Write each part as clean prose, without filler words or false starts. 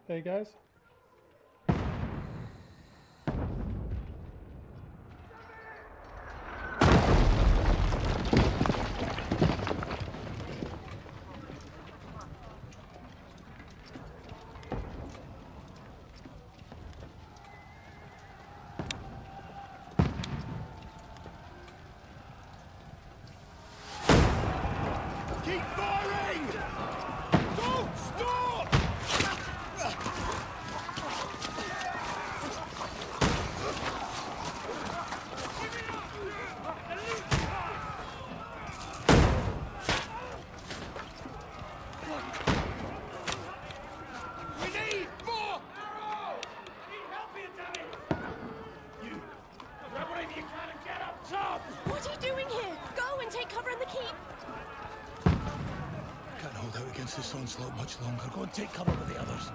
Hey guys. Keep firing! Don't stop! We need more! We need help here, damn it! You, grab whatever you can and get up top! What are you doing here? Go and take cover in the keep! Can't hold out against this onslaught much longer. Go and take cover with the others.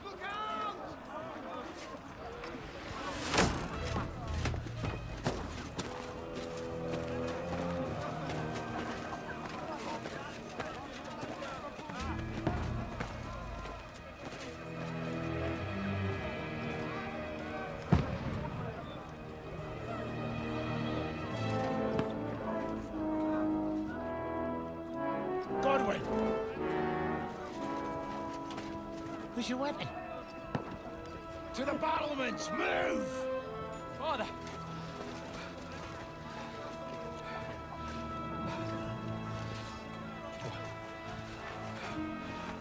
Look out! Godwin! Where's your weapon? To the battlements! Move! Father!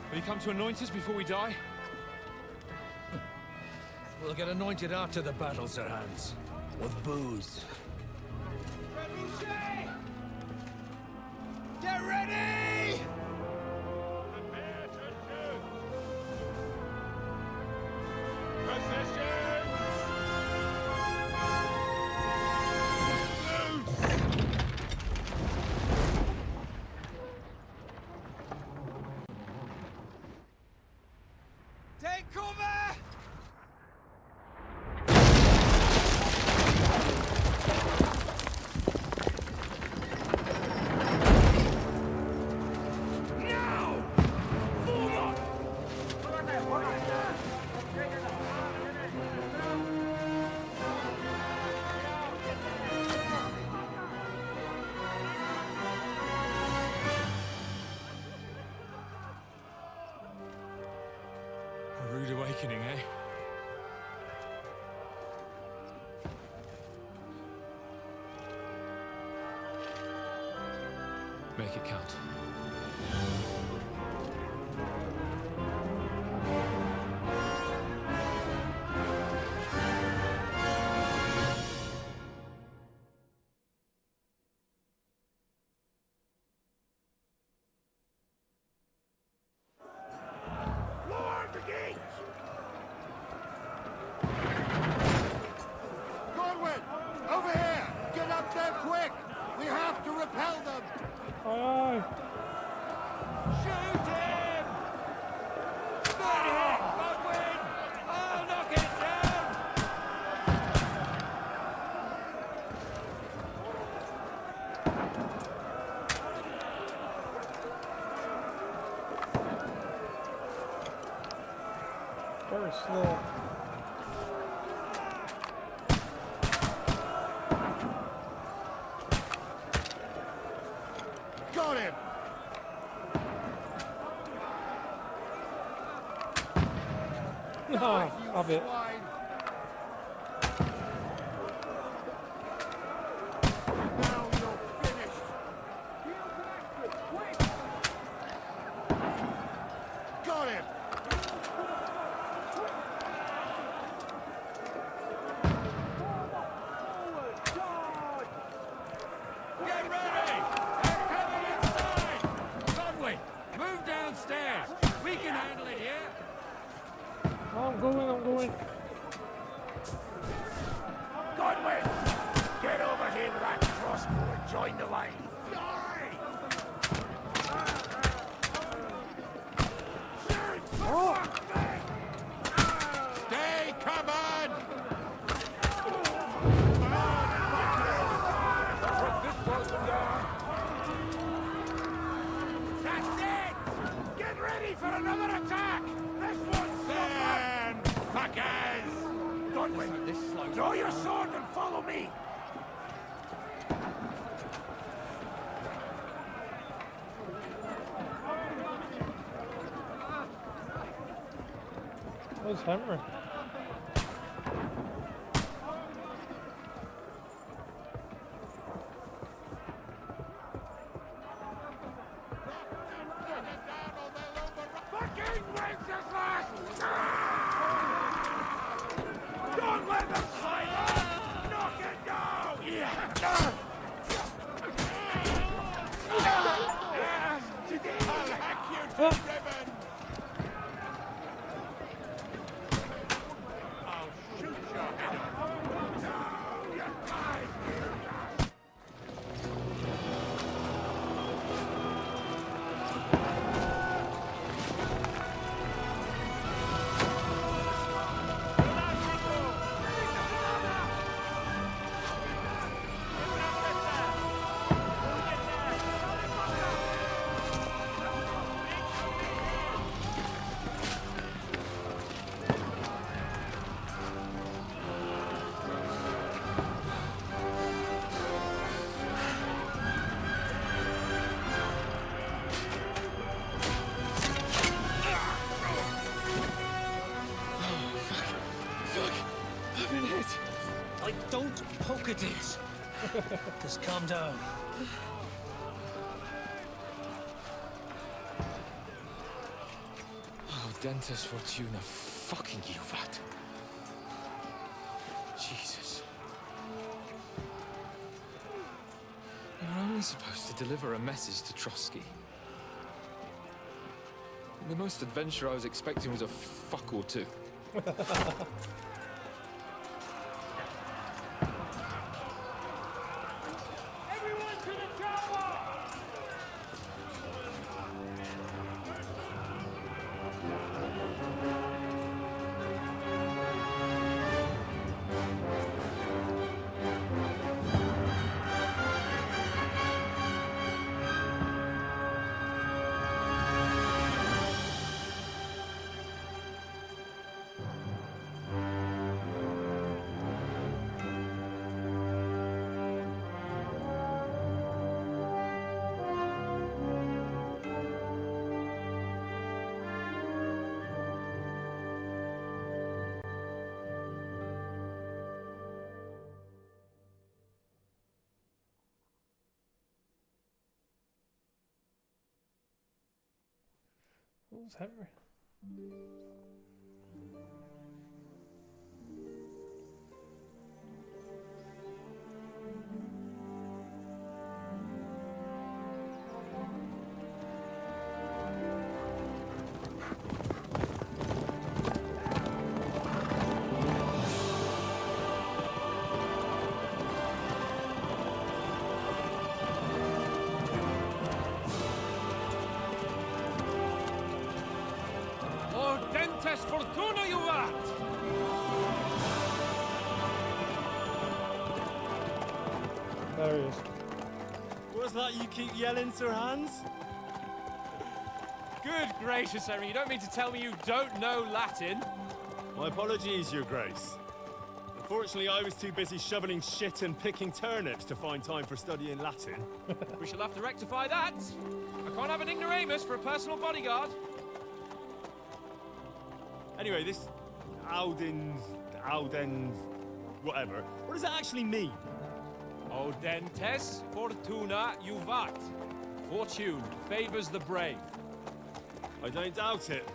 Will you come to anoint us before we die? We'll get anointed after the battle, Sir Hans. With booze. Revolution! Take cover! Now! Forward! A rude awakening, eh? Make it count. Lower the gates! Godwin! Over here! Get up there quick! We have to repel them! Aye, Shoot him! Good hit, Godwin! I'll knock it down! very slow. Got him! No, have it. Swine! Now you're finished! Got him! Get ready! They're coming inside! Godwin, move downstairs! We can handle it here! I'm going. Godwin! Get over here with that crossbow and join the line! Oh, Stay covered! That's it! Get ready for another attack! This one's Stand, fuckers! Godwin, draw your sword and follow me! where's Henry? Fucking Wenceslas! Don't let them fight! Knock it down! I'll hack you to ribbons! I'll shoot your head off! Like, don't poke at it. Just calm down. Oh, Dentes Fortuna, fucking you, that. Jesus. We were only supposed to deliver a message to Trotsky. The most adventure I was expecting was a fuck or two. Everyone to the tower! Who's Henry? Dentes fortuna juvat! There he is. What's that you keep yelling, Sir Hans? Good gracious, Henry, you don't mean to tell me you don't know Latin? My apologies, Your Grace. Unfortunately, I was too busy shoveling shit and picking turnips to find time for studying Latin. We shall have to rectify that. I can't have an ignoramus for a personal bodyguard. Anyway, this Audens, whatever. What does that actually mean? Audentes fortuna juvat. Fortune favors the brave. I don't doubt it.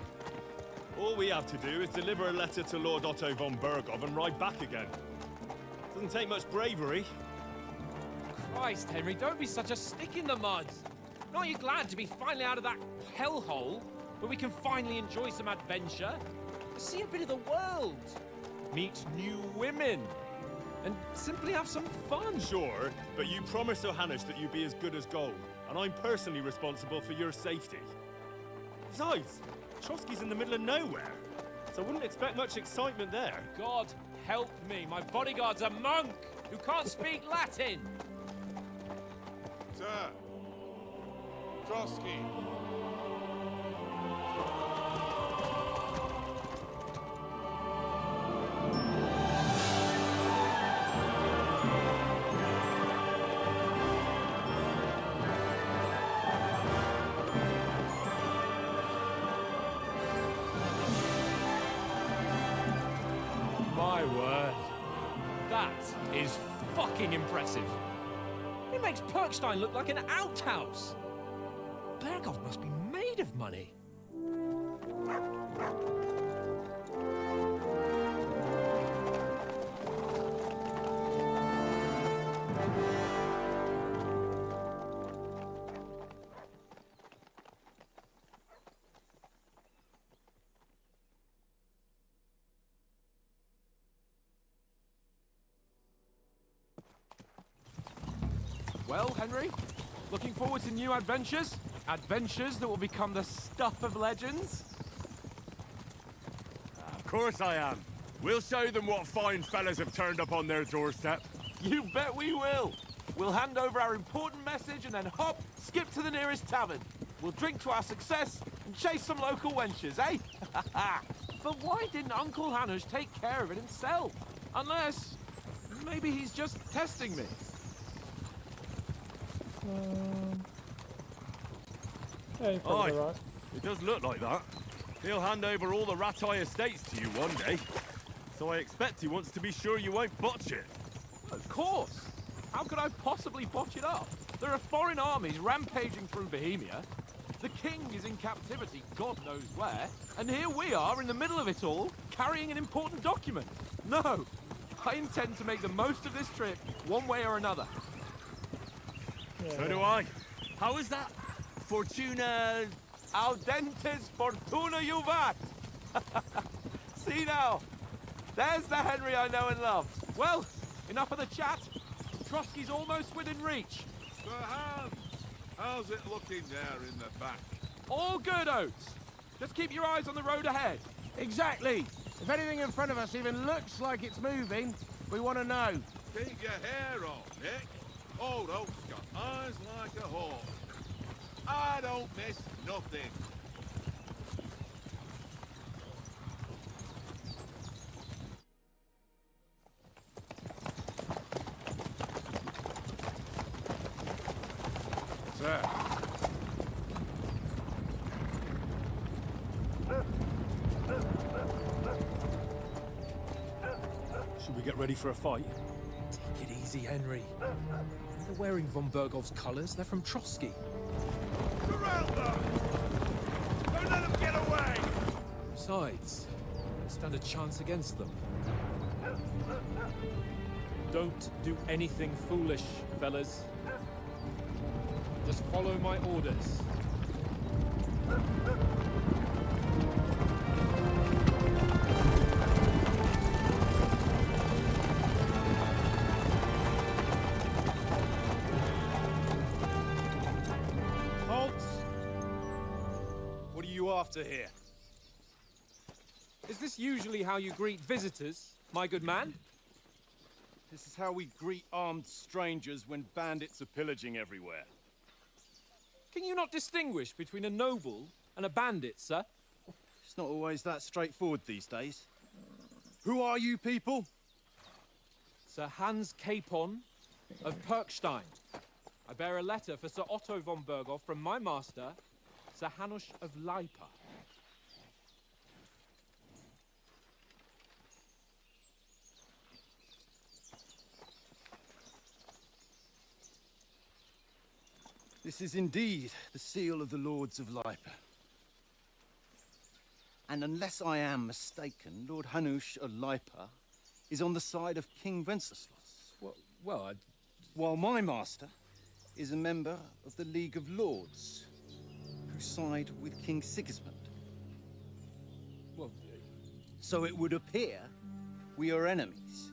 All we have to do is deliver a letter to Lord Otto von Bergov and ride back again. Doesn't take much bravery. Christ, Henry, don't be such a stick in the mud. Aren't you glad to be finally out of that hellhole where we can finally enjoy some adventure? See a bit of the world, meet new women, and simply have some fun. Sure, but you promised Johannes that you'd be as good as gold, and I'm personally responsible for your safety. Besides, Trotsky's in the middle of nowhere, so I wouldn't expect much excitement there. God help me, my bodyguard's a monk who can't speak Latin. Sir. Trotsky. My word. That is fucking impressive. It makes Perkstein look like an outhouse. Bergov must be made of money. Well, Henry, looking forward to new adventures? Adventures that will become the stuff of legends? Of course I am. We'll show them what fine fellas have turned up on their doorstep. You bet we will. We'll hand over our important message and then hop, skip to the nearest tavern. We'll drink to our success and chase some local wenches, eh? But why didn't Uncle Hanush take care of it himself? Unless, maybe he's just testing me. Yeah, you're probably right. It does look like that. He'll hand over all the Ratai estates to you one day. So I expect he wants to be sure you won't botch it. Of course. How could I possibly botch it up? There are foreign armies rampaging through Bohemia. The king is in captivity, God knows where. And here we are in the middle of it all, carrying an important document. No, I intend to make the most of this trip, one way or another. Yeah. So do I. How is that? Fortuna... Audentes fortuna juvat. See now, there's the Henry I know and love. Well, enough of the chat. Trotsky's almost within reach. Sir Hans, how's it looking there in the back? All good, Oates. Just keep your eyes on the road ahead. Exactly. If anything in front of us even looks like it's moving, we want to know. Keep your hair on, Nick. Old Oak's got eyes like a hawk. I don't miss nothing. Sir. Should we get ready for a fight? Take it easy, Henry. They're wearing von Bergov's colours. They're from Trotsky. Surround them! Don't let them get away! Besides, stand a chance against them. Don't do anything foolish, fellas. Just follow my orders. Halt! What are you after here? Is this usually how you greet visitors, my good man? This is how we greet armed strangers when bandits are pillaging everywhere. Can you not distinguish between a noble and a bandit, sir? It's not always that straightforward these days. Who are you people? Sir Hans Capon of Perkstein. I bear a letter for Sir Otto von Berghoff from my master, Sir Hanush of Leipa. This is indeed the seal of the Lords of Leipa. And unless I am mistaken, Lord Hanush of Leipa is on the side of King Wenceslas. Well, While my master is a member of the League of Lords, who side with King Sigismund. well, So it would appear we are enemies.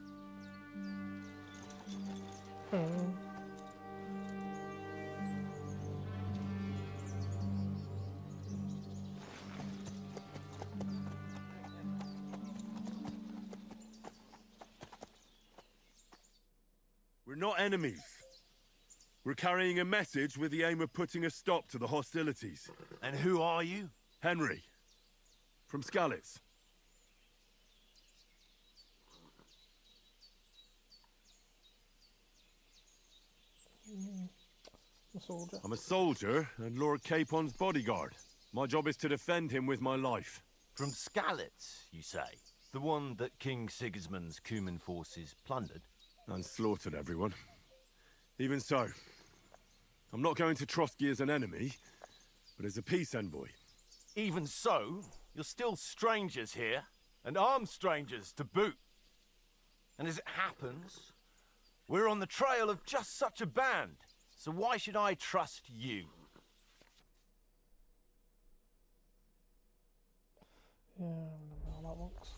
We're not enemies. We're carrying a message with the aim of putting a stop to the hostilities. And who are you? Henry, from Skalitz. A soldier. I'm a soldier and Lord Capon's bodyguard. My job is to defend him with my life. From Skalitz, you say? The one that King Sigismund's Cuman forces plundered? And slaughtered everyone. Even so, I'm not going to Trotsky as an enemy, but as a peace envoy. Even so, you're still strangers here, and armed strangers to boot. And as it happens, we're on the trail of just such a band, so why should I trust you? Yeah, I remember how that works.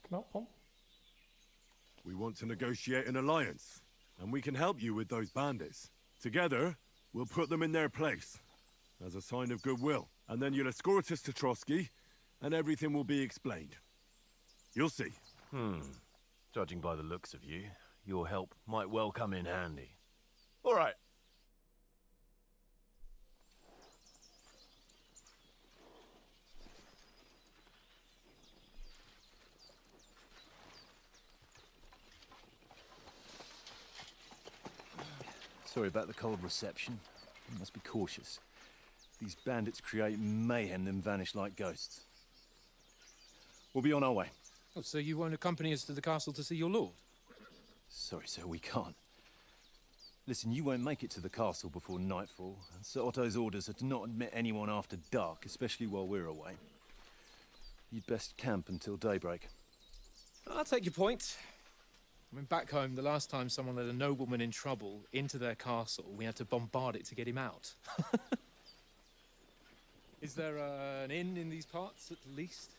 Come up, Pom. We want to negotiate an alliance, and we can help you with those bandits. Together, we'll put them in their place, as a sign of goodwill. And then you'll escort us to Trotsky, and everything will be explained. You'll see. Judging by the looks of you, your help might well come in handy. All right. Sorry about the cold reception. You must be cautious. These bandits create mayhem, then vanish like ghosts. We'll be on our way. oh, so you won't accompany us to the castle to see your lord? Sorry, sir, we can't. Listen, you won't make it to the castle before nightfall, and Sir Otto's orders are to not admit anyone after dark, especially while we're away. You'd best camp until daybreak. I'll take your point. I mean, back home, the last time someone let a nobleman in trouble into their castle, we had to bombard it to get him out. Is there an inn in these parts, at least?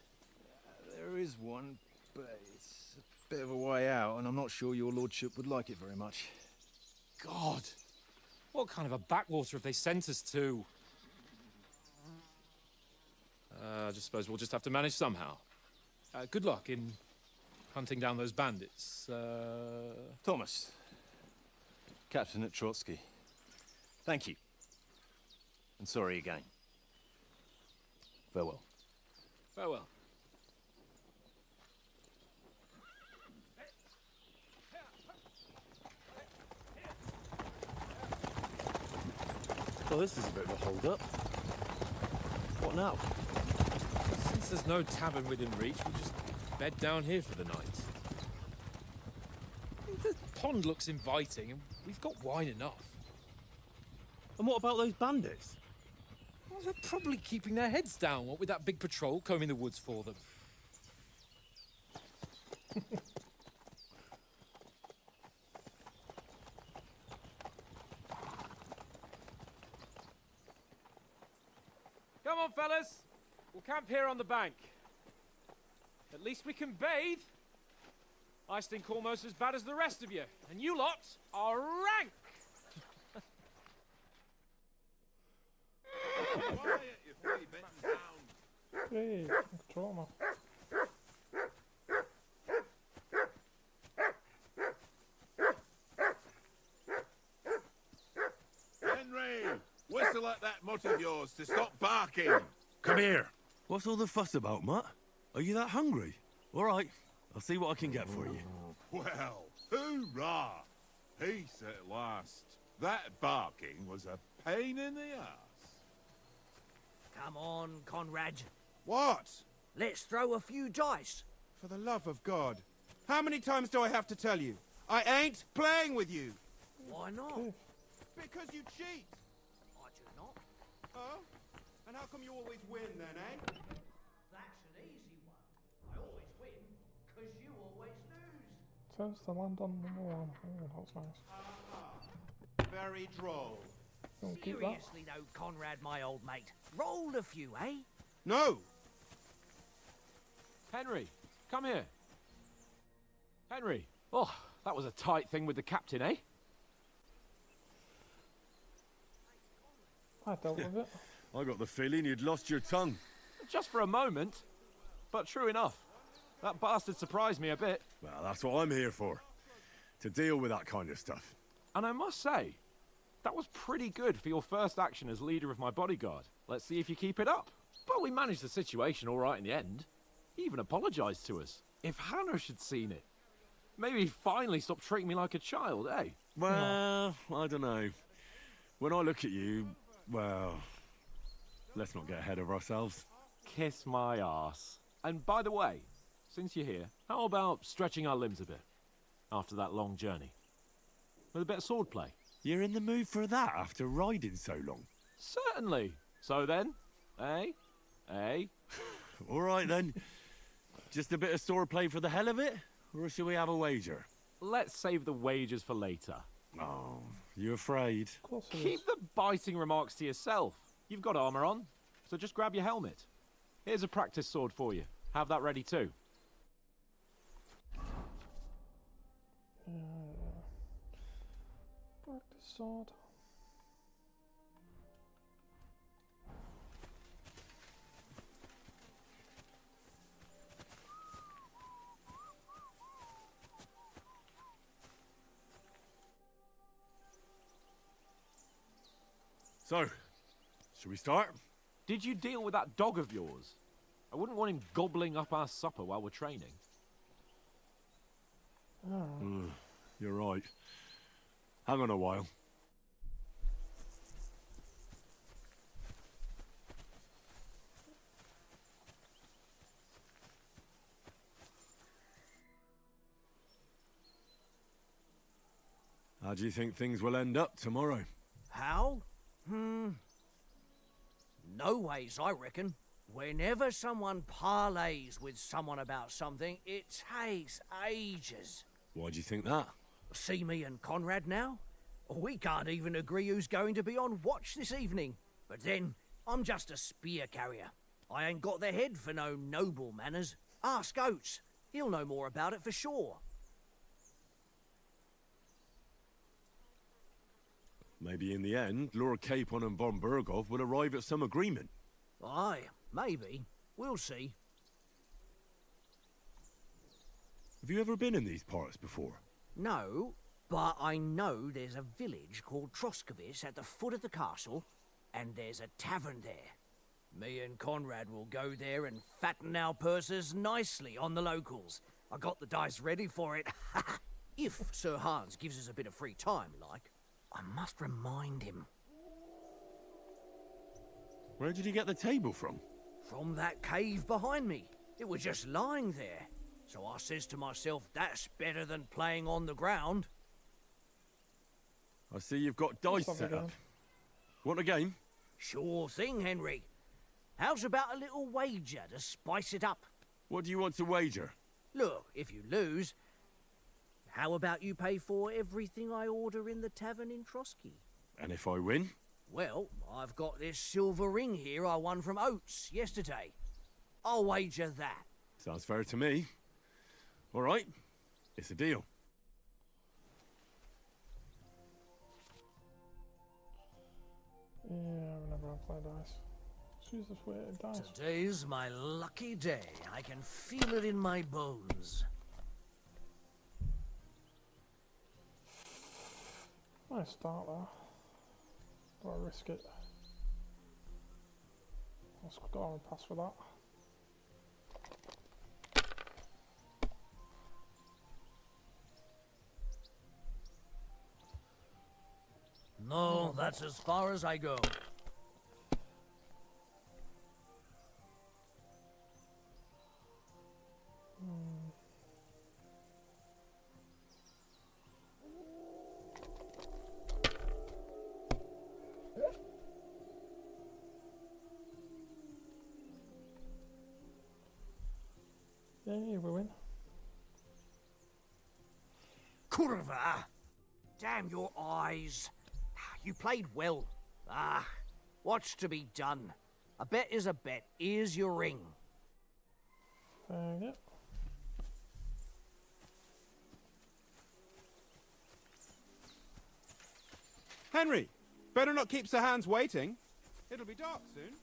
There is one, but it's a bit of a way out, and I'm not sure your lordship would like it very much. God! What kind of a backwater have they sent us to? I just suppose we'll just have to manage somehow. Good luck in hunting down those bandits. Thomas, captain at Trotsky. Thank you. And sorry again. Farewell. Farewell. Well, this is a bit of a hold-up. What now? Since there's no tavern within reach, we'll just bed down here for the night. The pond looks inviting, and we've got wine enough. And what about those bandits? Well, they're probably keeping their heads down, what with that big patrol combing the woods for them. Come on, fellas. We'll camp here on the bank. At least we can bathe. I stink almost as bad as the rest of you, and you lot are rank. Hey, control now. Henry! Whistle at that mutt of yours to stop barking! Come here. What's all the fuss about, Mutt? Are you that hungry? All right, I'll see what I can get for you. Well, hoorah! Peace at last. That barking was a pain in the ass. Come on, Conrad. What? Let's throw a few dice. For the love of God. How many times do I have to tell you? I ain't playing with you. Why not? Because you cheat. I do not. Oh? And how come you always win then, eh? That's an easy one. I always win, because you always lose. Says the land on number 1. Oh, that's nice. Very droll. Don't keep that. Seriously though, Conrad, my old mate. Roll a few, eh? No! Henry, come here. Henry. Oh, that was a tight thing with the captain, eh? I dealt with it. I got the feeling you'd lost your tongue. Just for a moment. But true enough. That bastard surprised me a bit. Well, that's what I'm here for. To deal with that kind of stuff. And I must say, that was pretty good for your first action as leader of my bodyguard. Let's see if you keep it up. But we managed the situation all right in the end. He even apologized to us. If Hanush had seen it, maybe he'd finally stop treating me like a child, eh? Well, I don't know. When I look at you, well, let's not get ahead of ourselves. Kiss my arse. And by the way, since you're here, how about stretching our limbs a bit after that long journey? With a bit of swordplay. You're in the mood for that after riding so long? Certainly. So then, eh? Eh? All right then. Just a bit of swordplay for the hell of it? Or shall we have a wager? Let's save the wagers for later. Oh, you afraid? Of course it Keep is. the biting remarks to yourself. You've got armor on, so just grab your helmet. Here's a practice sword for you. Have that ready too. Practice sword. So, should we start? Did you deal with that dog of yours? I wouldn't want him gobbling up our supper while we're training. You're right. Hang on a while. How do you think things will end up tomorrow? How? No ways, I reckon. Whenever someone parleys with someone about something, it takes ages. Why do you think that? See me and Conrad now? We can't even agree who's going to be on watch this evening. But then, I'm just a spear carrier. I ain't got the head for no noble manners. Ask Oates. He'll know more about it for sure. Maybe in the end, Lord Capon and von Berghoff will arrive at some agreement. Aye, maybe. We'll see. Have you ever been in these parts before? No, but I know there's a village called Troskovic at the foot of the castle, and there's a tavern there. Me and Conrad will go there and fatten our purses nicely on the locals. I got the dice ready for it. If Sir Hans gives us a bit of free time, like. I must remind him. Where did you get the table from? From that cave behind me. It was just lying there. So I says to myself, that's better than playing on the ground. I see you've got dice What's set up up. Want a game? Sure thing, Henry. How's about a little wager to spice it up? What do you want to wager? Look, if you lose, how about you pay for everything I order in the tavern in Trotsky? And if I win? Well, I've got this silver ring here I won from Oates yesterday. I'll wager that. Sounds fair to me. All right, it's a deal. Yeah, whenever I play dice. Choose this weighted dice. Today's my lucky day. I can feel it in my bones. Nice start there. Do I risk it? Let's go on and pass for that. No, that's as far as I go. Yeah, we win. Curva! Damn your eyes. You played well. What's to be done? A bet is a bet. Here's your ring. Yeah. Henry, better not keep Sir Hans waiting. It'll be dark soon.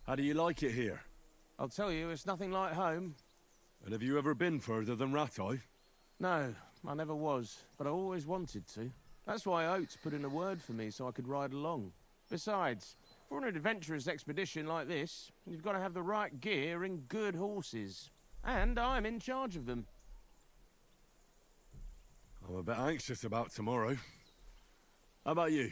How do you like it here? I'll tell you, it's nothing like home. And have you ever been further than Rattay? No, I never was, but I always wanted to. That's why Oates put in a word for me so I could ride along. Besides, for an adventurous expedition like this, you've got to have the right gear and good horses. And I'm in charge of them. I'm a bit anxious about tomorrow. How about you?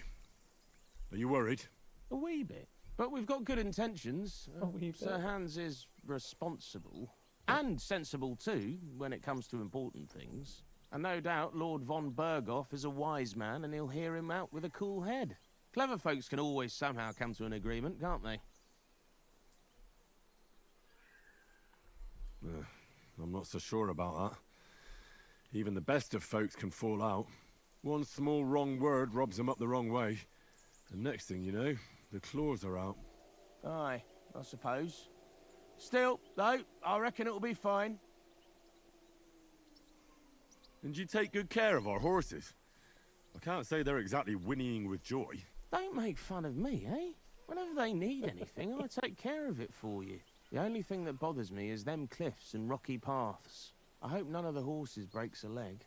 Are you worried? A wee bit. But we've got good intentions. A wee bit. Sir Hans is responsible. And sensible too, when it comes to important things. And no doubt Lord von Berghoff is a wise man and he'll hear him out with a cool head. Clever folks can always somehow come to an agreement, can't they? I'm not so sure about that. Even the best of folks can fall out. One small wrong word robs them up the wrong way. And next thing you know, the claws are out. Aye, I suppose. Still, though, I reckon it'll be fine. And you take good care of our horses. I can't say they're exactly whinnying with joy. Don't make fun of me, eh? Whenever they need anything, I take care of it for you. The only thing that bothers me is them cliffs and rocky paths. I hope none of the horses breaks a leg.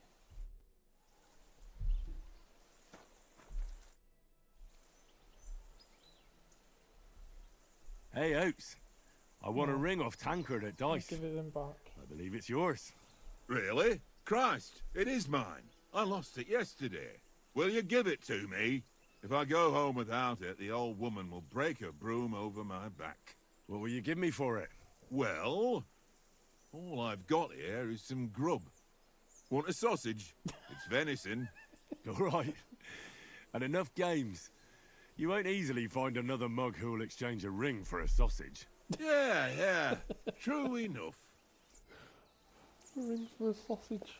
Hey, Oates. I won a ring off Tankard at dice. Give it them back. I believe it's yours. Really? Christ, it is mine. I lost it yesterday. Will you give it to me? If I go home without it, the old woman will break her broom over my back. What will you give me for it? Well, all I've got here is some grub. Want a sausage? It's venison. All right. And enough games. You won't easily find another mug who'll exchange a ring for a sausage. Yeah. True enough. Ring for a sausage.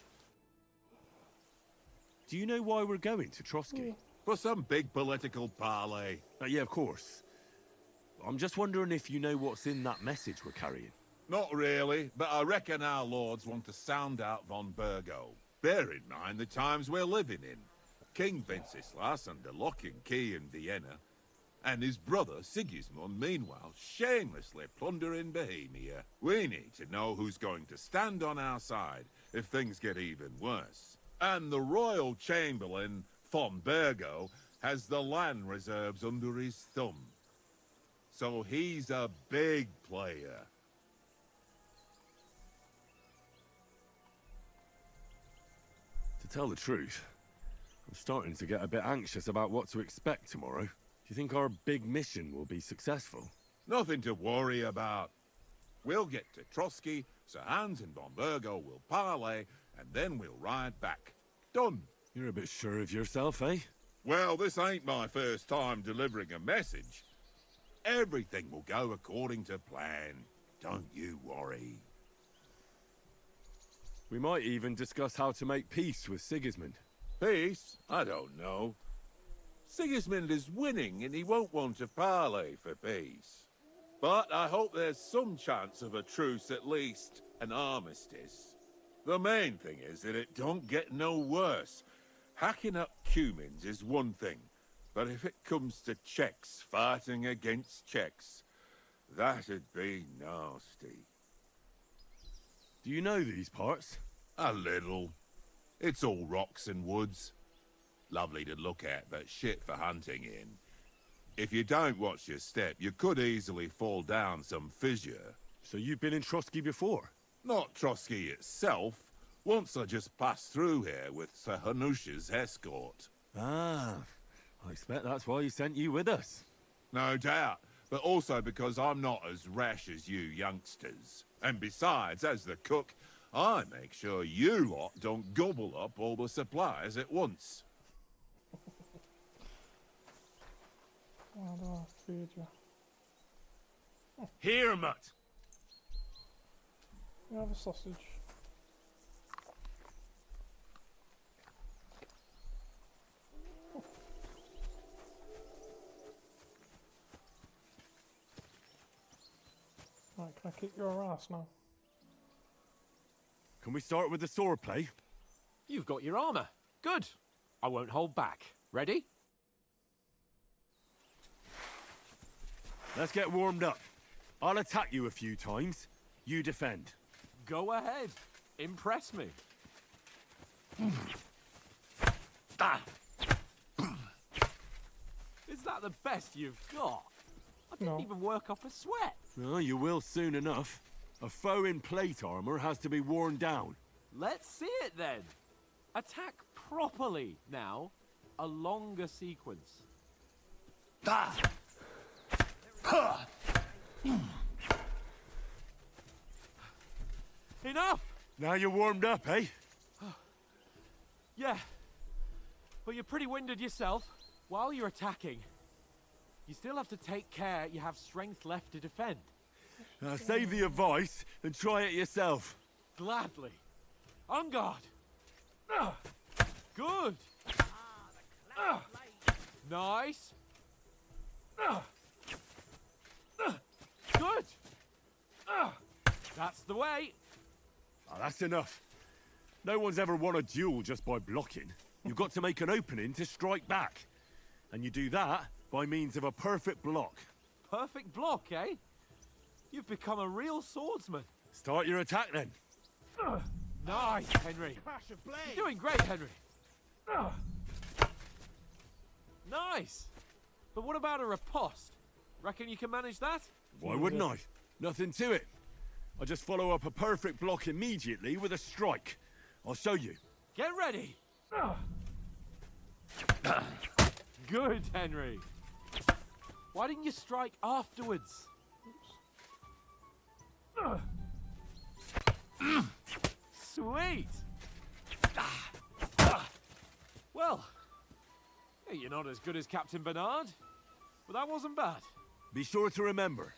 Do you know why we're going to Trotsky? For some big political parley. Yeah, of course. I'm just wondering if you know what's in that message we're carrying. Not really, but I reckon our lords want to sound out von Burgo. Bear in mind the times we're living in. King Wenceslas under lock and key in Vienna, and his brother Sigismund, meanwhile, shamelessly plundering Bohemia. We need to know who's going to stand on our side if things get even worse. And the royal chamberlain, von Burgo, has the land reserves under his thumb. So he's a big player. To tell the truth, I'm starting to get a bit anxious about what to expect tomorrow. Do you think our big mission will be successful? Nothing to worry about. We'll get to Trotsky Sir Hans and Von Burgo will parley, and then we'll ride back. Done. You're a bit sure of yourself, eh? Well, this ain't my first time delivering a message. Everything will go according to plan. Don't you worry. We might even discuss how to make peace with Sigismund. Peace? I don't know. Sigismund is winning and he won't want to parley for peace. But I hope there's some chance of a truce, at least an armistice. The main thing is that it don't get no worse. Hacking up Cumins is one thing, but if it comes to Czechs fighting against Czechs, that'd be nasty. Do you know these parts? A little. It's all rocks and woods. Lovely to look at, but shit for hunting in. If you don't watch your step, you could easily fall down some fissure. So you've been in Trotsky before? Not Trotsky itself. Once I just passed through here with Sir Hanush's escort. Ah, I expect that's why he sent you with us. No doubt, but also because I'm not as rash as you youngsters. And besides, as the cook, I make sure you lot don't gobble up all the supplies at once. How do I feed you? Here, mutt. You have a sausage. Right, can I kick your ass now? Can we start with the sword play? You've got your armor. Good. I won't hold back. Ready? Let's get warmed up. I'll attack you a few times. You defend. Go ahead. Impress me. Is that the best you've got? I didn't even work up a sweat. Well, you will soon enough. A foe in plate armor has to be worn down. Let's see it then. Attack properly now. A longer sequence. Enough! Now you're warmed up, eh? Yeah. But you're pretty winded yourself. While you're attacking, you still have to take care you have strength left to defend. Save the advice and try it yourself. Gladly. On guard. Good. Nice. Good. That's the way. Oh, that's enough. No one's ever won a duel just by blocking. You've got to make an opening to strike back. And you do that by means of a perfect block. Perfect block, eh? You've become a real swordsman. Start your attack then. Nice, Henry. You're doing great, Henry. Nice. But what about a riposte? Reckon you can manage that? Why wouldn't I? Nothing to it. I just follow up a perfect block immediately with a strike. I'll show you. Get ready. Good, Henry. Why didn't you strike afterwards? Sweet. Well, you're not as good as Captain Bernard, but that wasn't bad. Be sure to remember,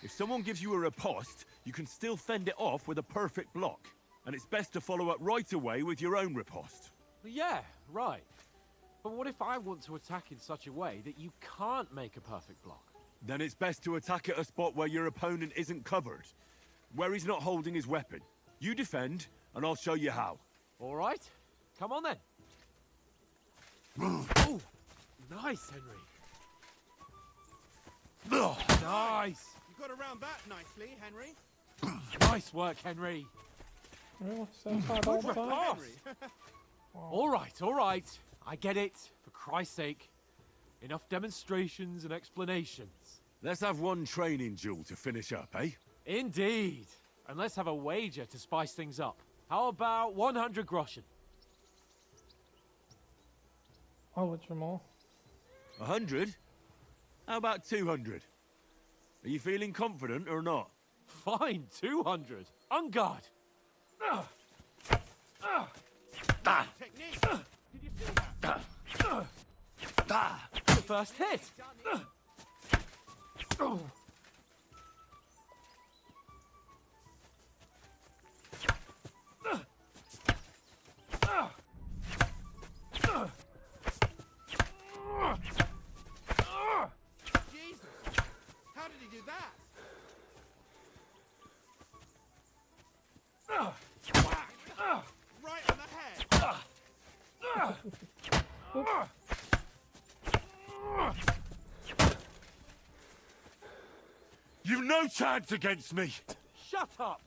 if someone gives you a riposte, you can still fend it off with a perfect block. And it's best to follow up right away with your own riposte. Yeah, right. But what if I want to attack in such a way that you can't make a perfect block? Then it's best to attack at a spot where your opponent isn't covered, where he's not holding his weapon. You defend, and I'll show you how. All right. Come on then. Oh, nice, Henry. Nice. You got around that nicely, Henry. Nice work, Henry. Really? Same side all the time? Wow. All right. I get it. For Christ's sake. Enough demonstrations and explanations. Let's have one training duel to finish up, eh? Indeed. And let's have a wager to spice things up. How about 100 groschen? I'll let you more. 100? How about 200? Are you feeling confident or not? Fine, 200. On guard! Technique. Did you see that? The first hit! Jesus! How did he do that? Whack! Right on the head. You've no chance against me! Shut up!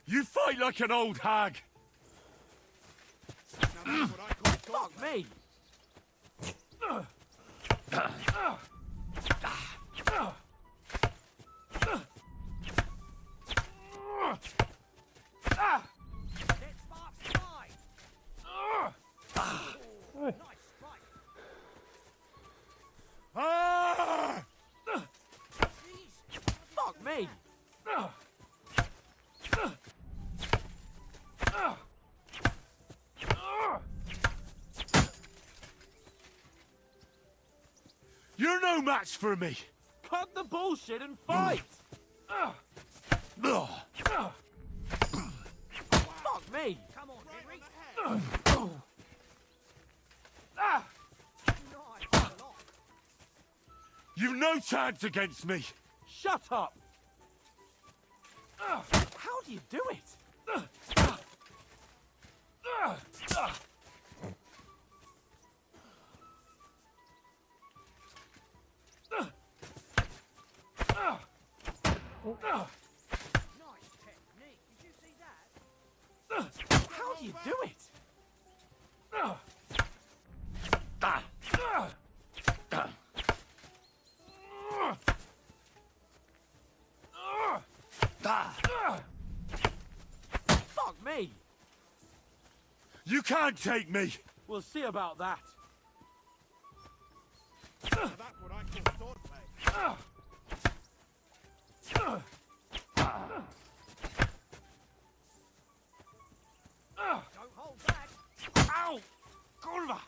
You fight like an old hag! Now that's what I call Fuck me! Let sparks fly. Hey. Nice strike. Ah! Jeez. Fuck me! You're no match for me! Cut the bullshit and fight! Ugh. Fuck me! Come on, Henry. Ah! Nice block. You've no chance against me! Shut up! How do you do it? Nice technique. Did you see that? How do you do it? Fuck me! You can't take me! We'll see about that. Now that's what I call swordplay. Don't hold back. Ow! Kurwa!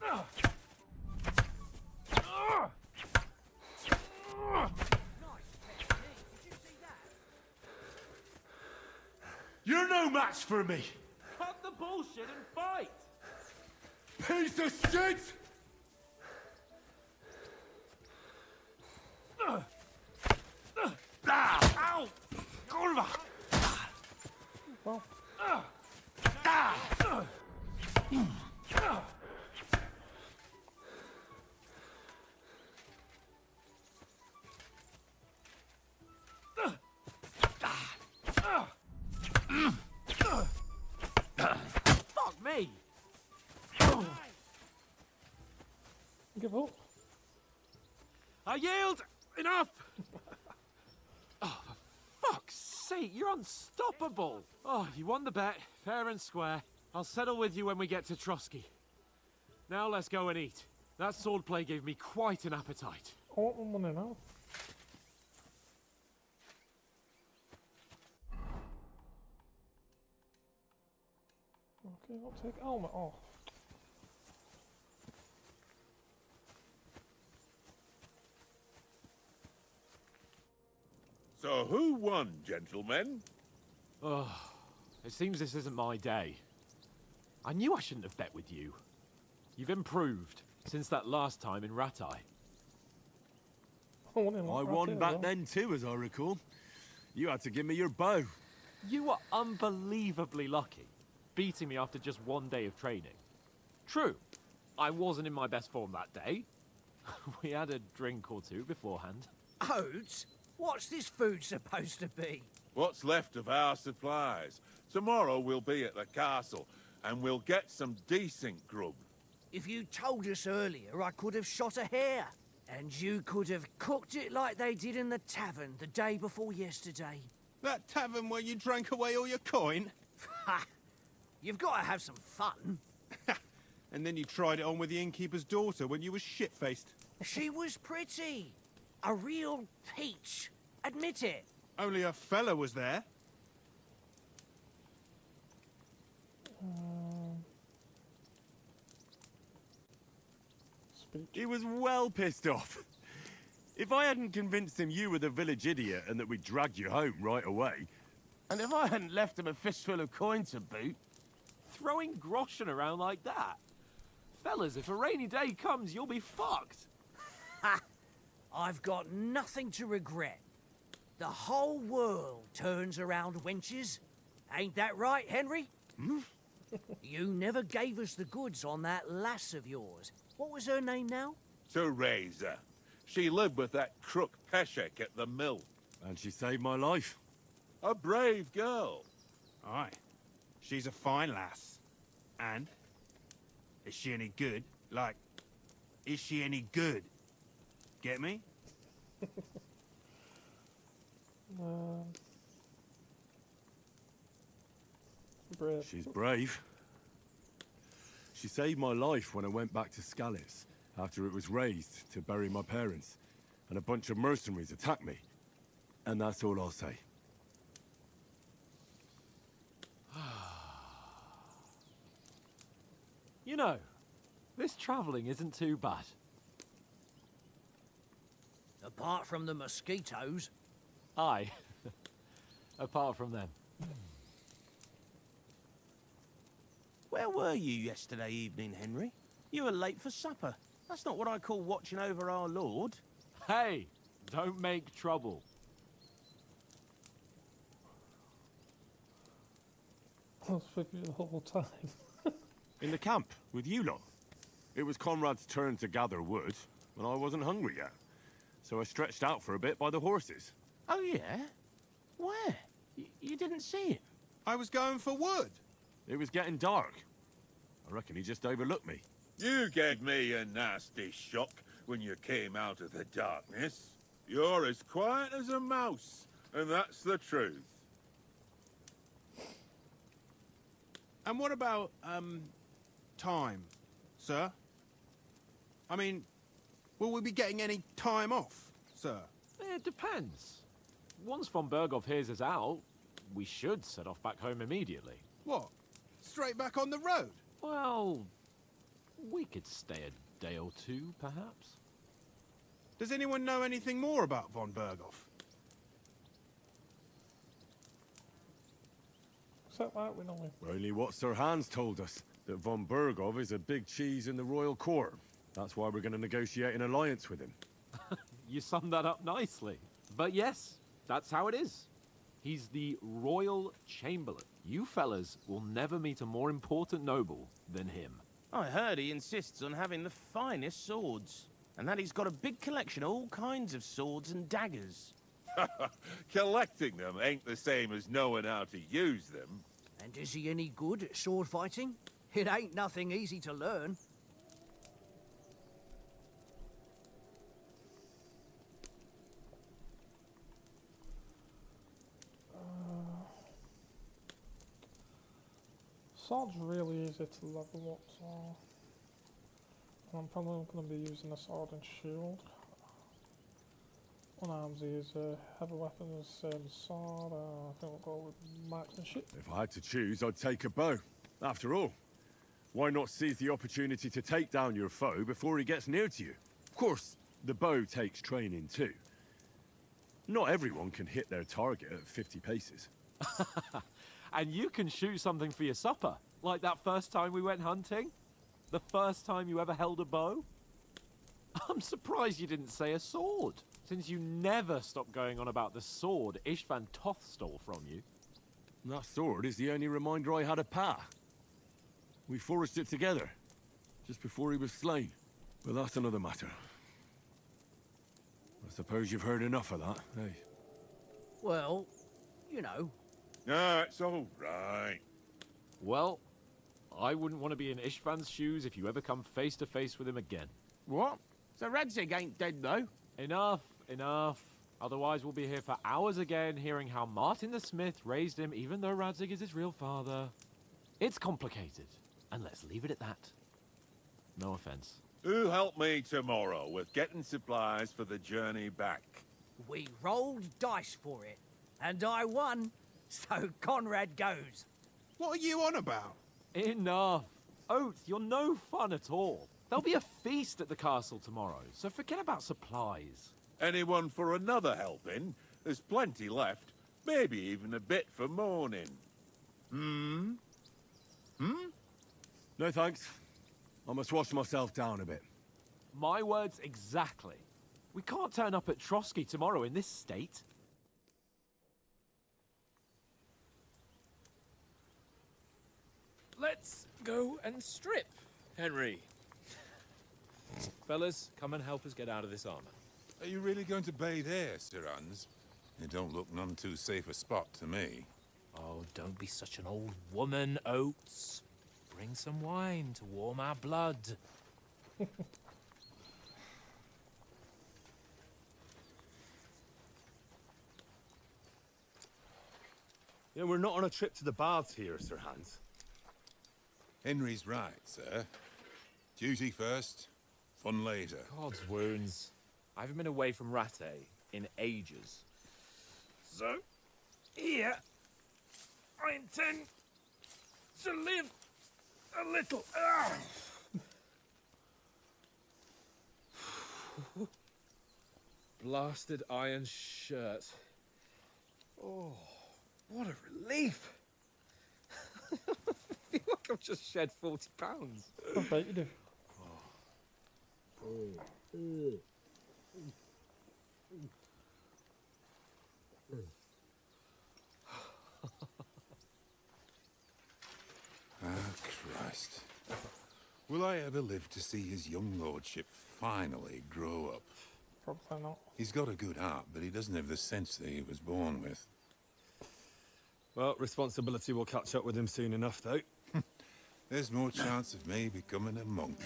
Nice technique. Did you see that? You're no match for me! Cut the bullshit and fight! Piece of shit! Ow! Kurwa! Well, Fuck me! give up. I yield! Enough! Oh, for fuck's sake, you're unstoppable! Oh, you won the bet, fair and square. I'll settle with you when we get to Trotsky. Now let's go and eat. That swordplay gave me quite an appetite. I want my money now. Okay, I'll take helmet off. So who won, gentlemen? Oh, it seems this isn't my day. I knew I shouldn't have bet with you. You've improved since that last time in Ratai. I won back then too, as I recall. You had to give me your bow. You were unbelievably lucky, beating me after just one day of training. True, I wasn't in my best form that day. We had a drink or two beforehand. Oats? What's this food supposed to be? What's left of our supplies? Tomorrow we'll be at the castle, and we'll get some decent grub. If you told us earlier, I could have shot a hare. And you could have cooked it like they did in the tavern the day before yesterday. That tavern where you drank away all your coin? Ha! You've got to have some fun. And then you tried it on with the innkeeper's daughter when you were shit-faced. She was pretty. A real peach. Admit it. Only a fella was there. Speech. He was well pissed off. If I hadn't convinced him you were the village idiot and that we'd dragged you home right away... And if I hadn't left him a fistful of coin to boot... Throwing groschen around like that? Fellas, if a rainy day comes, you'll be fucked. Ha! I've got nothing to regret. The whole world turns around wenches. Ain't that right, Henry? You never gave us the goods on that lass of yours. What was her name now? Teresa. She lived with that crook Peshek at the mill. And she saved my life. A brave girl. Aye. She's a fine lass. And? Is she any good? Like, is she any good? Get me? Brave. She's brave. She saved my life when I went back to Scallis after it was razed to bury my parents, and a bunch of mercenaries attacked me. And that's all I'll say. You know, this travelling isn't too bad. Apart from the mosquitoes. Aye. Apart from them. Where were you yesterday evening, Henry? You were late for supper. That's not what I call watching over our Lord. Hey, don't make trouble. I was with you the whole time. In the camp, with you lot. It was Conrad's turn to gather wood, and I wasn't hungry yet. So I stretched out for a bit by the horses. Oh, yeah? Where? You didn't see him? I was going for wood. It was getting dark. I reckon he just overlooked me. You gave me a nasty shock when you came out of the darkness. You're as quiet as a mouse, and that's the truth. And what about, time, sir? I mean, will we be getting any time off, sir? It depends. Once von Berghoff hears us out, we should set off back home immediately. What? Straight back on the road? Well, we could stay a day or two, perhaps. Does anyone know anything more about von Berghoff? Is that right? We know him. Only what Sir Hans told us, that von Berghoff is a big cheese in the royal court. That's why we're going to negotiate an alliance with him. You summed that up nicely. But yes, that's how it is. He's the royal chamberlain. You fellas will never meet a more important noble than him. I heard he insists on having the finest swords, and that he's got a big collection of all kinds of swords and daggers. Collecting them ain't the same as knowing how to use them. And is he any good at sword fighting? It ain't nothing easy to learn. Sword's really easy to level up, so I'm probably going to be using a sword and shield. Unarmed is heavy weapons, same as sword. I think we'll go with marksmanship. If I had to choose, I'd take a bow. After all, why not seize the opportunity to take down your foe before he gets near to you? Of course, the bow takes training too. Not everyone can hit their target at 50 paces. And you can shoot something for your supper, like that first time we went hunting? The first time you ever held a bow? I'm surprised you didn't say a sword, since you never stopped going on about the sword Ishvan Toth stole from you. That sword is the only reminder I had of Pa. We forged it together, just before he was slain. But that's another matter. I suppose you've heard enough of that, eh? Well, you know. No, it's all right. Well, I wouldn't want to be in Ishvan's shoes if you ever come face to face with him again. What? So Radzig ain't dead, though? Enough, enough. Otherwise we'll be here for hours again, hearing how Martin the Smith raised him, even though Radzig is his real father. It's complicated, and let's leave it at that. No offense. Who help me tomorrow with getting supplies for the journey back? We rolled dice for it, and I won, so Conrad goes. What are you on about? Enough. Oates, you're no fun at all. There'll be a feast at the castle tomorrow, so forget about supplies. Anyone for another helping? There's plenty left. Maybe even a bit for morning. No thanks. I must wash myself down a bit. My words exactly. We can't turn up at Trotsky tomorrow in this state. Let's go and strip, Henry. Fellas, come and help us get out of this armor. Are you really going to bathe here, Sir Hans? It don't look none too safe a spot to me. Oh, don't be such an old woman, Oates. Bring some wine to warm our blood. Yeah, we're not on a trip to the baths here, Sir Hans. Henry's right, sir. Duty first, fun later. God's wounds. I haven't been away from Rattay in ages. So, here, I intend to live a little. Blasted iron shirt. Oh, what a relief. I feel like I've just shed 40 pounds. I bet you do. Ah, Christ. Will I ever live to see his young lordship finally grow up? Probably not. He's got a good heart, but he doesn't have the sense that he was born with. Well, responsibility will catch up with him soon enough, though. There's more chance of me becoming a monk.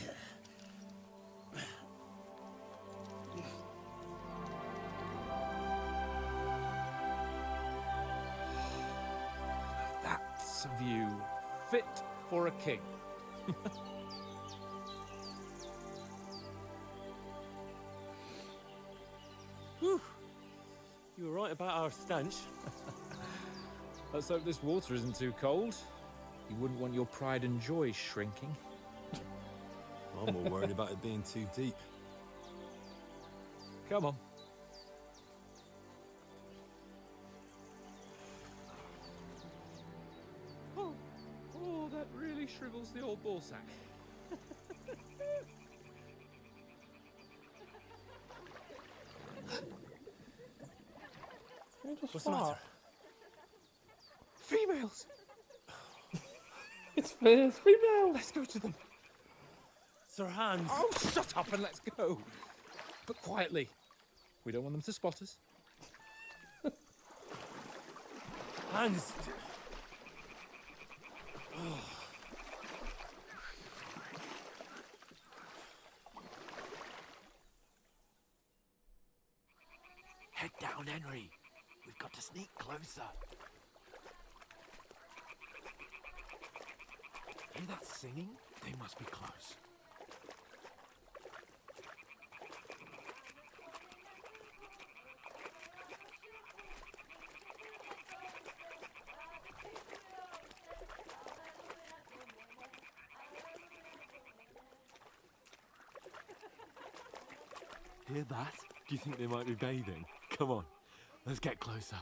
That's a view fit for a king. Whew. You were right about our stench. Let's hope this water isn't too cold. You wouldn't want your pride and joy shrinking. I'm more worried about it being too deep. Come on. Oh, that really shrivels the old ball sack. You just What's the matter? fart. Females! It's female. Let's go to them. Sir Hans. Oh, shut up and let's go. But quietly. We don't want them to spot us. Hans. Head down, Henry. We've got to sneak closer. Hear that singing? They must be close. Hear that? Do you think they might be bathing? Come on, let's get closer.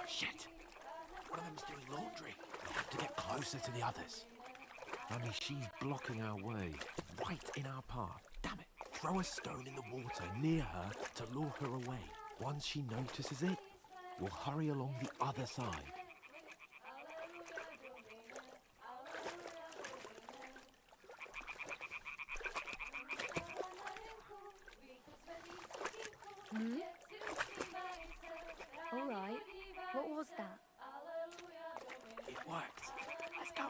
Shit! One of them's doing laundry. We have to get closer to the others. Only she's blocking our way, right in our path. Damn it! Throw a stone in the water near her to lure her away. Once she notices it, we'll hurry along the other side. All right. What was that? It worked. Let's go.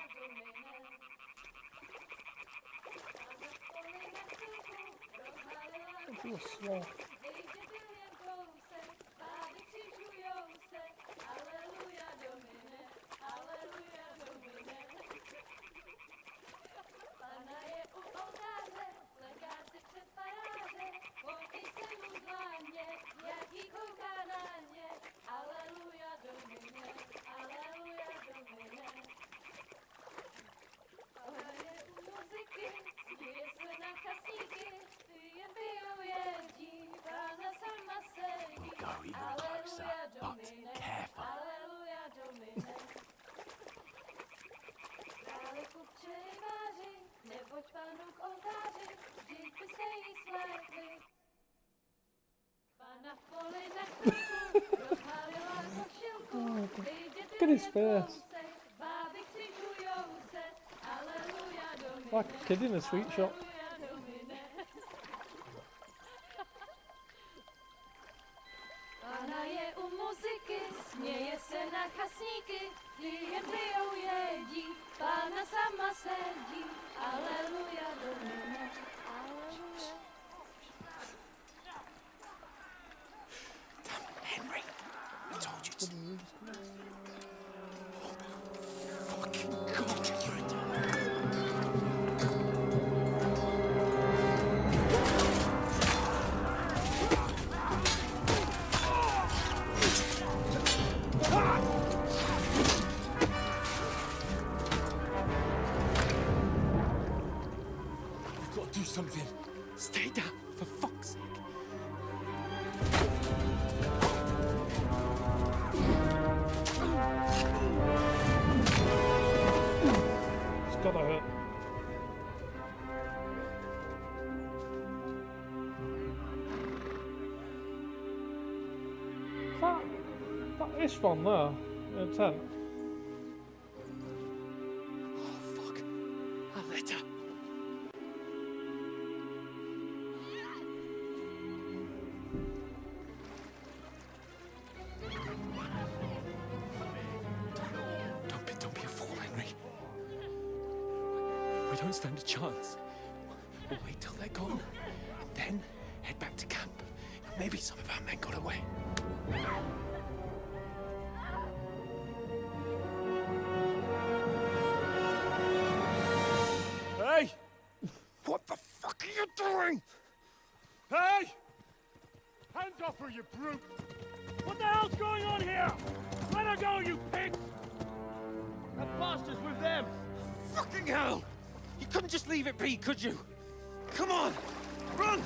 You were slow. at his face. Like a kid in a sweet shop. Pana je u muzyky, śmieje se na kasníky, klienty ją jedí, Pana sama sedí, aleluja domino, aleluja. Henry, I told you to. Fucking God, you're a You've got to do something. Stay down, for fuck's sake. It's gotta hurt. That is fun there. In a tent. Oh, fuck. A letter. Don't be a fool, Henry. We don't stand a chance. We'll wait till they're gone, and then head back to camp. Maybe some of our men got away. Hey! What the fuck are you doing? Hey! Hands off her, you brute! What the hell's going on here? Let her go, you pigs! That bastard's with them! Fucking hell! You couldn't just leave it be, could you? Come on! Run!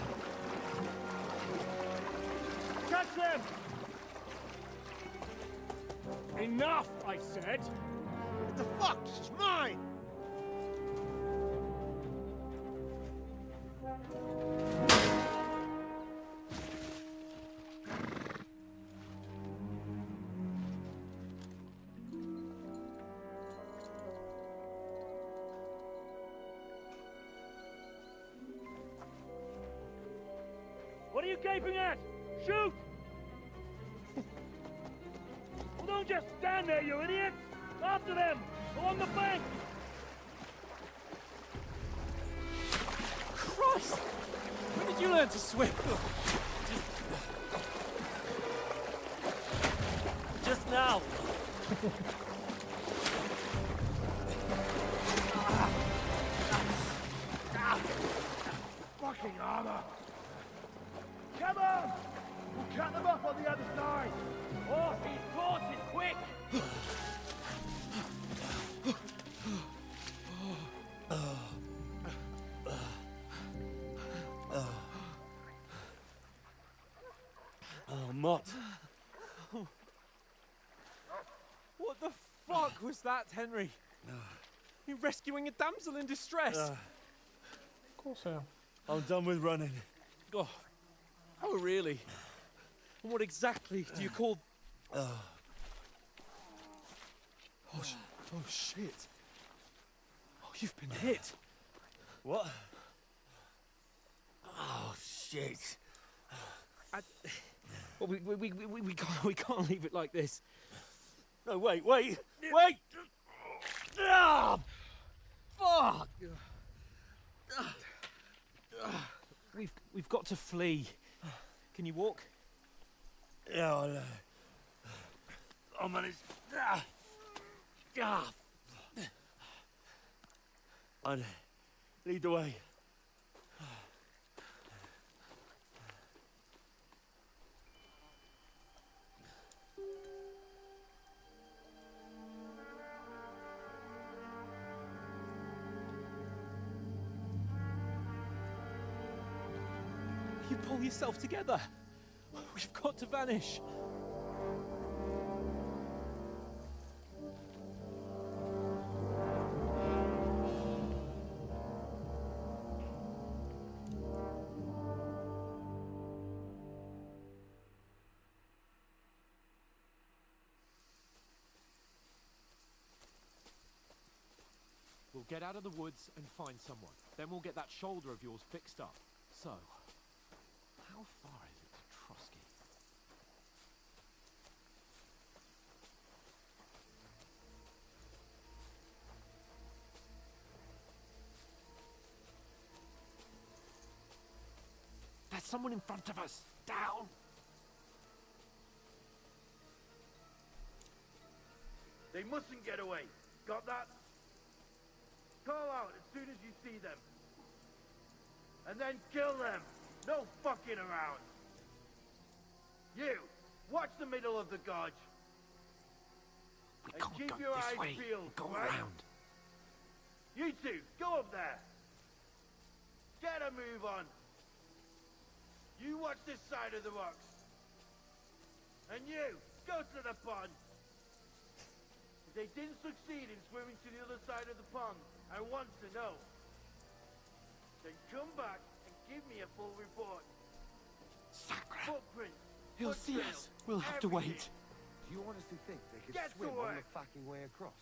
Catch them! Enough, I said! What the fuck? She's mine! What are you gaping at? Shoot! Well, don't just stand there, you idiot! After them! Along the bank! Christ! When did you learn to swim? Just now! Fucking armor! Come on! We'll cut them off on the other side! Oh, these horses, quick! Oh, Mott. What the fuck was that, Henry? You rescuing a damsel in distress? Of course I am. I'm done with running. Oh, oh really? And what exactly do you call... Oh, oh shit. Oh, you've been hit. What? Oh, shit. Well, we can't leave it like this. No, wait! Ah, fuck! We've got to flee. Can you walk? Yeah, I'll manage. I'd lead the way. You pull yourself together. We've got to vanish. get out of the woods and find someone. Then we'll get that shoulder of yours fixed up. So, how far is it to Trotsky? There's someone in front of us! Down! They mustn't get away. Got that? Call out as soon as you see them. And then kill them. No fucking around. You, watch the middle of the gorge. We And can't keep go your this eyes way. peeled, Go right? around. You two, go up there. Get a move on. You watch this side of the rocks. And you, go to the pond. If they didn't succeed in swimming to the other side of the pond, I want to know. Then come back and give me a full report. Sacre! Footprints. He'll see us. We'll have to wait. Do you honestly think they could Get swim to on work. the fucking way across?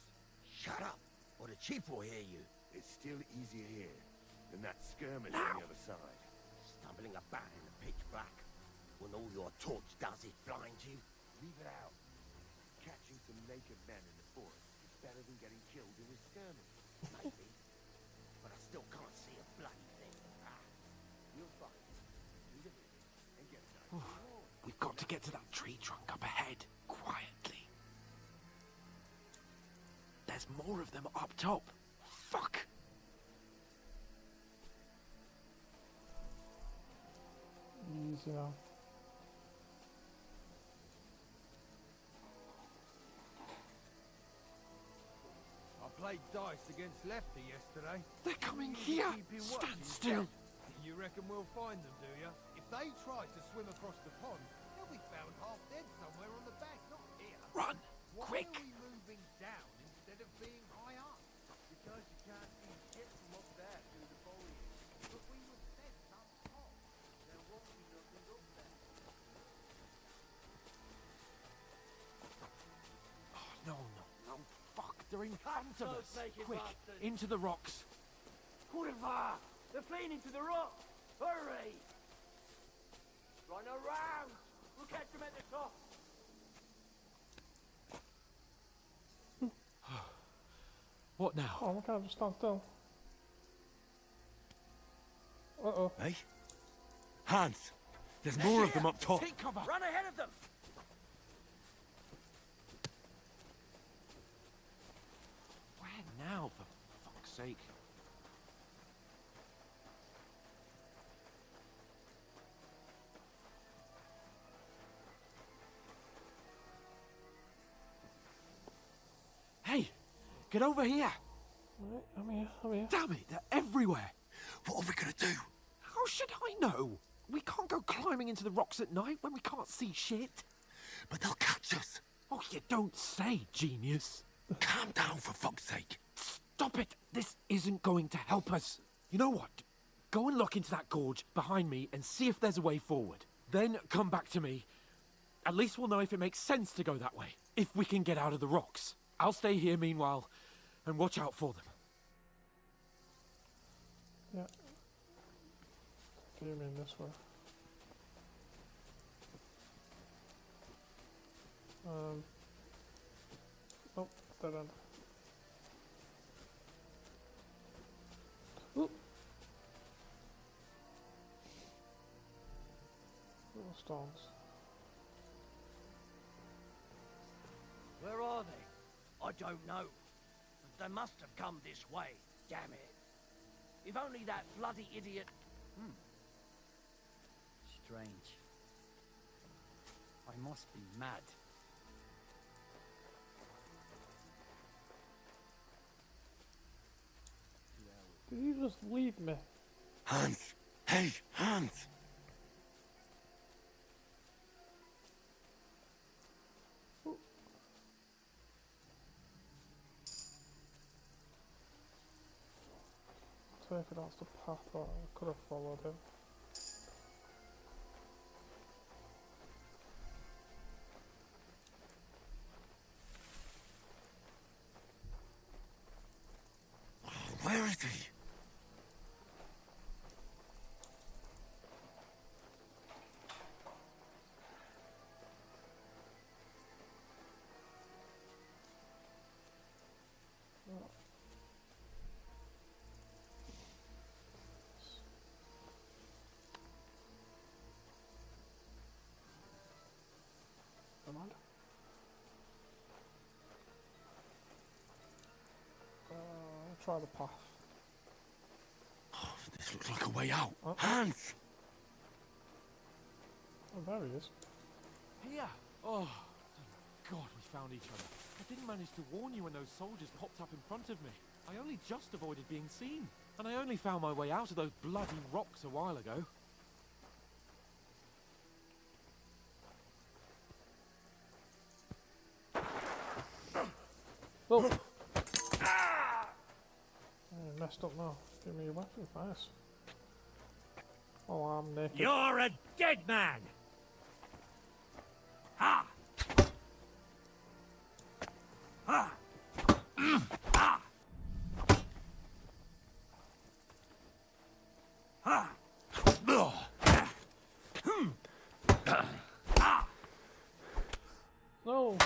Shut up, or the chief will hear you. It's still easier here than that skirmish Now. on the other side. Stumbling about in the pitch black, when all your torch does is blind you. Leave it out. Catching some naked men in the forest is better than getting killed in a skirmish. Maybe. But I still can't see a bloody thing. You'll find it. Do the bidding and get it done. We've got to get to that tree trunk up ahead, quietly. There's more of them up top. Fuck! Easy now. I played dice against Lefty yesterday. They're coming here! Stand still! You reckon we'll find them, do you? If they try to swim across the pond, they'll be found half dead somewhere on the bank, not here. Run! Why Quick! are we moving down instead of being high up? Because you can't see shit from up there through the foliage. But we were set up top. There won't be nothing up there. Oh, no, no, no. Fuck, they're in front of those us. naked Quick, bastards. into the rocks. Kurva! They're fleeing into the rock! Hurry! Run around! We'll catch them at the top! What now? Oh, we can't just stand still. Uh-oh. Hey? Hans! There's more of them up top. Take cover! Run ahead of them! Where now, for fuck's sake? Hey! Get over here! Right, I'm here, I'm here. Damn it, they're everywhere! What are we gonna do? How should I know? We can't go climbing into the rocks at night when we can't see shit. But they'll catch us. Oh, you don't say, genius. Calm down, for fuck's sake. Stop it! This isn't going to help us. You know what? Go and look into that gorge behind me and see if there's a way forward. Then come back to me. At least we'll know if it makes sense to go that way. If we can get out of the rocks. I'll stay here meanwhile and watch out for them. Yeah. Came in this way. Oh, dead end. Oop. Little stones. Where are they? I don't know. But they must have come this way. Damn it. If only that bloody idiot... Strange. I must be mad. Did you just leave me? Hans! Hey, Hans! Take it off the path that I could have followed him. try the path. Oh, this looks like a way out. Oh. Hans! Oh, there he is. Here! Oh, thank God we found each other. I didn't manage to warn you when those soldiers popped up in front of me. I only just avoided being seen. And I only found my way out of those bloody rocks a while ago. Oh! I messed up now. Give me your weapon, thanks. Oh, I'm naked. You're a dead man! Ha! Ha! Ha! Ha! No!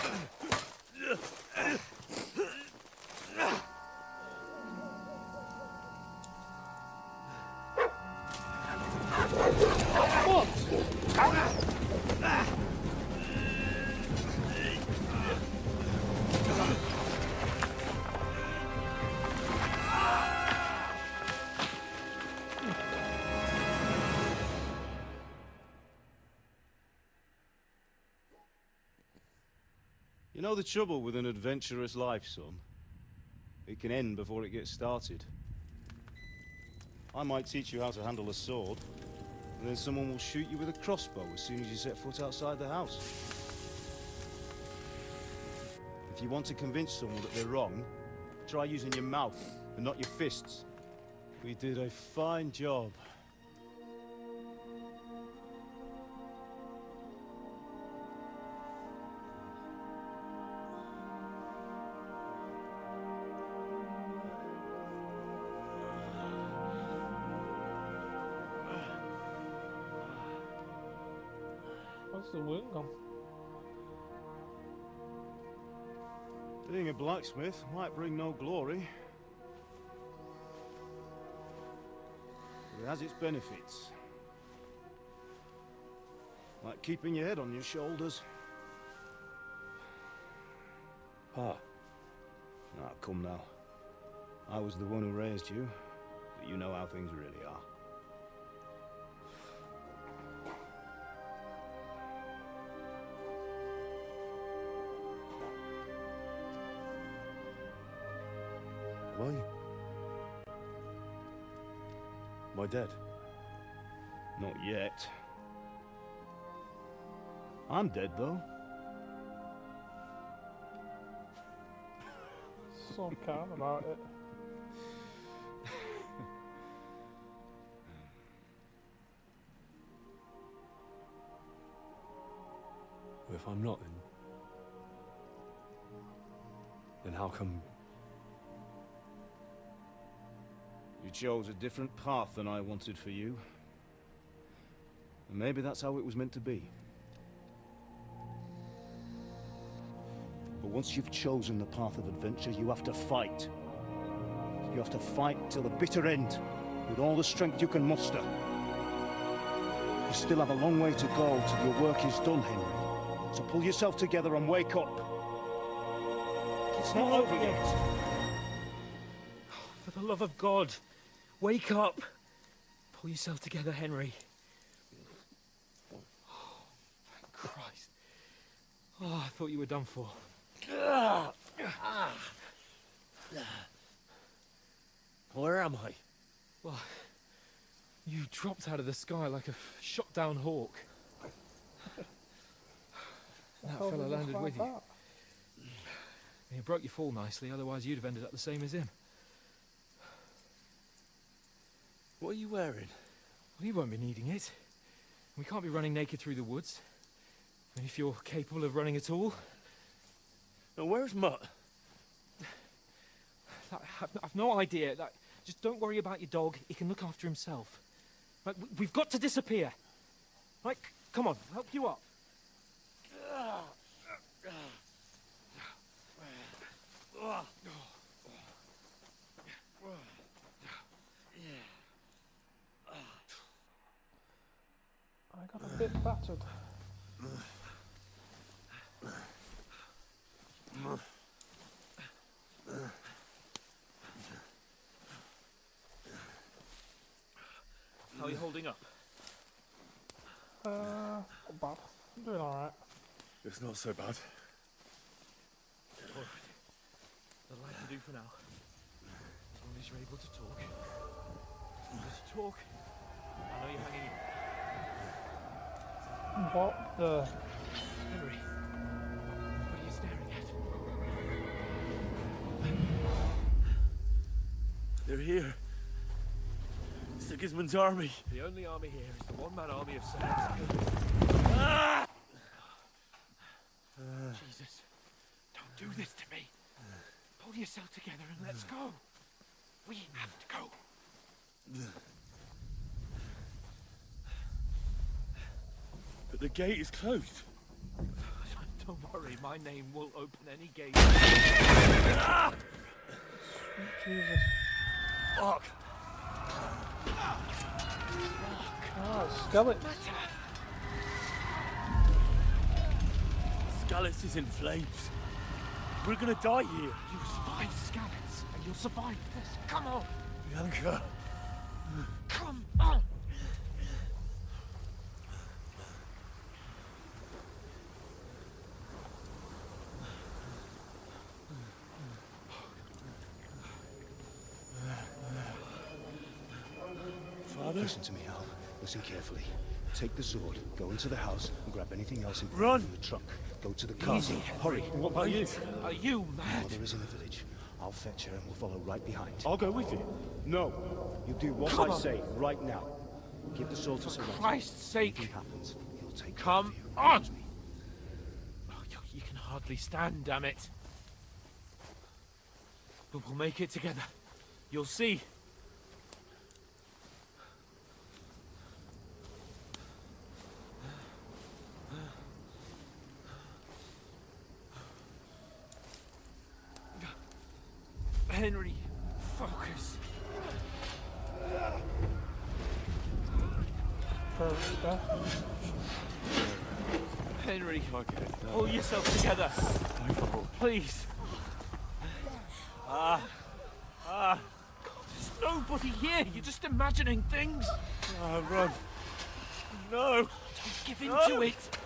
You know the trouble with an adventurous life, son? It can end before it gets started. I might teach you how to handle a sword, and then someone will shoot you with a crossbow as soon as you set foot outside the house. If you want to convince someone that they're wrong, try using your mouth and not your fists. We did a fine job. Where's the wound gone? Being a blacksmith might bring no glory, but it has its benefits. Like keeping your head on your shoulders. Pa. Ah, come now. I was the one who raised you, but you know how things really are. Why? Am I dead? Not yet. I'm dead, though. So calm about it. Well, if I'm not, then how come? You chose a different path than I wanted for you. And maybe that's how it was meant to be. But once you've chosen the path of adventure, you have to fight. You have to fight till the bitter end, with all the strength you can muster. You still have a long way to go till your work is done, Henry. So pull yourself together and wake up. It's not over yet. For the love of God, wake up! Pull yourself together, Henry. Oh, thank Christ. Oh, I thought you were done for. Where am I? Well, you dropped out of the sky like a shot-down hawk. That How fella did you landed find with you. that? You broke your fall nicely, otherwise you'd have ended up the same as him. What are you wearing? Well, you won't be needing it. We can't be running naked through the woods. I mean, if you're capable of running at all. Now, where's Mutt? I've no idea. Just don't worry about your dog. He can look after himself. Like, we've got to disappear. Right, come on, I'll help you up. I got a bit battered. holding up? Not bad. I'm doing alright. It's not so bad. Alright. That'll have to do for now. As long as you're able to talk. Just talk. I know you're hanging in. What the... Henry, what are you staring at? They're here. Sigismund's army. The only army here is the one-man army of Senex. Ah! Jesus, don't do this to me. Pull yourself together and let's go. We have to go. But the gate is closed. Don't worry, my name will open any gate. Ah! Jesus. Fuck. Ah, skeleton. Skalitz is in flames. We're gonna die here. You survived Skalitz, and you'll survive this. Come on. Bianca. Come on. Father? Listen to me, Al. Listen carefully. Take the sword, go into the house, and grab anything else important Run! from the truck. Go to the castle. Hurry. What about you? Are you mad? Mother is in the village. I'll fetch her and we'll follow right behind. I'll go with you. No. You do what Come I on. say right now. Give the sword to Sir Rex. Christ's sake. Anything happens, he'll take Come care of on. you. Oh, you can hardly stand, damn it. But we'll make it together. You'll see. Henry, focus. Henry, pull yourself together. Please. God, there's nobody here. You're just imagining things. Run. No. Don't give in to it.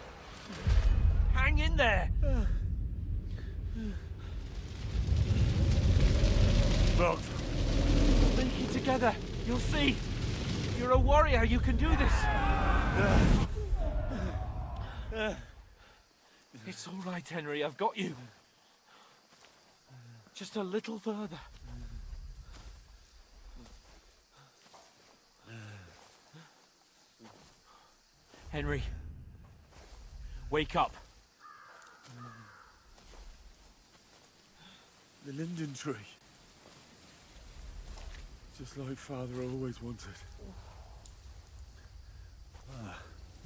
Hang in there. Run. Make it together. You'll see. You're a warrior. You can do this. It's all right, Henry. I've got you. Just a little further. Henry, wake up. The linden tree. Just like Father always wanted.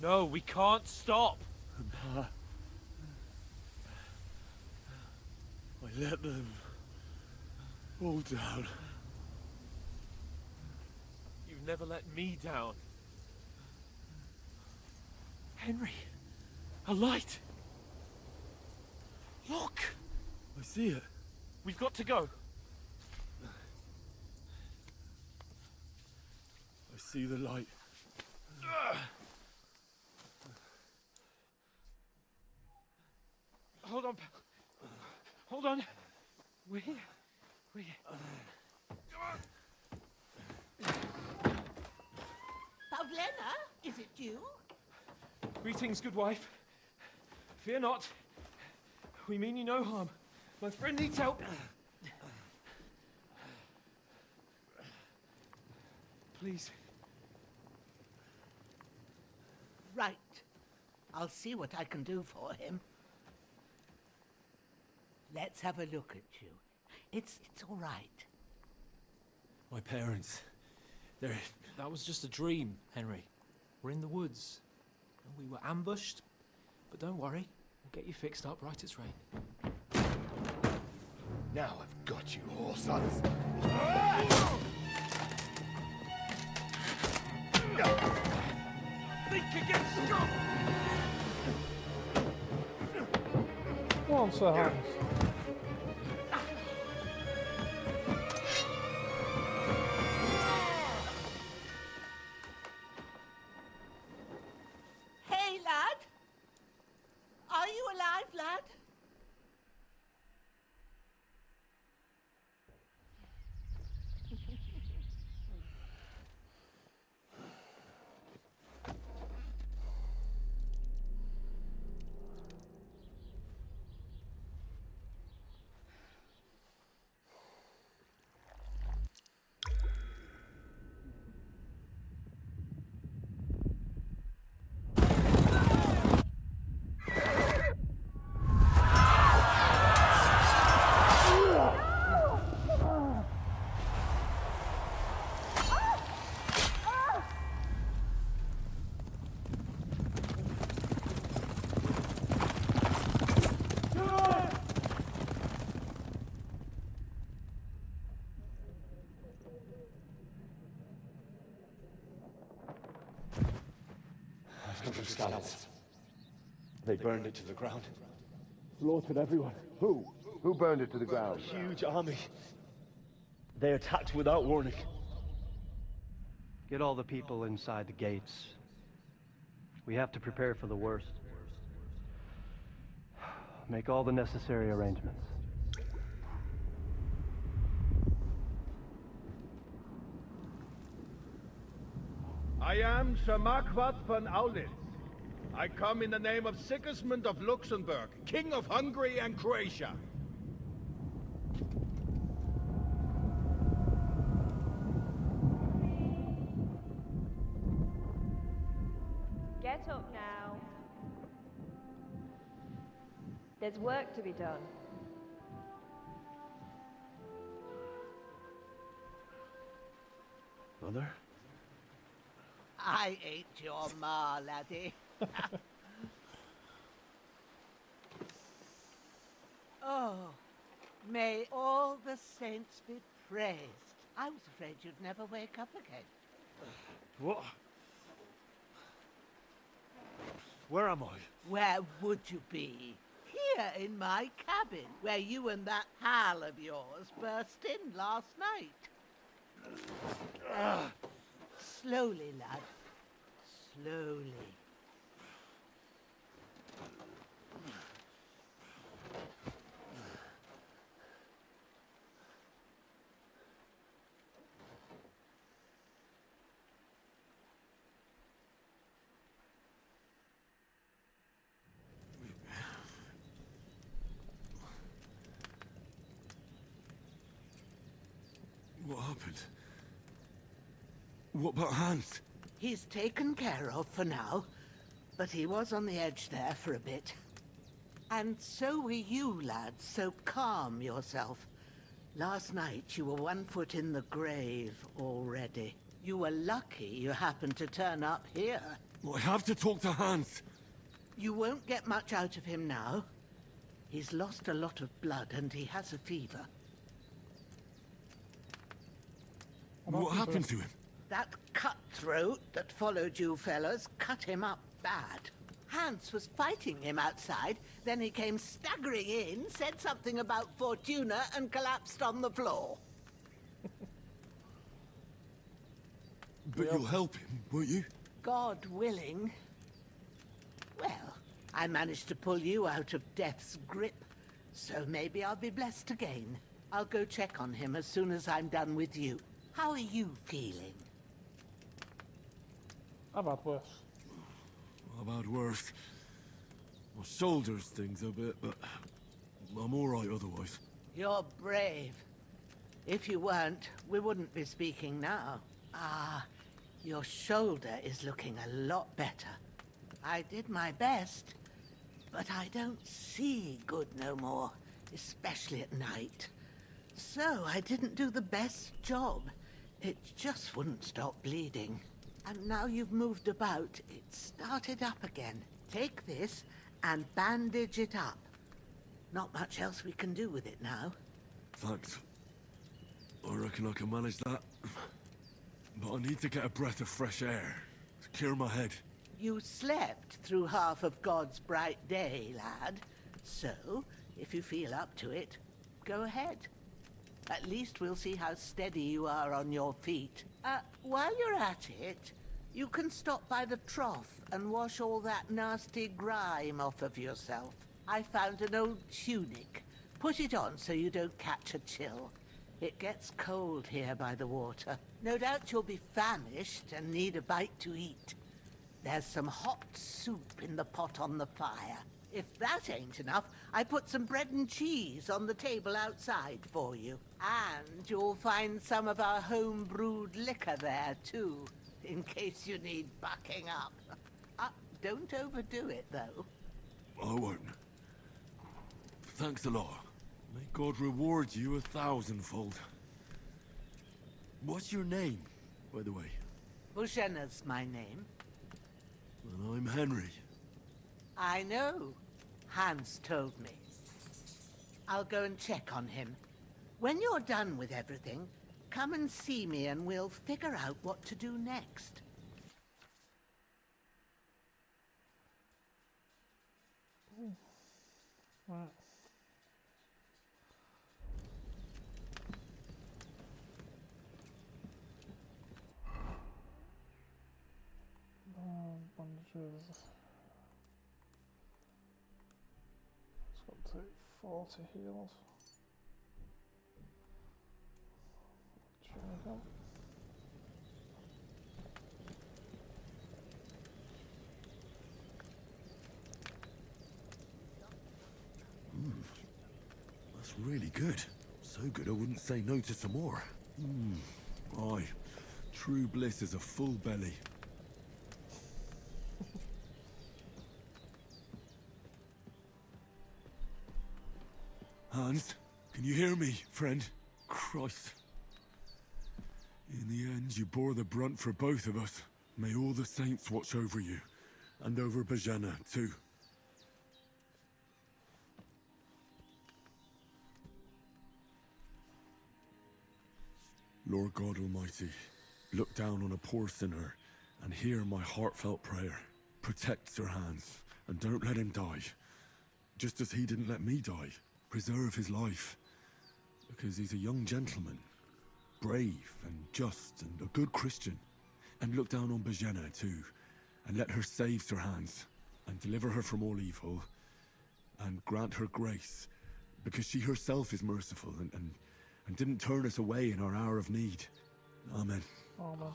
No, we can't stop. Pa, I let them all down. You've never let me down. Henry, a light. Look. I see it. We've got to go. I see the light. Hold on, pal. Hold on. We're here. We're here. Pavlena, is it you? Greetings, good wife. Fear not. We mean you no harm. My friend needs help. Please. Right. I'll see what I can do for him. Let's have a look at you. It's all right. My parents. They're... That was just a dream, Henry. We're in the woods. And we were ambushed. But don't worry. We'll get you fixed up right as rain. Now I've got you, whore sons. Think again, strong. Come on, Sir Hans. of scouts. They burned it to the ground. Slaughtered everyone. Who? Who burned it to the ground? A huge army. They attacked without warning. Get all the people inside the gates. We have to prepare for the worst. Make all the necessary arrangements. I am Sir Marquardt von Aulitz. I come in the name of Sigismund of Luxembourg, King of Hungary and Croatia. Get up now. There's work to be done. Mother? I ain't your ma, laddie. Oh, may all the saints be praised. I was afraid you'd never wake up again. What? Where am I? Where would you be? Here in my cabin, where you and that pal of yours burst in last night. Slowly, lad. Slowly. What happened? What about Hans? He's taken care of for now, but he was on the edge there for a bit. And so were you, lad, so calm yourself. Last night you were 1 foot in the grave already. You were lucky you happened to turn up here. Well, I have to talk to Hans. You won't get much out of him now. He's lost a lot of blood and he has a fever. What happened to him? That cutthroat that followed you fellas cut him up bad. Hans was fighting him outside, then he came staggering in, said something about Fortuna, and collapsed on the floor. But you'll help him, won't you? God willing. Well, I managed to pull you out of death's grip, so maybe I'll be blessed again. I'll go check on him as soon as I'm done with you. How are you feeling? How about worse? How about worse? My shoulders stings a bit, but I'm all right otherwise. You're brave. If you weren't, we wouldn't be speaking now. Ah, your shoulder is looking a lot better. I did my best, but I don't see good no more, especially at night. So I didn't do the best job. It just wouldn't stop bleeding. And now you've moved about, it started up again. Take this and bandage it up. Not much else we can do with it now. Thanks. I reckon I can manage that. But I need to get a breath of fresh air to clear my head. You slept through half of God's bright day, lad. So, if you feel up to it, go ahead. At least we'll see how steady you are on your feet. While you're at it, you can stop by the trough and wash all that nasty grime off of yourself. I found an old tunic. Put it on so you don't catch a chill. It gets cold here by the water. No doubt you'll be famished and need a bite to eat. There's some hot soup in the pot on the fire. If that ain't enough, I put some bread and cheese on the table outside for you. And you'll find some of our home-brewed liquor there, too, in case you need bucking up. Don't overdo it, though. I won't. Thanks a lot. May God reward you 1,000-fold. What's your name, by the way? Bushenna's my name. Well, I'm Henry. I know. Hans told me. I'll go and check on him. When you're done with everything, come and see me and we'll figure out what to do next. Right. Bandages. It's got to take 40 heals. There we go. That's really good. So good I wouldn't say no to some more. Aye, true bliss is a full belly. Hans, can you hear me, friend? Christ. In the end, you bore the brunt for both of us. May all the saints watch over you, and over Bajana, too. Lord God Almighty, look down on a poor sinner and hear my heartfelt prayer. Protect Sir Hans, and don't let him die. Just as he didn't let me die. Preserve his life. Because he's a young gentleman. Brave and just and a good Christian. And look down on Bajena too. And let her save Sir Hans. And deliver her from all evil. And grant her grace. Because she herself is merciful and didn't turn us away in our hour of need. Amen. Amen.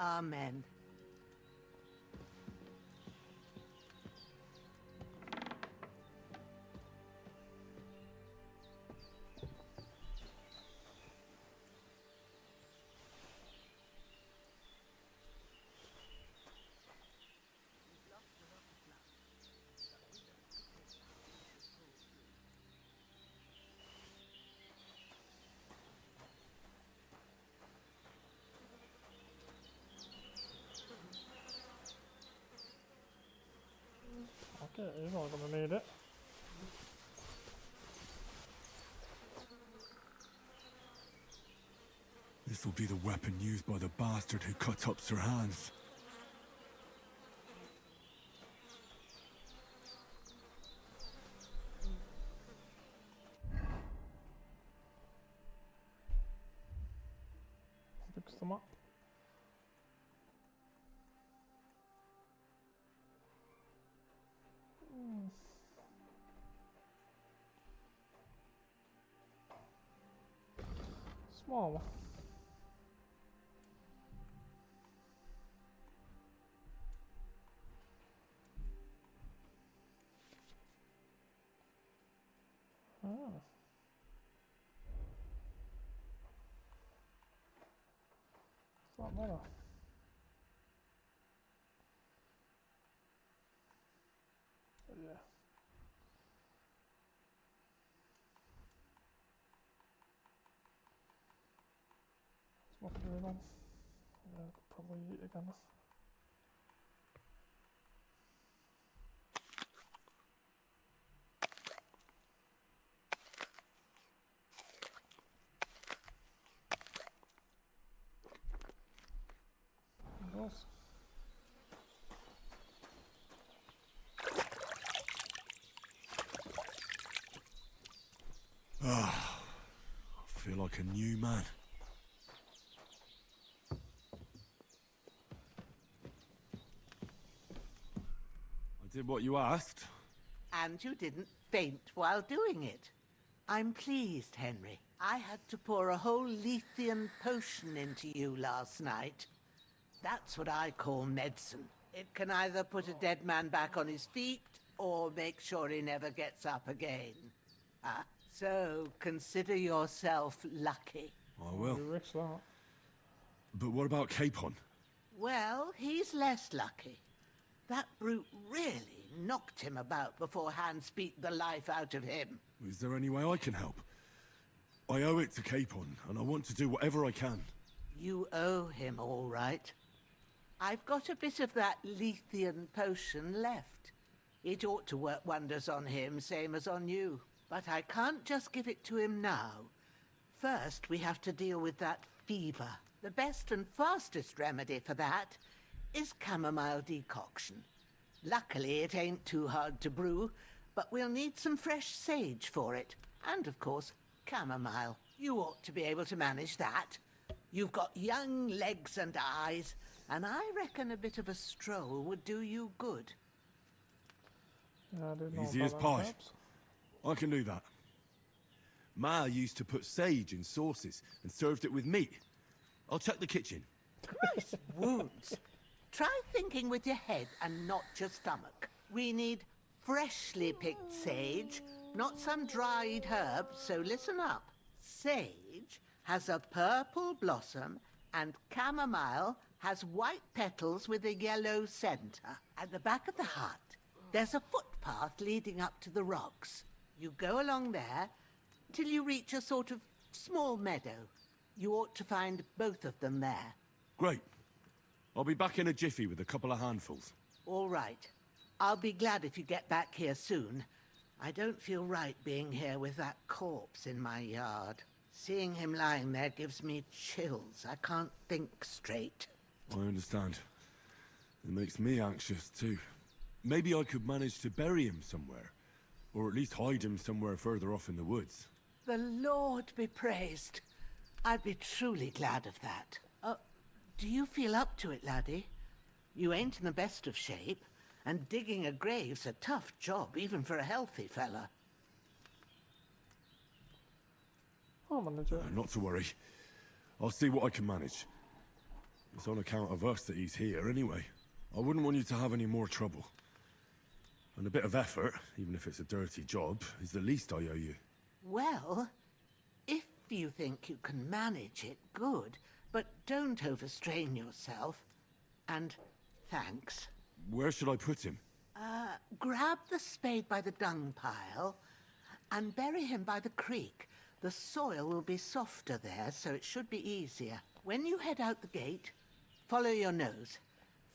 Amen. Okay, you're not gonna need it. This will be the weapon used by the bastard who cut up Sir Hans. Fix them up. Small. Ah. What's that matter? Yeah. Is my food on? Yeah, I could probably eat again. What else? Ah, I feel like a new man. I did what you asked. And you didn't faint while doing it. I'm pleased, Henry. I had to pour a whole Lethean potion into you last night. That's what I call medicine. It can either put a dead man back on his feet, or make sure he never gets up again. So consider yourself lucky. I will. You risk that. But what about Capon? Well, he's less lucky. That brute really knocked him about before Hans beat the life out of him. Is there any way I can help? I owe it to Capon, and I want to do whatever I can. You owe him, all right. I've got a bit of that Lethean potion left. It ought to work wonders on him, same as on you. But I can't just give it to him now. First, we have to deal with that fever. The best and fastest remedy for that is chamomile decoction. Luckily, it ain't too hard to brew, but we'll need some fresh sage for it. And, of course, chamomile. You ought to be able to manage that. You've got young legs and eyes, and I reckon a bit of a stroll would do you good. Yeah, I didn't know Easy as about them pie. herbs. I can do that. Ma used to put sage in sauces and served it with meat. I'll check the kitchen. Christ wounds. Try thinking with your head and not your stomach. We need freshly picked sage, not some dried herb, so listen up. Sage has a purple blossom and chamomile has white petals with a yellow center. At the back of the hut, there's a footpath leading up to the rocks. You go along there till you reach a sort of small meadow. You ought to find both of them there. Great. I'll be back in a jiffy with a couple of handfuls. All right. I'll be glad if you get back here soon. I don't feel right being here with that corpse in my yard. Seeing him lying there gives me chills. I can't think straight. I understand. It makes me anxious, too. Maybe I could manage to bury him somewhere. Or at least hide him somewhere further off in the woods. The Lord be praised. I'd be truly glad of that. Do you feel up to it, laddie? You ain't in the best of shape, and digging a grave's a tough job, even for a healthy fella. I'll manage it. Not to worry. I'll see what I can manage. It's on account of us that he's here, anyway. I wouldn't want you to have any more trouble. And a bit of effort, even if it's a dirty job, is the least I owe you. Well, if you think you can manage it, good. But don't overstrain yourself. And thanks. Where should I put him? Grab the spade by the dung pile and bury him by the creek. The soil will be softer there, so it should be easier. When you head out the gate, follow your nose.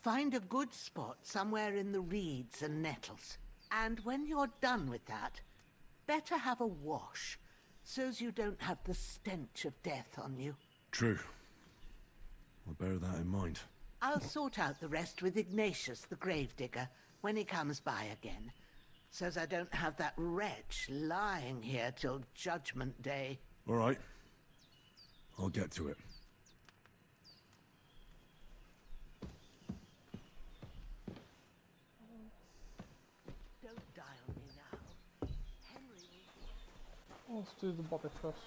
Find a good spot somewhere in the reeds and nettles. And when you're done with that, better have a wash, so's you don't have the stench of death on you. True. I'll bear that in mind. I'll sort out the rest with Ignatius, the gravedigger, when he comes by again, so's I don't have that wretch lying here till Judgment Day. All right. I'll get to it. Don't die on me now. Henry will... Let's do the body first.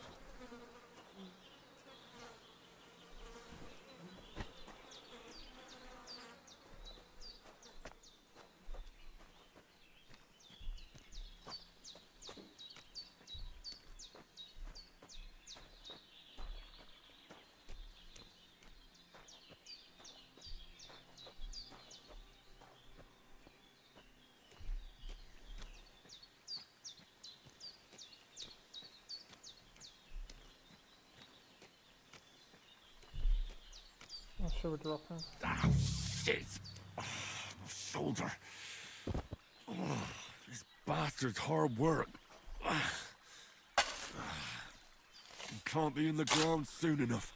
Shall we drop him? Oh, shit! Oh, my shoulder. Oh, this bastard's hard work. He can't be in the ground soon enough.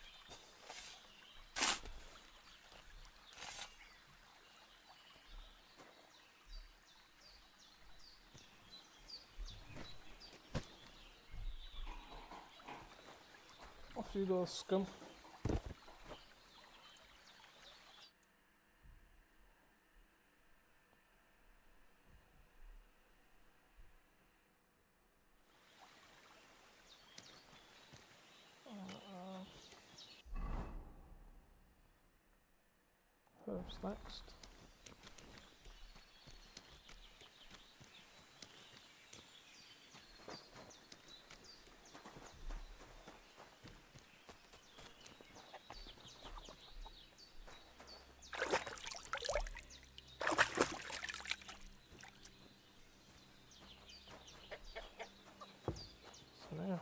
Off you go, scum. Herbs next. So now.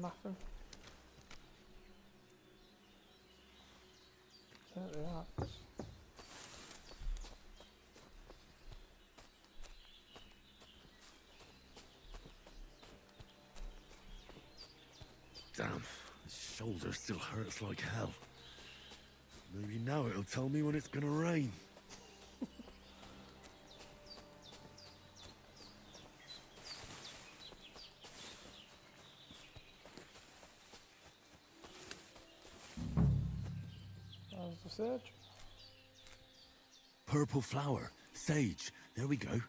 Nothing. Take the axe. Damn, this shoulder still hurts like hell. Maybe now it'll tell me when it's gonna rain. There's the sage. Purple flower. Sage. There we go.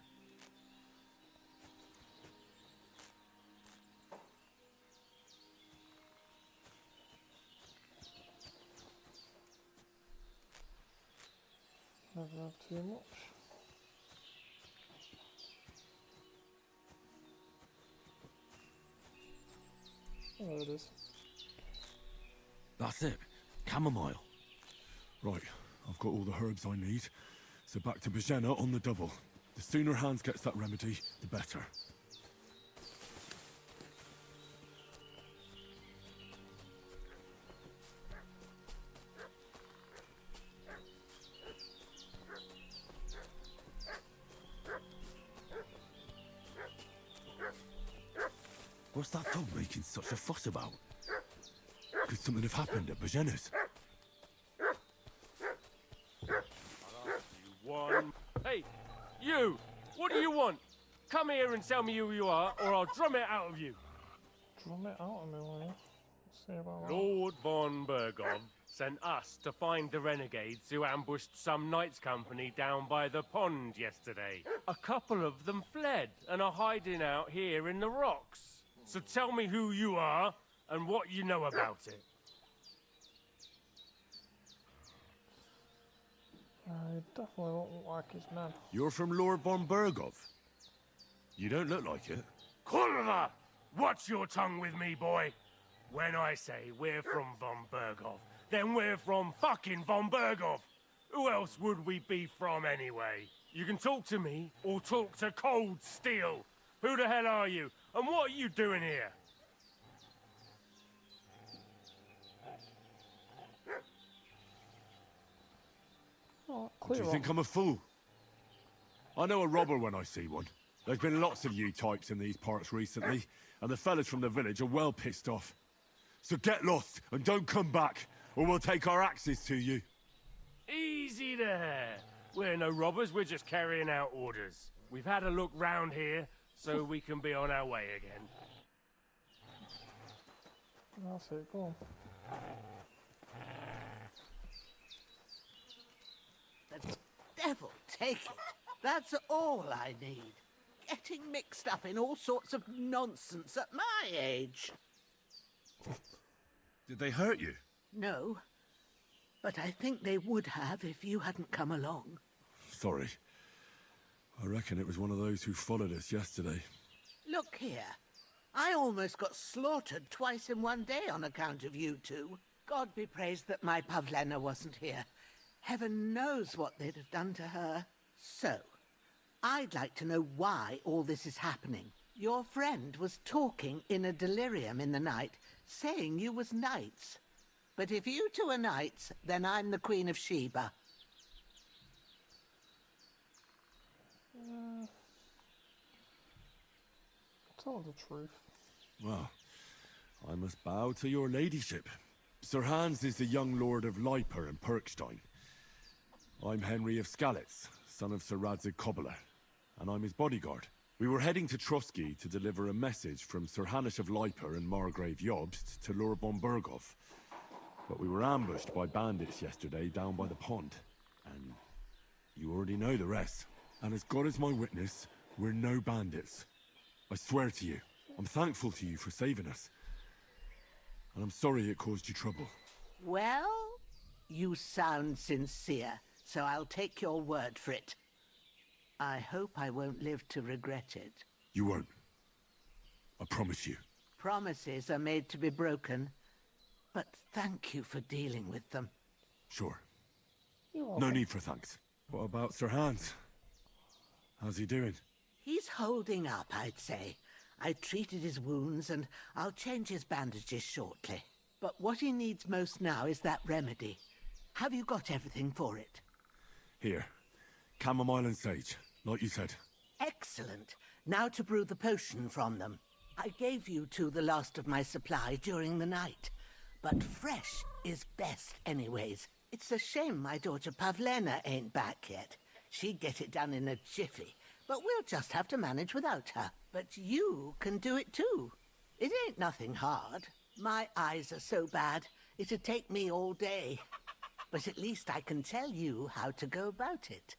Never have too much. Oh, there it is. That's it. Chamomile. Right, I've got all the herbs I need. So back to Bajena on the double. The sooner Hans gets that remedy, the better. What's that dog making such a fuss about? Could something have happened at Bajena's? One. Hey, you! What do you want? Come here and tell me who you are, or I'll drum it out of you. Drum it out of me, will you? Let's see about that. Lord von Bergov sent us to find the renegades who ambushed some knights' company down by the pond yesterday. A couple of them fled and are hiding out here in the rocks. So tell me who you are and what you know about it. I definitely don't look like his man. You're from Lord von Bergov. You don't look like it. Kulva! Watch your tongue with me, boy. When I say we're from von Bergov, then we're from fucking von Bergov. Who else would we be from anyway? You can talk to me or talk to Cold Steel. Who the hell are you? And what are you doing here? Oh, Do you think I'm a fool? I know a robber when I see one. There's been lots of you types in these parts recently, and the fellas from the village are well pissed off. So get lost and don't come back, or we'll take our axes to you. Easy there. We're no robbers, we're just carrying out orders. We've had a look round here, so we can be on our way again. That's it, go on. The devil take it. That's all I need. Getting mixed up in all sorts of nonsense at my age. Did they hurt you? No, but I think they would have if you hadn't come along. Sorry. I reckon it was one of those who followed us yesterday. Look here. I almost got slaughtered twice in one day on account of you two. God be praised that my Pavlena wasn't here. Heaven knows what they'd have done to her. So, I'd like to know why all this is happening. Your friend was talking in a delirium in the night, saying you was knights. But if you two are knights, then I'm the Queen of Sheba. Tell the truth. Well, I must bow to your ladyship. Sir Hans is the young lord of Leiper and Perkstein. I'm Henry of Skalitz, son of Sir Radzig Kobyla, and I'm his bodyguard. We were heading to Trotsky to deliver a message from Sir Hanish of Leiper and Margrave Jobst to Lord von Bergov. But we were ambushed by bandits yesterday down by the pond. And you already know the rest. And as God is my witness, we're no bandits. I swear to you, I'm thankful to you for saving us. And I'm sorry it caused you trouble. Well, you sound sincere, so I'll take your word for it. I hope I won't live to regret it. You won't. I promise you. Promises are made to be broken, but thank you for dealing with them. Sure. You're No welcome. need for thanks. What about Sir Hans? How's he doing? He's holding up, I'd say. I treated his wounds, and I'll change his bandages shortly. But what he needs most now is that remedy. Have you got everything for it? Here. Chamomile and sage, like you said. Excellent. Now to brew the potion from them. I gave you two the last of my supply during the night, but fresh is best anyways. It's a shame my daughter Pavlena ain't back yet. She'd get it done in a jiffy, but we'll just have to manage without her. But you can do it too. It ain't nothing hard. My eyes are so bad, it'd take me all day. But at least I can tell you how to go about it.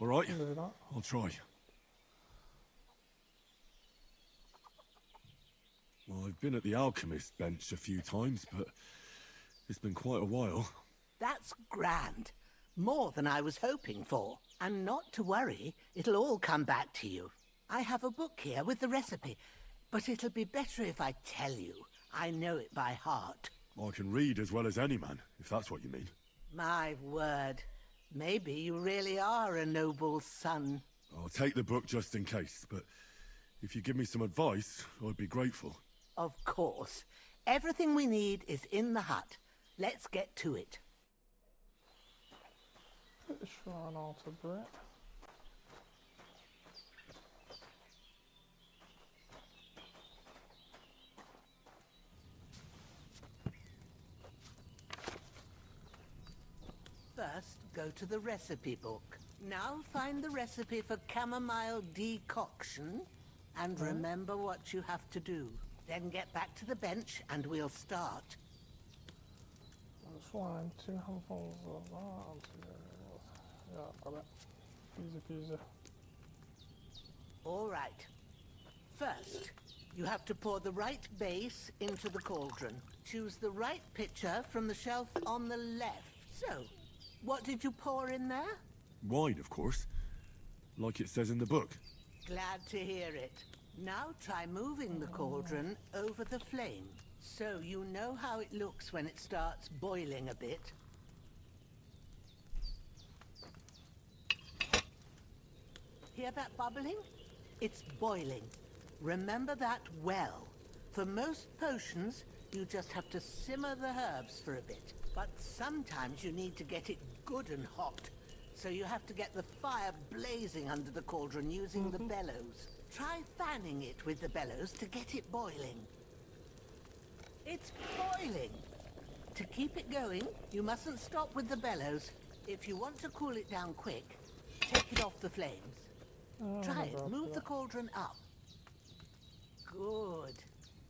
All right, I'll try. Well, I've been at the alchemist bench a few times, but it's been quite a while. That's grand. More than I was hoping for. And not to worry, it'll all come back to you. I have a book here with the recipe, but it'll be better if I tell you. I know it by heart. I can read as well as any man, if that's what you mean. My word. Maybe you really are a noble son. I'll take the book just in case, but if you give me some advice, I'd be grateful. Of course. Everything we need is in the hut. Let's get to it. Put the shrine altar, Brett. First, go to the recipe book. Now find the recipe for chamomile decoction and remember what you have to do. Then get back to the bench and we'll start. Shrine, 2 handfuls of that. Yeah, I've got it. Easy peasy. All right. First, you have to pour the right base into the cauldron. Choose the right pitcher from the shelf on the left. So, what did you pour in there? Wine, of course. Like it says in the book. Glad to hear it. Now try moving the cauldron over the flame, so you know how it looks when it starts boiling a bit. Hear that bubbling? It's boiling. Remember that well. For most potions, you just have to simmer the herbs for a bit. But sometimes you need to get it good and hot. So you have to get the fire blazing under the cauldron using the bellows. Try fanning it with the bellows to get it boiling. It's boiling! To keep it going, you mustn't stop with the bellows. If you want to cool it down quick, take it off the flames. Try it. Move the cauldron up. Good.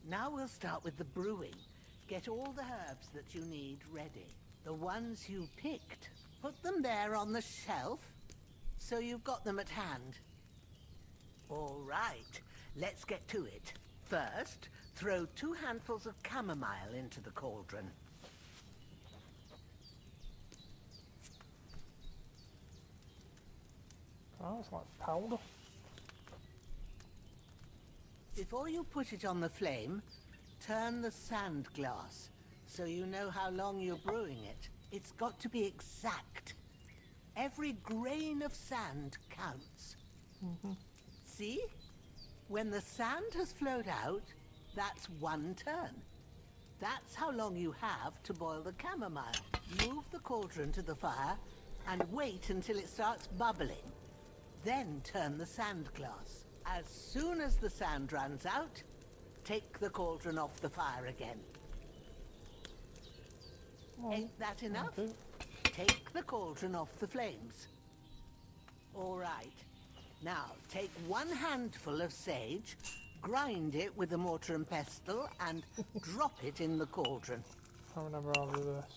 Now we'll start with the brewing. Get all the herbs that you need ready. The ones you picked. Put them there on the shelf, so you've got them at hand. All right, let's get to it. First, throw 2 handfuls of chamomile into the cauldron. Oh, it's like powder. Before you put it on the flame, turn the sand glass, so you know how long you're brewing it. It's got to be exact. Every grain of sand counts. See? When the sand has flowed out, that's 1 turn. That's how long you have to boil the chamomile. Move the cauldron to the fire and wait until it starts bubbling. Then turn the sand glass. As soon as the sand runs out, take the cauldron off the fire again. Ain't that enough? Take the cauldron off the flames. All right. Now, take 1 handful of sage, grind it with a mortar and pestle, and drop it in the cauldron. I remember how to do this.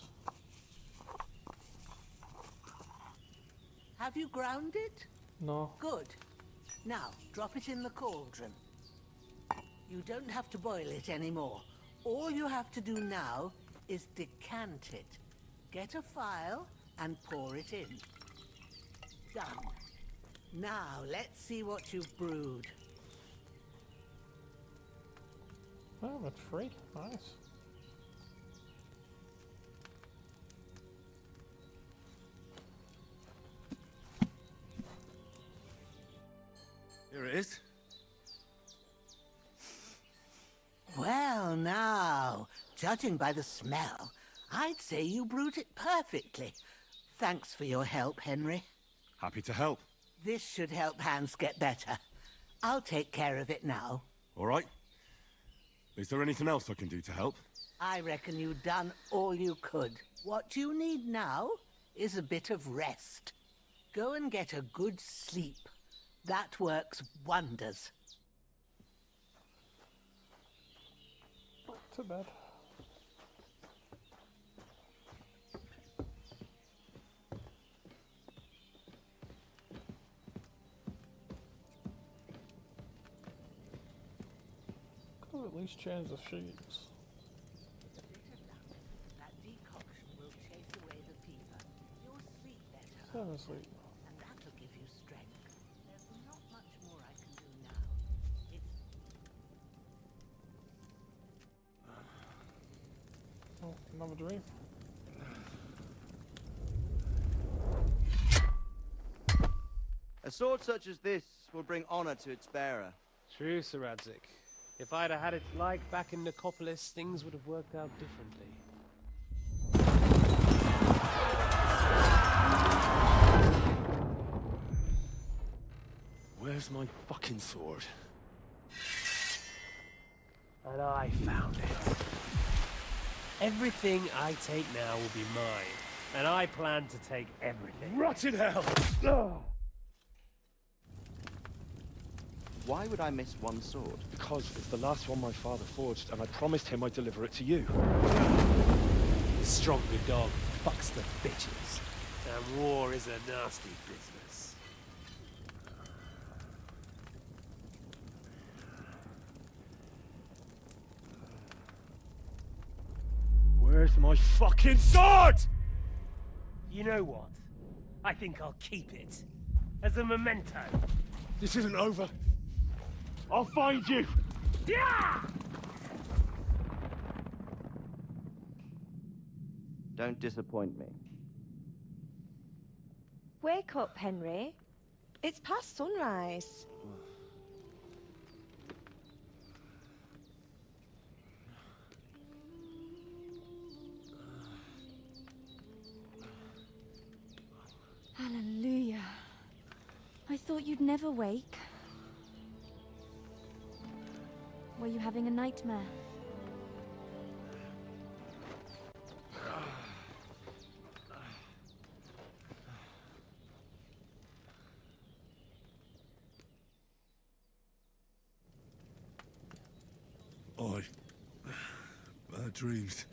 Have you ground it? No. Good. Now, drop it in the cauldron. You don't have to boil it anymore. All you have to do now is decant it. Get a phial and pour it in. Done. Now, let's see what you've brewed. Oh, that's free. Nice. Here it is. Well, now, judging by the smell, I'd say you brewed it perfectly. Thanks for your help, Henry. Happy to help. This should help Hans get better. I'll take care of it now. All right. Is there anything else I can do to help? I reckon you've done all you could. What you need now is a bit of rest. Go and get a good sleep. That works wonders. Back to bed. Could have at least changed the sheets. That decoction will chase away the fever. You'll sleep better. Seven sleep. And that'll give you strength. There's not much more I can do now. It's... Oh, another dream. A sword such as this will bring honor to its bearer. True, Sir Radzik. If I'd have had it like back in Nicopolis, things would have worked out differently. Where's my fucking sword? And I found it. Everything I take now will be mine, and I plan to take everything. Rotted hell! Why would I miss one sword? Because it's the last one my father forged, and I promised him I'd deliver it to you. The stronger dog fucks the bitches, and war is a nasty business. Where's my fucking sword? You know what? I think I'll keep it. As a memento. This isn't over. I'll find you! Yeah! Don't disappoint me. Wake up, Henry. It's past sunrise. Hallelujah. I thought you'd never wake. Were you having a nightmare? Bad dreams.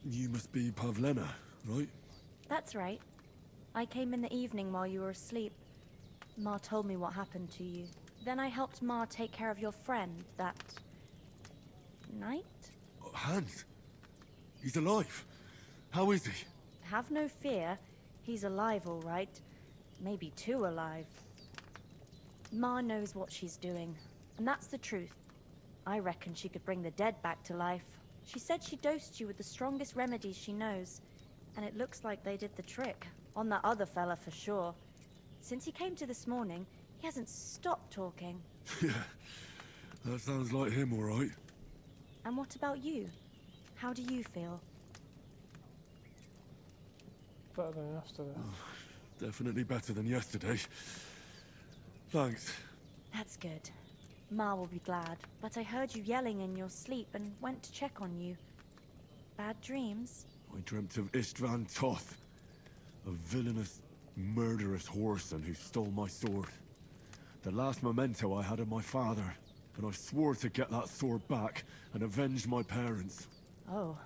You must be Pavlena, right? That's right. I came in the evening while you were asleep. Ma told me what happened to you. Then I helped Ma take care of your friend that... night? Hans? He's alive. How is he? Have no fear. He's alive, all right. Maybe too alive. Ma knows what she's doing, and that's the truth. I reckon she could bring the dead back to life. She said she dosed you with the strongest remedies she knows, and it looks like they did the trick. On that other fella for sure. Since he came to this morning, he hasn't stopped talking. Yeah, that sounds like him, all right. And what about you? How do you feel? Better than yesterday. Definitely better than yesterday. Thanks. That's good. Ma will be glad, but I heard you yelling in your sleep and went to check on you. Bad dreams? I dreamt of Istvan Toth, a villainous, murderous whoreson who stole my sword. The last memento I had of my father, and I swore to get that sword back and avenge my parents. Oh,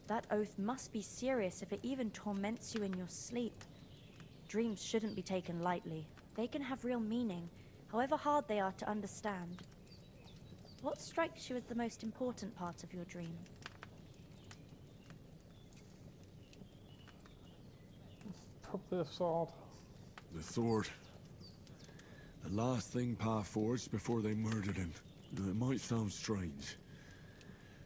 that oath must be serious if it even torments you in your sleep. Dreams shouldn't be taken lightly. They can have real meaning, however hard they are to understand. What strikes you as the most important part of your dream? Probably a sword. The sword. The last thing Pa forged before they murdered him. Now, it might sound strange,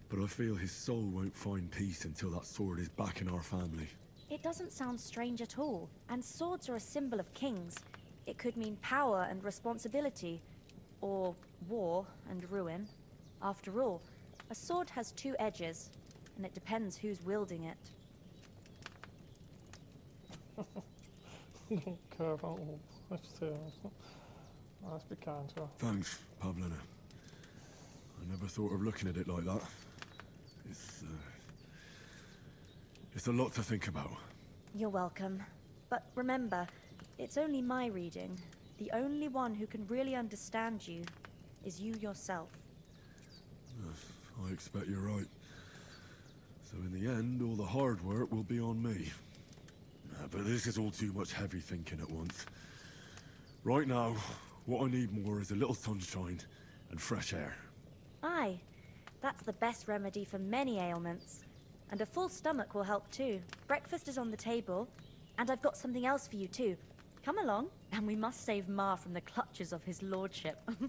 but I feel his soul won't find peace until that sword is back in our family. It doesn't sound strange at all, and swords are a symbol of kings. It could mean power and responsibility, or war and ruin. After all, a sword has two edges, and it depends who's wielding it. Don't curve out all life's tails. Let's be kind to her. Thanks, Pavlena. I Never thought of looking at it like that. It's a lot to think about. You're welcome. But remember, it's only my reading. The only one who can really understand you is you yourself. I expect you're right. So in the end, all the hard work will be on me. But this is all too much heavy thinking at once. Right now, what I need more is a little sunshine and fresh air. Aye, that's the best remedy for many ailments. And a full stomach will help too. Breakfast is on the table, and I've got something else for you too. Come along, and we must save Ma from the clutches of his lordship. Yeah,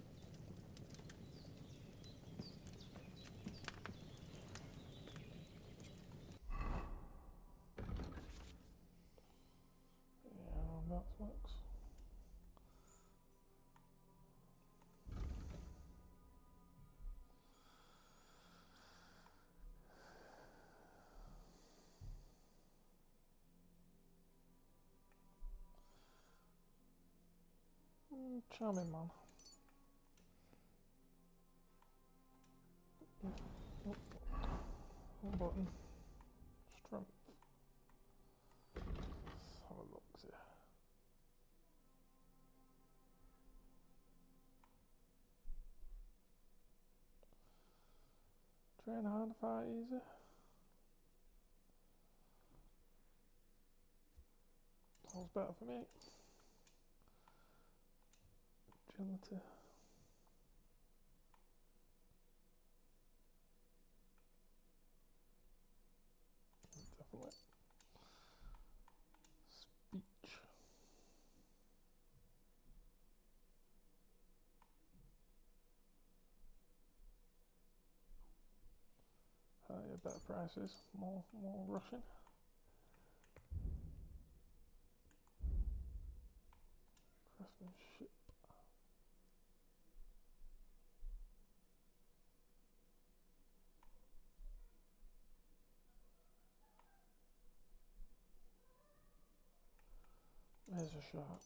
that works. Charming man. One button. Strength. Let's have a look see. Train hard, fight easy. Sounds better for me. Agility. Definitely. Speech. Yeah, better prices, more rushing. Craftsmanship. There's a shot.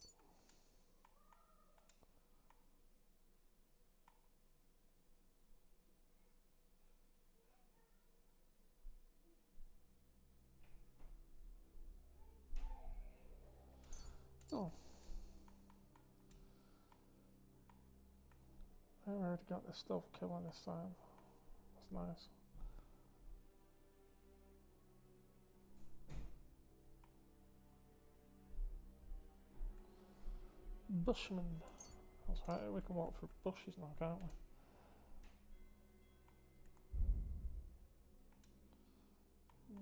Oh. I already got the stealth killing this time. That's nice. Bushman. That's right, we can walk through bushes now, can't we?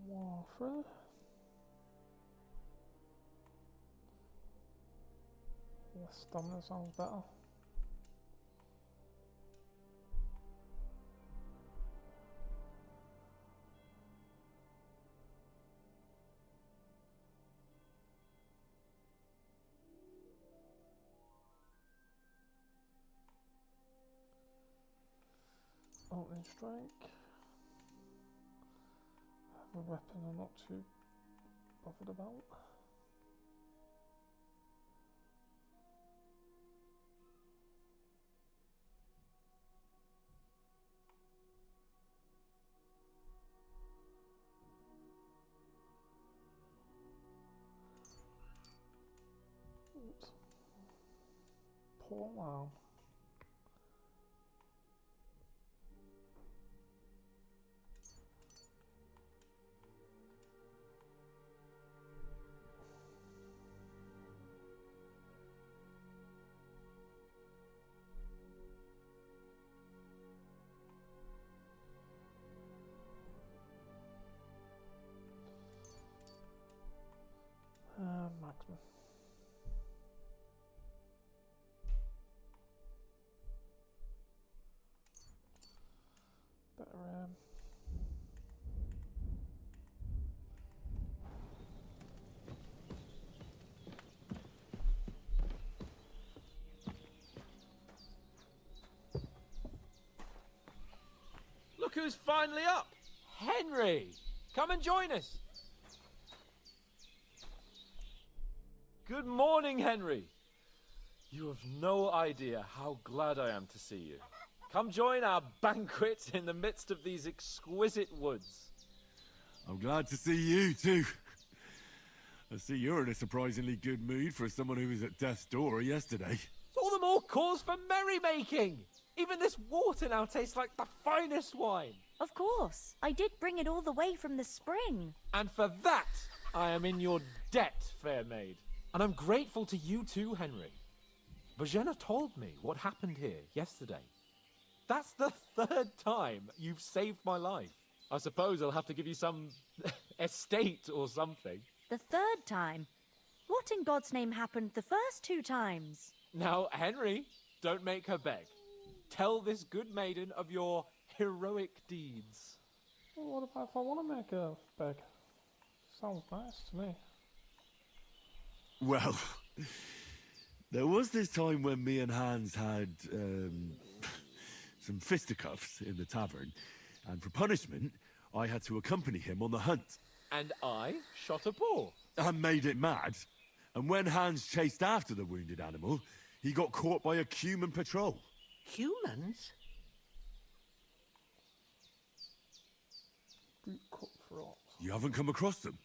Warfare. The stamina sounds better. Opening strike. Have a weapon I'm not too bothered about. Oops. Pull arm. Marksman. Better Look who's finally up! Henry! Come and join us! Good morning, Henry! You have no idea how glad I am to see you. Come join our banquet in the midst of these exquisite woods. I'm glad to see you, too. I see you're in a surprisingly good mood for someone who was at death's door yesterday. It's all the more cause for merrymaking. Even this water now tastes like the finest wine. Of course. I did bring it all the way from the spring. And for that, I am in your debt, fair maid. And I'm grateful to you too, Henry. Bojena told me what happened here yesterday. That's the 3rd time you've saved my life. I suppose I'll have to give you some estate or something. The 3rd time? What in God's name happened the first 2 times? Now, Henry, don't make her beg. Tell this good maiden of your heroic deeds. Well, what about if I want to make a beg? Sounds nice to me. Well, there was this time when me and Hans had some fisticuffs in the tavern, and for punishment, I had to accompany him on the hunt. And I shot a boar. And made it mad. And when Hans chased after the wounded animal, he got caught by a human patrol. Humans? You haven't come across them?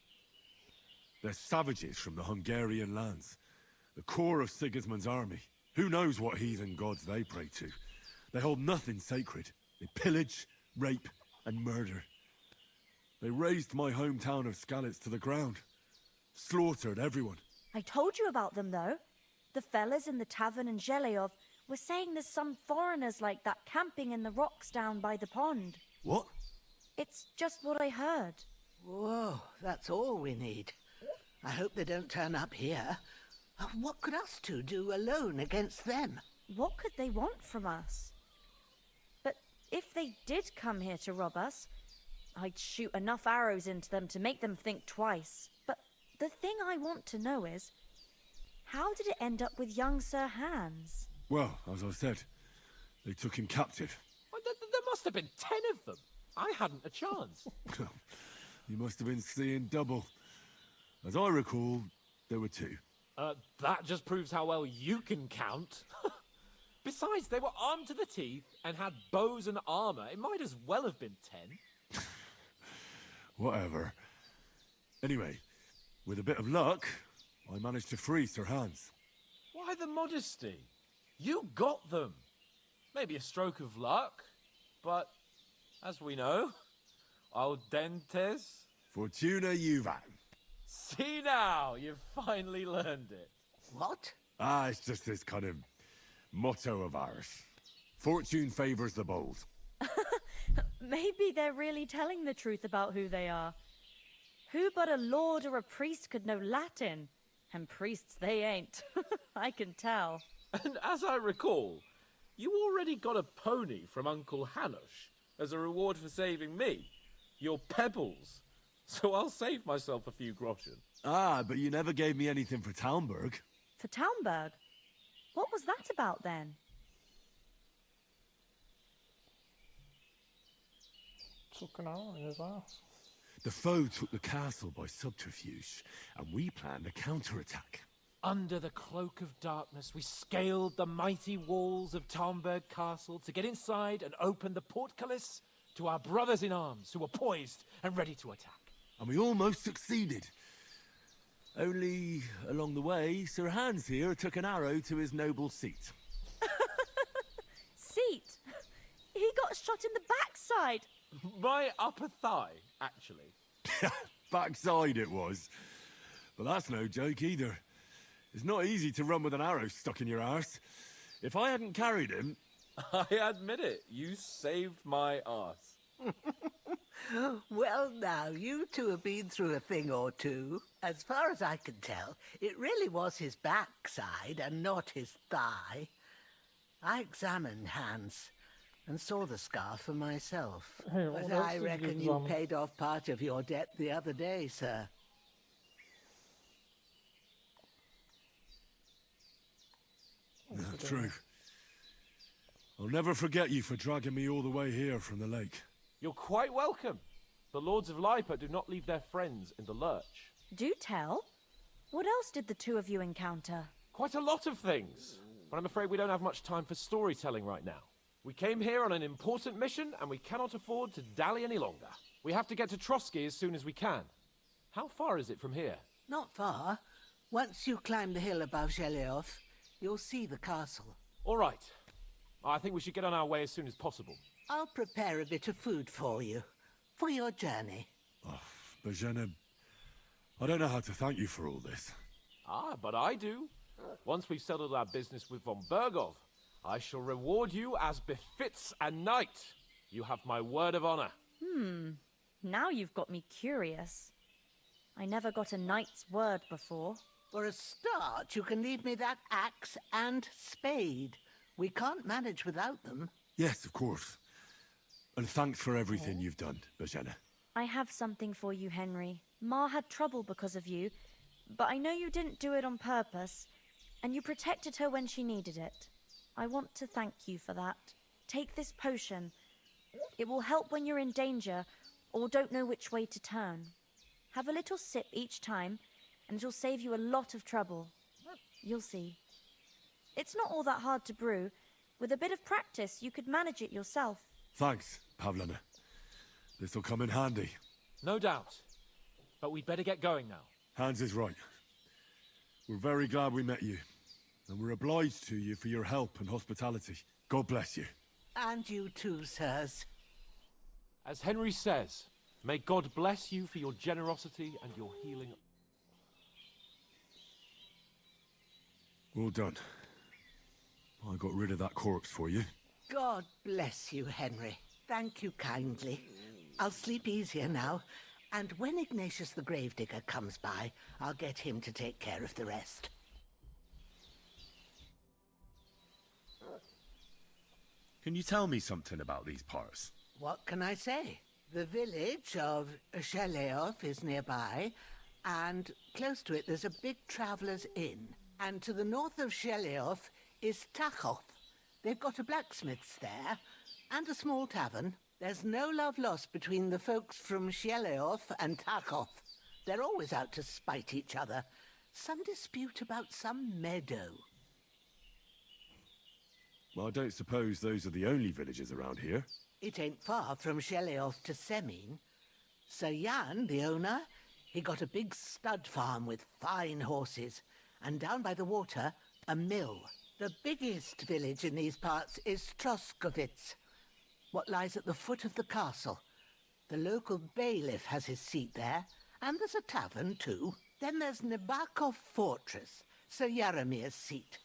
They're savages from the Hungarian lands. The core of Sigismund's army. Who knows what heathen gods they pray to? They hold nothing sacred. They pillage, rape, and murder. They razed my hometown of Skalitz to the ground. Slaughtered everyone. I told you about them, though. The fellas in the tavern in Zheleov were saying there's some foreigners like that camping in the rocks down by the pond. What? It's just what I heard. Whoa, that's all we need. I hope they don't turn up here. What could us two do alone against them? What could they want from us? But if they did come here to rob us, I'd shoot enough arrows into them to make them think twice. But the thing I want to know is, how did it end up with young Sir Hans? Well, as I said, they took him captive. Well, there must have been 10 of them. I hadn't a chance. You must have been seeing double. As I recall, there were 2. That just proves how well you can count. Besides, they were armed to the teeth and had bows and armor. It might as well have been 10. Whatever. Anyway, with a bit of luck, I managed to free Sir Hans. Why the modesty? You got them. Maybe a stroke of luck, but as we know, al dentes. Fortuna juvat. See now, you've finally learned it. What? It's just this kind of motto of ours. Fortune favors the bold. Maybe they're really telling the truth about who they are. Who but a lord or a priest could know Latin? And priests they ain't. I can tell. And as I recall, you already got a pony from Uncle Hanush as a reward for saving me. Your pebbles. So I'll save myself a few groschen. But you never gave me anything for Talmberg. For Talmberg? What was that about then? Took an arrow in his ass. The foe took the castle by subterfuge, and we planned a counterattack. Under the cloak of darkness, we scaled the mighty walls of Talmberg Castle to get inside and open the portcullis to our brothers in arms who were poised and ready to attack. And we almost succeeded. Only, along the way, Sir Hans here took an arrow to his noble seat. Seat? He got shot in the backside. My upper thigh, actually. Backside it was. But that's no joke either. It's not easy to run with an arrow stuck in your arse. If I hadn't carried him... I admit it, you saved my arse. Well, now, you two have been through a thing or two. As far as I can tell, it really was his backside and not his thigh. I examined Hans and saw the scar for myself. Hey, but what else I did you reckon you examine? paid off part of your debt the other day, sir. True. I'll never forget you for dragging me all the way here from the lake. You're quite welcome. The Lords of Lipa do not leave their friends in the lurch. Do tell. What else did the two of you encounter? Quite a lot of things. But I'm afraid we don't have much time for storytelling right now. We came here on an important mission, and we cannot afford to dally any longer. We have to get to Trotsky as soon as we can. How far is it from here? Not far. Once you climb the hill above Zheleov, you'll see the castle. All right. I think we should get on our way as soon as possible. I'll prepare a bit of food for you, for your journey. Oh, Bozhena, I don't know how to thank you for all this. Ah, but I do. Once we've settled our business with von Bergov, I shall reward you as befits a knight. You have my word of honor. Now you've got me curious. I never got a knight's word before. For a start, you can leave me that axe and spade. We can't manage without them. Yes, of course. And thanks for everything you've done, Bozhena. I have something for you, Henry. Ma had trouble because of you, but I know you didn't do it on purpose, and you protected her when she needed it. I want to thank you for that. Take this potion. It will help when you're in danger or don't know which way to turn. Have a little sip each time, and it'll save you a lot of trouble. You'll see. It's not all that hard to brew. With a bit of practice, you could manage it yourself. Thanks, Pavlena. This'll come in handy. No doubt. But we'd better get going now. Hans is right. We're very glad we met you. And we're obliged to you for your help and hospitality. God bless you. And you too, sirs. As Henry says, may God bless you for your generosity and your healing. Well done. I got rid of that corpse for you. God bless you, Henry. Thank you kindly. I'll sleep easier now, and when Ignatius the Gravedigger comes by, I'll get him to take care of the rest. Can you tell me something about these parts? What can I say? The village of Zheleov is nearby, and close to it there's a big traveller's inn. And to the north of Zheleov is Tachov. They've got a blacksmith's there, and a small tavern. There's no love lost between the folks from Zheleov and Tachov. They're always out to spite each other. Some dispute about some meadow. Well, I don't suppose those are the only villages around here. It ain't far from Zheleov to Semin. Sir Jan, the owner, he got a big stud farm with fine horses, and down by the water, a mill. The biggest village in these parts is Troskovitz, what lies at the foot of the castle. The local bailiff has his seat there, and there's a tavern too. Then there's Nebakov Fortress, Sir Yaramir's seat.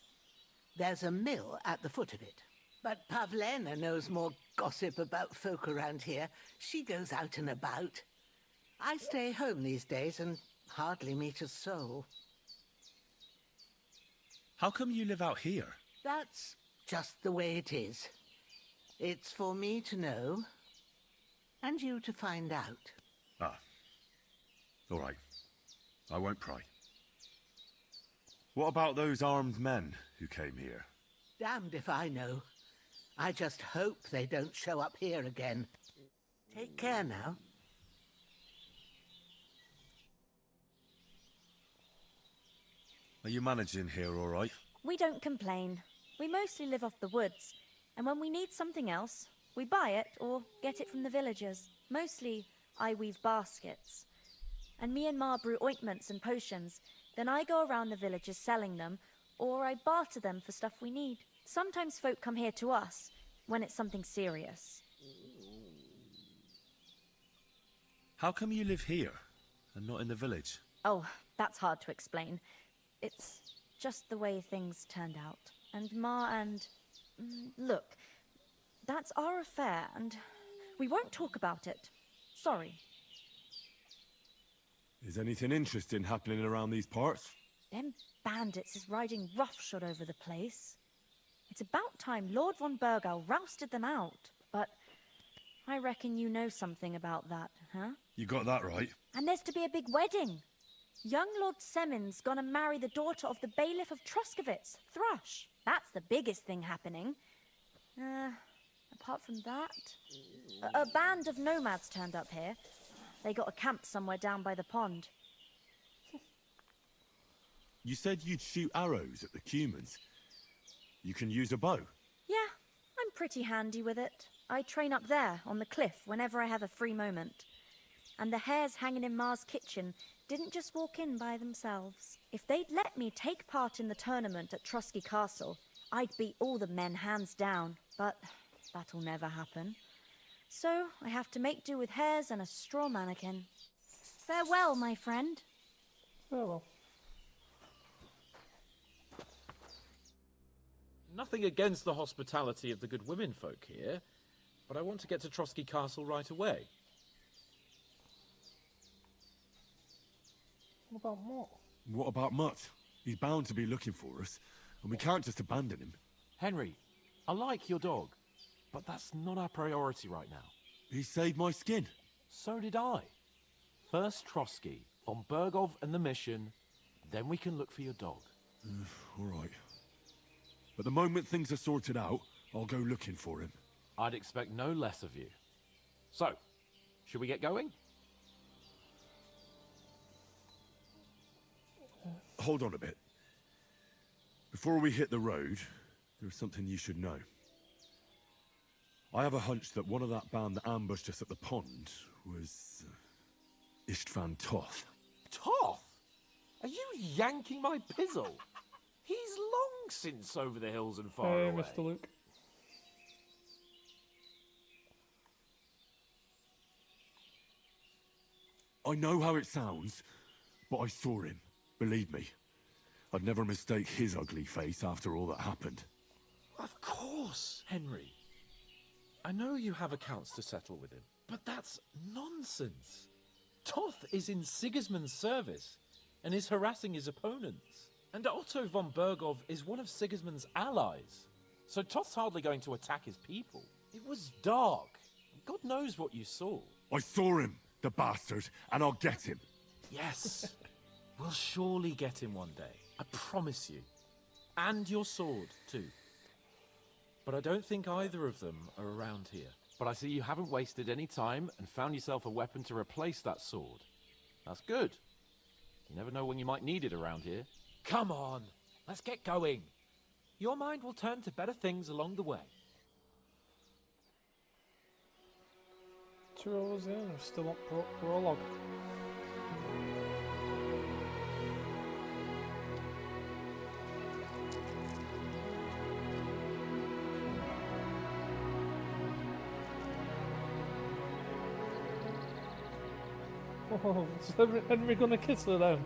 There's a mill at the foot of it. But Pavlena knows more gossip about folk around here. She goes out and about. I stay home these days and hardly meet a soul. How come you live out here? That's just the way it is. It's for me to know, and you to find out. Ah. All right. I won't pry. What about those armed men who came here? Damned if I know. I just hope they don't show up here again. Take care now. Are you managing here all right? We don't complain. We mostly live off the woods, and when we need something else, we buy it or get it from the villagers. Mostly, I weave baskets. And me and Ma brew ointments and potions. Then I go around the villages selling them, or I barter them for stuff we need. Sometimes folk come here to us, when it's something serious. How come you live here and not in the village? Oh, that's hard to explain. It's just the way things turned out. And Ma and... Look, that's our affair, and we won't talk about it. Sorry. Is anything interesting happening around these parts? Them bandits is riding roughshod over the place. It's about time Lord von Burgau rousted them out. But I reckon you know something about that, huh? You got that right. And there's to be a big wedding. Young Lord Semin's gonna marry the daughter of the bailiff of Troskovitz, Thrush. That's the biggest thing happening. Apart from that, a band of nomads turned up here. They got a camp somewhere down by the pond. You said you'd shoot arrows at the Cumans. You can use a bow. Yeah, I'm pretty handy with it. I train up there, on the cliff, whenever I have a free moment. And the hares hanging in Ma's kitchen didn't just walk in by themselves. If they'd let me take part in the tournament at Trusky Castle, I'd beat all the men hands down, but that'll never happen. So I have to make do with hares and a straw mannequin. Farewell, my friend. Farewell. Nothing against the hospitality of the good women folk here, but I want to get to Trosky Castle right away. What about Mott? What about Mutt? He's bound to be looking for us, and we can't just abandon him. Henry, I like your dog, but that's not our priority right now. He saved my skin. So did I. First Trosky, von Bergov and the mission, then we can look for your dog. All right. But the moment things are sorted out, I'll go looking for him. I'd expect no less of you. So, should we get going? Hold on a bit. Before we hit the road, there's something you should know. I have a hunch that one of that band that ambushed us at the pond was Istvan Toth. Toth? Are you yanking my pizzle? He's long since over the hills and far Hey, away. Mr. Luke. I know how it sounds, but I saw him. Believe me. I'd never mistake his ugly face after all that happened. Of course, Henry. I know you have accounts to settle with him, but that's nonsense. Toth is in Sigismund's service and is harassing his opponents. And Otto von Bergov is one of Sigismund's allies. So Toth's hardly going to attack his people. It was dark. God knows what you saw. I saw him, the bastard, and I'll get him. Yes. We'll surely get him one day. I promise you. And your sword, too. But I don't think either of them are around here. But I see you haven't wasted any time and found yourself a weapon to replace that sword. That's good. You never know when you might need it around here. Come on, let's get going. Your mind will turn to better things along the way. 2 hours in, we're still on prologue. Oh, is Henry gonna kiss her then?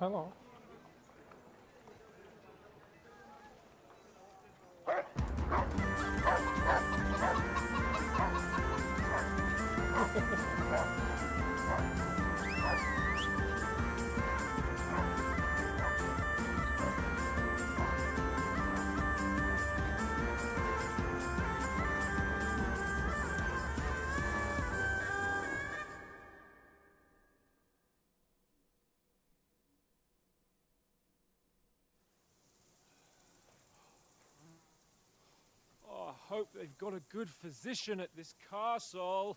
Hello. hope they've got a good physician at this castle.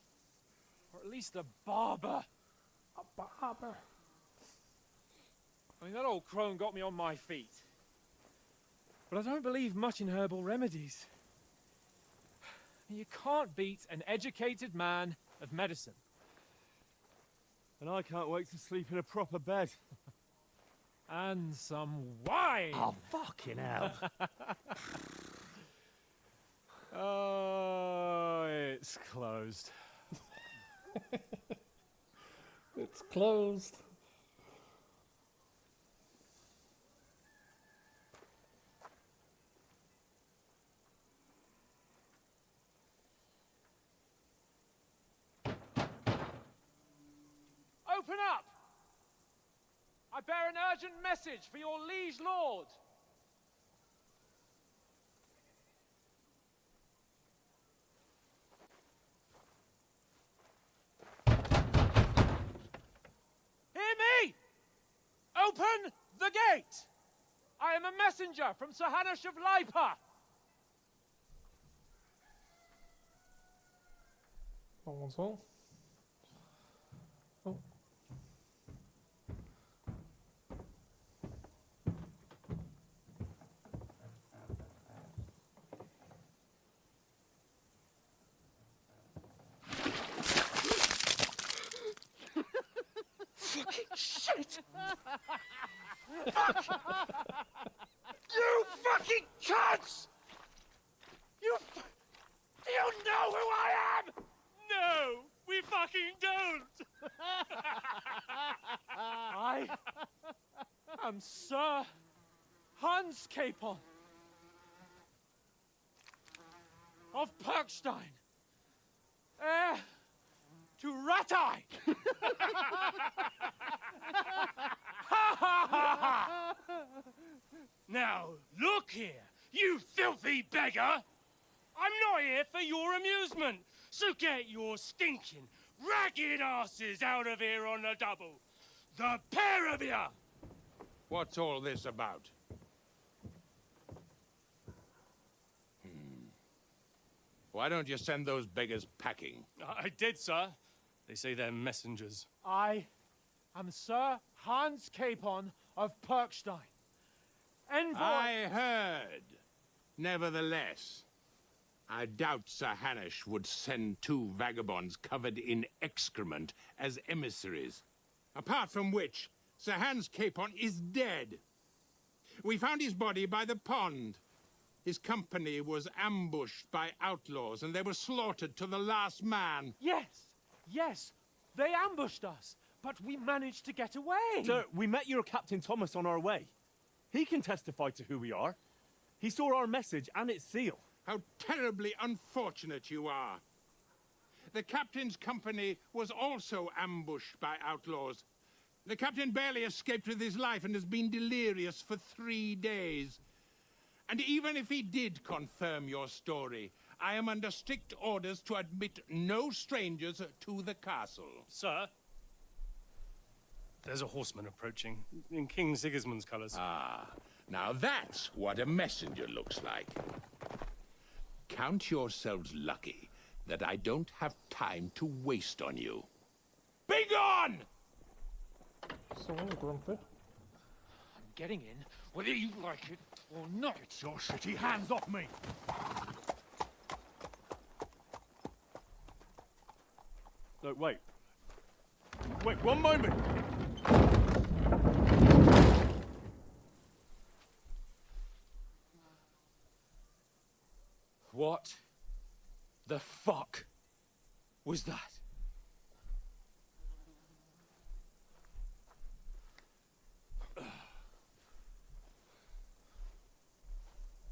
Or at least a barber. A barber? I mean, that old crone got me on my feet. But I don't believe much in herbal remedies. You can't beat an educated man of medicine. And I can't wait to sleep in a proper bed. And some wine! Oh, fucking hell. Oh, it's closed. It's closed. Open up! I bear an urgent message for your liege lord. Hear me! Open the gate! I am a messenger from Sir Hanush of Lipa. No one's home. Oh. Fucking shit! Fuck! You fucking cunts! Do you know who I am? No, we fucking don't! I am Sir Hans Capon of Perkstein, heir to Ratai. Now, look here, you filthy beggar! I'm not here for your amusement, so get your stinking, ragged asses out of here on the double. The pair of you! What's all this about? Why don't you send those beggars packing? I did, sir. They say they're messengers. I am Sir Hans Capon of Perkstein, envoy. I heard. Nevertheless, I doubt Sir Hanush would send two vagabonds covered in excrement as emissaries. Apart from which, Sir Hans Capon is dead. We found his body by the pond. His company was ambushed by outlaws, and they were slaughtered to the last man. Yes, they ambushed us, but we managed to get away. Sir, we met your Captain Thomas on our way. He can testify to who we are. He saw our message and its seal. How terribly unfortunate you are. The captain's company was also ambushed by outlaws. The captain barely escaped with his life and has been delirious for 3 days. And even if he did confirm your story, I am under strict orders to admit no strangers to the castle. Sir? There's a horseman approaching, in King Sigismund's colours. Ah, now that's what a messenger looks like. Count yourselves lucky that I don't have time to waste on you. Be gone! Someone's grumpy. I'm getting in, whether you like it or not. Get your shitty hands off me! No, wait. Wait, one moment! What the fuck was that?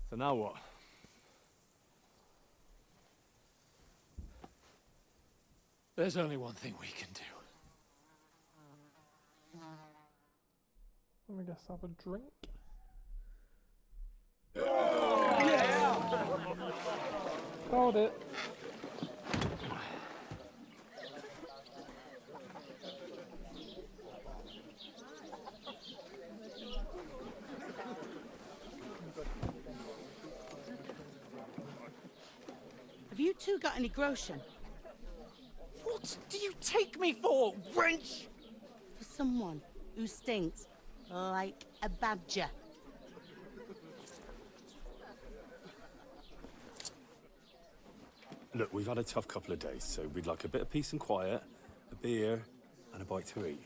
So now what? There's only one thing we can do. Let me guess, have a drink. Got it. You two got any groschen? What do you take me for, wench? For someone who stinks like a badger. Look, we've had a tough couple of days, so we'd like a bit of peace and quiet, a beer, and a bite to eat.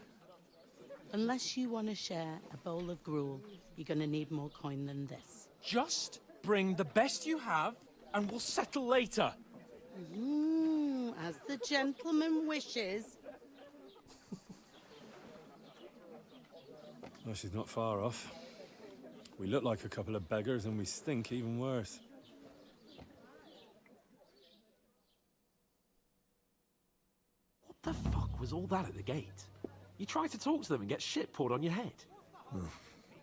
Unless you want to share a bowl of gruel, you're going to need more coin than this. Just bring the best you have, and we'll settle later. As the gentleman wishes. Well, she's not far off. We look like a couple of beggars, and we stink even worse. What the fuck was all that at the gate? You try to talk to them and get shit poured on your head.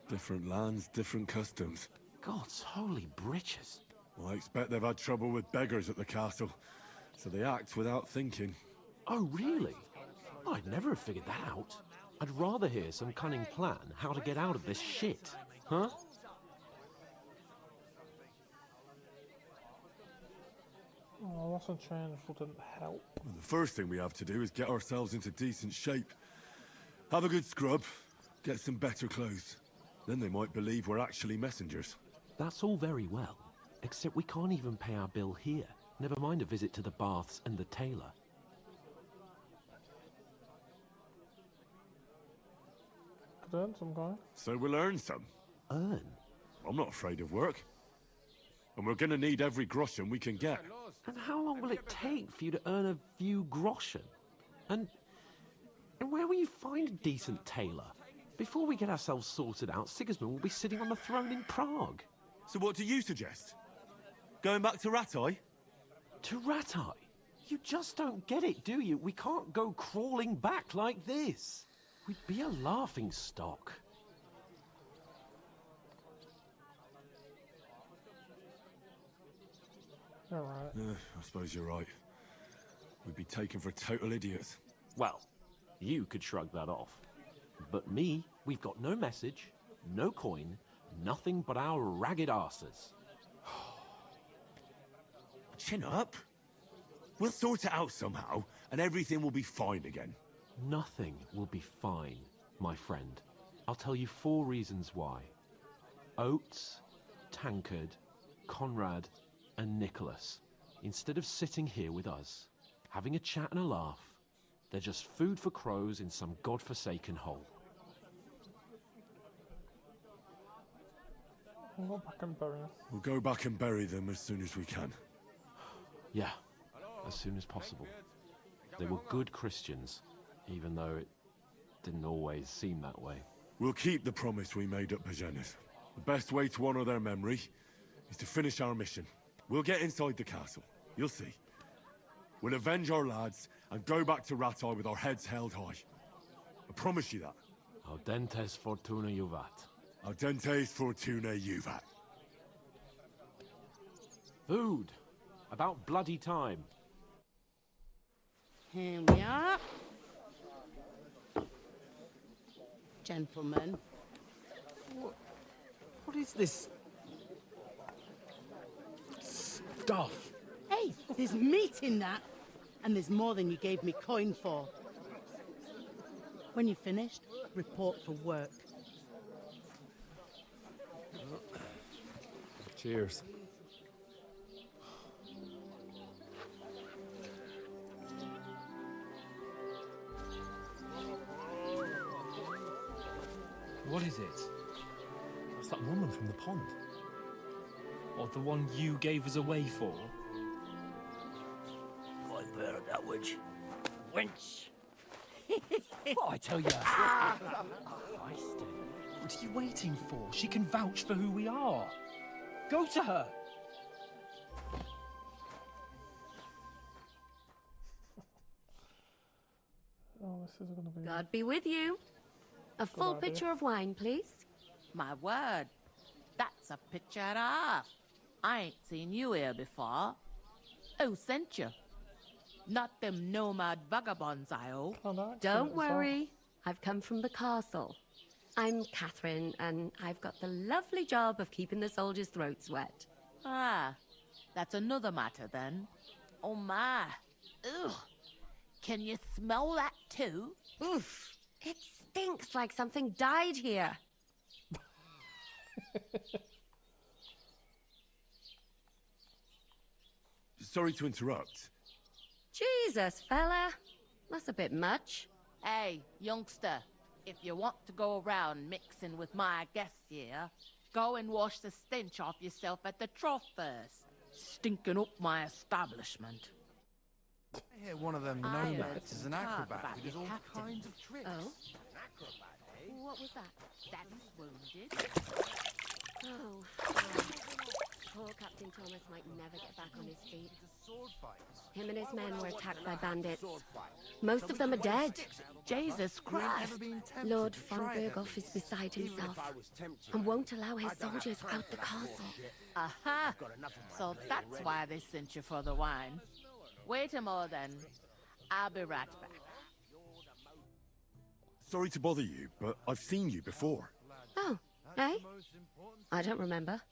Different lands, different customs. God's holy britches. Well, I expect they've had trouble with beggars at the castle, so they act without thinking. Oh, really? I'd never have figured that out. I'd rather hear some cunning plan how to get out of this shit. Huh? Oh, lesson change wouldn't help. Well, the first thing we have to do is get ourselves into decent shape. Have a good scrub, get some better clothes. Then they might believe we're actually messengers. That's all very well, except we can't even pay our bill here. Never mind a visit to the baths and the tailor. Could earn some guy. So we'll earn some. Earn? I'm not afraid of work. And we're gonna need every groschen we can get. And how long will it take for you to earn a few groschen? And where will you find a decent tailor? Before we get ourselves sorted out, Sigismund will be sitting on the throne in Prague. So what do you suggest? Going back to Ratai? To Ratai? You just don't get it, do you? We can't go crawling back like this. We'd be a laughing stock. You're right. I suppose you're right. We'd be taken for total idiots. Well, you could shrug that off. But me, we've got no message, no coin, nothing but our ragged arses. Chin up. We'll sort it out somehow, and everything will be fine again. Nothing will be fine, my friend. I'll tell you 4 reasons why. Oates, Tankard, Conrad, and Nicholas, instead of sitting here with us, having a chat and a laugh, they're just food for crows in some godforsaken hole. We'll go back and bury him. We'll go back and bury them as soon as we can. Yeah, as soon as possible. They were good Christians, even though it didn't always seem that way. We'll keep the promise we made at Pagenes. The best way to honor their memory is to finish our mission. We'll get inside the castle. You'll see. We'll avenge our lads and go back to Ratai with our heads held high. I promise you that. Audentes fortuna juvat. Audentes fortuna juvat. Food. About bloody time. Here we are. Gentlemen. What is this stuff? Hey, there's meat in that. And there's more than you gave me coin for. When you're finished, report for work. Cheers. What is it? It's that woman from the pond. Or the one you gave us away for? I've heard that witch. Wench! What I tell you? What are you waiting for? She can vouch for who we are. Go to her. Oh, this is gonna be... God be with you. A full idea. pitcher of wine, please. My word, that's a picture and a half. I ain't seen you here before. Who sent you? Not them nomad vagabonds, I hope. Don't worry. I've come from the castle. I'm Catherine, and I've got the lovely job of keeping the soldiers' throats wet. Ah, that's another matter then. Oh my. Ugh. Can you smell that too? Oof. It stinks like something died here. Sorry to interrupt. Jesus, fella. That's a bit much. Hey, youngster. If you want to go around mixing with my guests here, go and wash the stench off yourself at the trough first. Stinking up my establishment. I hear one of them nomads is an acrobat who does all kinds of tricks. Oh? An acrobat, eh? What was that? Daddy's wounded. Oh. Poor Captain Thomas might never get back on his feet. Him and his men were attacked by bandits. Most of them are dead. Jesus Christ. Lord von Berghoff is beside himself and won't allow his soldiers out the castle. Aha! So that's why they sent you for the wine. Wait a moment then. I'll be right back. Sorry to bother you, but I've seen you before. Oh, eh? I don't remember.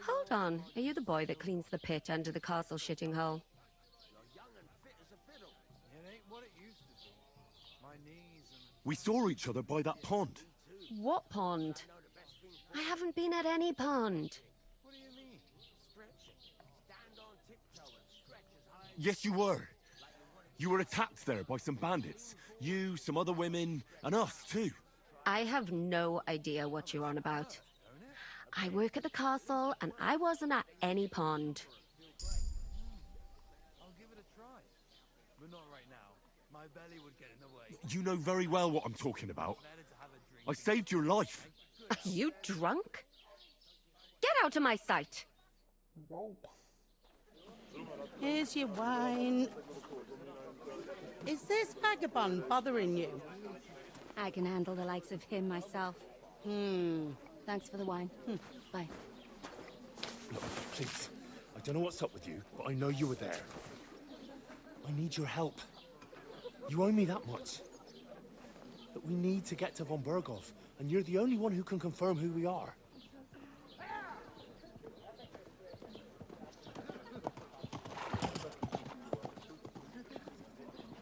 Hold on. Are you the boy that cleans the pit under the castle shitting hole? We saw each other by that pond. What pond? I haven't been at any pond. Yes, you were. You were attacked there by some bandits. You, some other women, and us too. I have no idea what you're on about. I work at the castle, and I wasn't at any pond. I'll give it a try. But not right now. My belly would get in the way. You know very well what I'm talking about. I saved your life. Are you drunk? Get out of my sight! Whoa. Here's your wine. Is this vagabond bothering you? I can handle the likes of him myself. Thanks for the wine. Bye. Look, please. I don't know what's up with you, but I know you were there. I need your help. You owe me that much. But we need to get to von Berghoff, and you're the only one who can confirm who we are.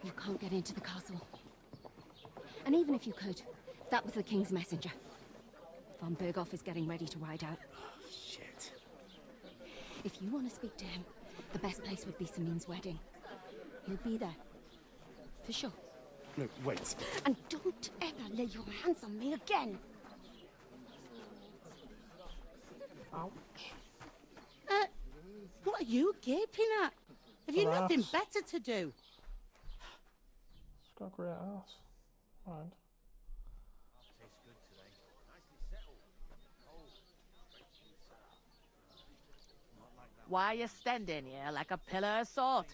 You can't get into the castle. And even if you could, that was the king's messenger. Von Berghoff is getting ready to ride out. Shit. If you want to speak to him, the best place would be Samin's wedding. He'll be there. For sure. No, wait. And don't ever lay your hands on me again! Ouch. What are you gaping at? Have you Alas. nothing better to do? She's got a great ass. Mind. Why are you standing here like a pillar of salt?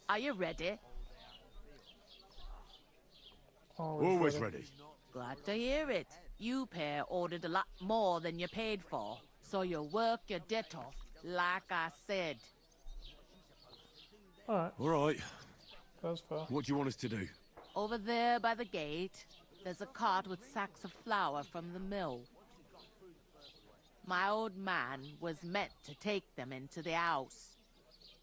Are you ready? Always ready. Glad to hear it. You pair ordered a lot more than you paid for, so you'll work your debt off, like I said. Alright. All right. That's fair. What do you want us to do? Over there by the gate, there's a cart with sacks of flour from the mill. My old man was meant to take them into the house.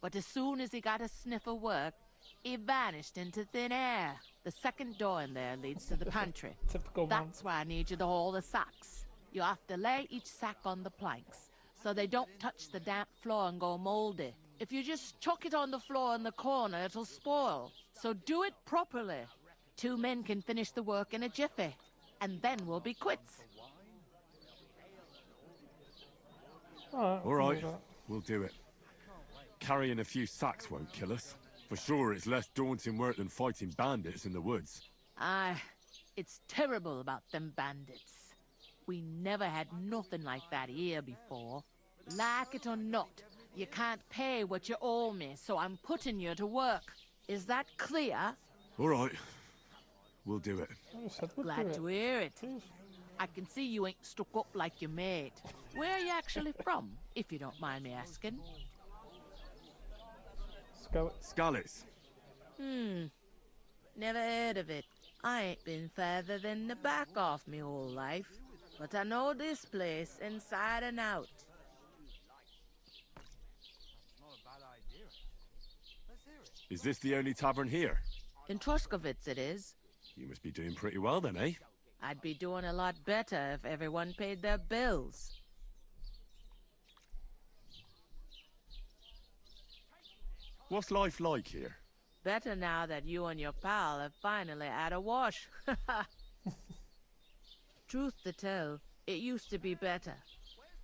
But as soon as he got a sniff of work, he vanished into thin air. The second door in there leads to the pantry. Typical man. That's where I need you to haul the sacks. You have to lay each sack on the planks, so they don't touch the damp floor and go moldy. If you just chuck it on the floor in the corner, it'll spoil. So do it properly. 2 men can finish the work in a jiffy, and then we'll be quits. Alright. All right, we'll do it. Carrying a few sacks won't kill us. For sure, it's less daunting work than fighting bandits in the woods. Aye, it's terrible about them bandits. We never had nothing like that here before. Like it or not, you can't pay what you owe me, so I'm putting you to work. Is that clear? All right, we'll do it. Glad to hear it. I can see you ain't stuck up like your mate. Where are you actually from, if you don't mind me asking? Scalets. Never heard of it. I ain't been further than the back off me whole life. But I know this place inside and out. Not a bad idea. Let's hear Is this the only tavern here? In Troskovitz it is. You must be doing pretty well then, eh? I'd be doing a lot better if everyone paid their bills. What's life like here? Better now that you and your pal have finally had a wash. Truth to tell, it used to be better.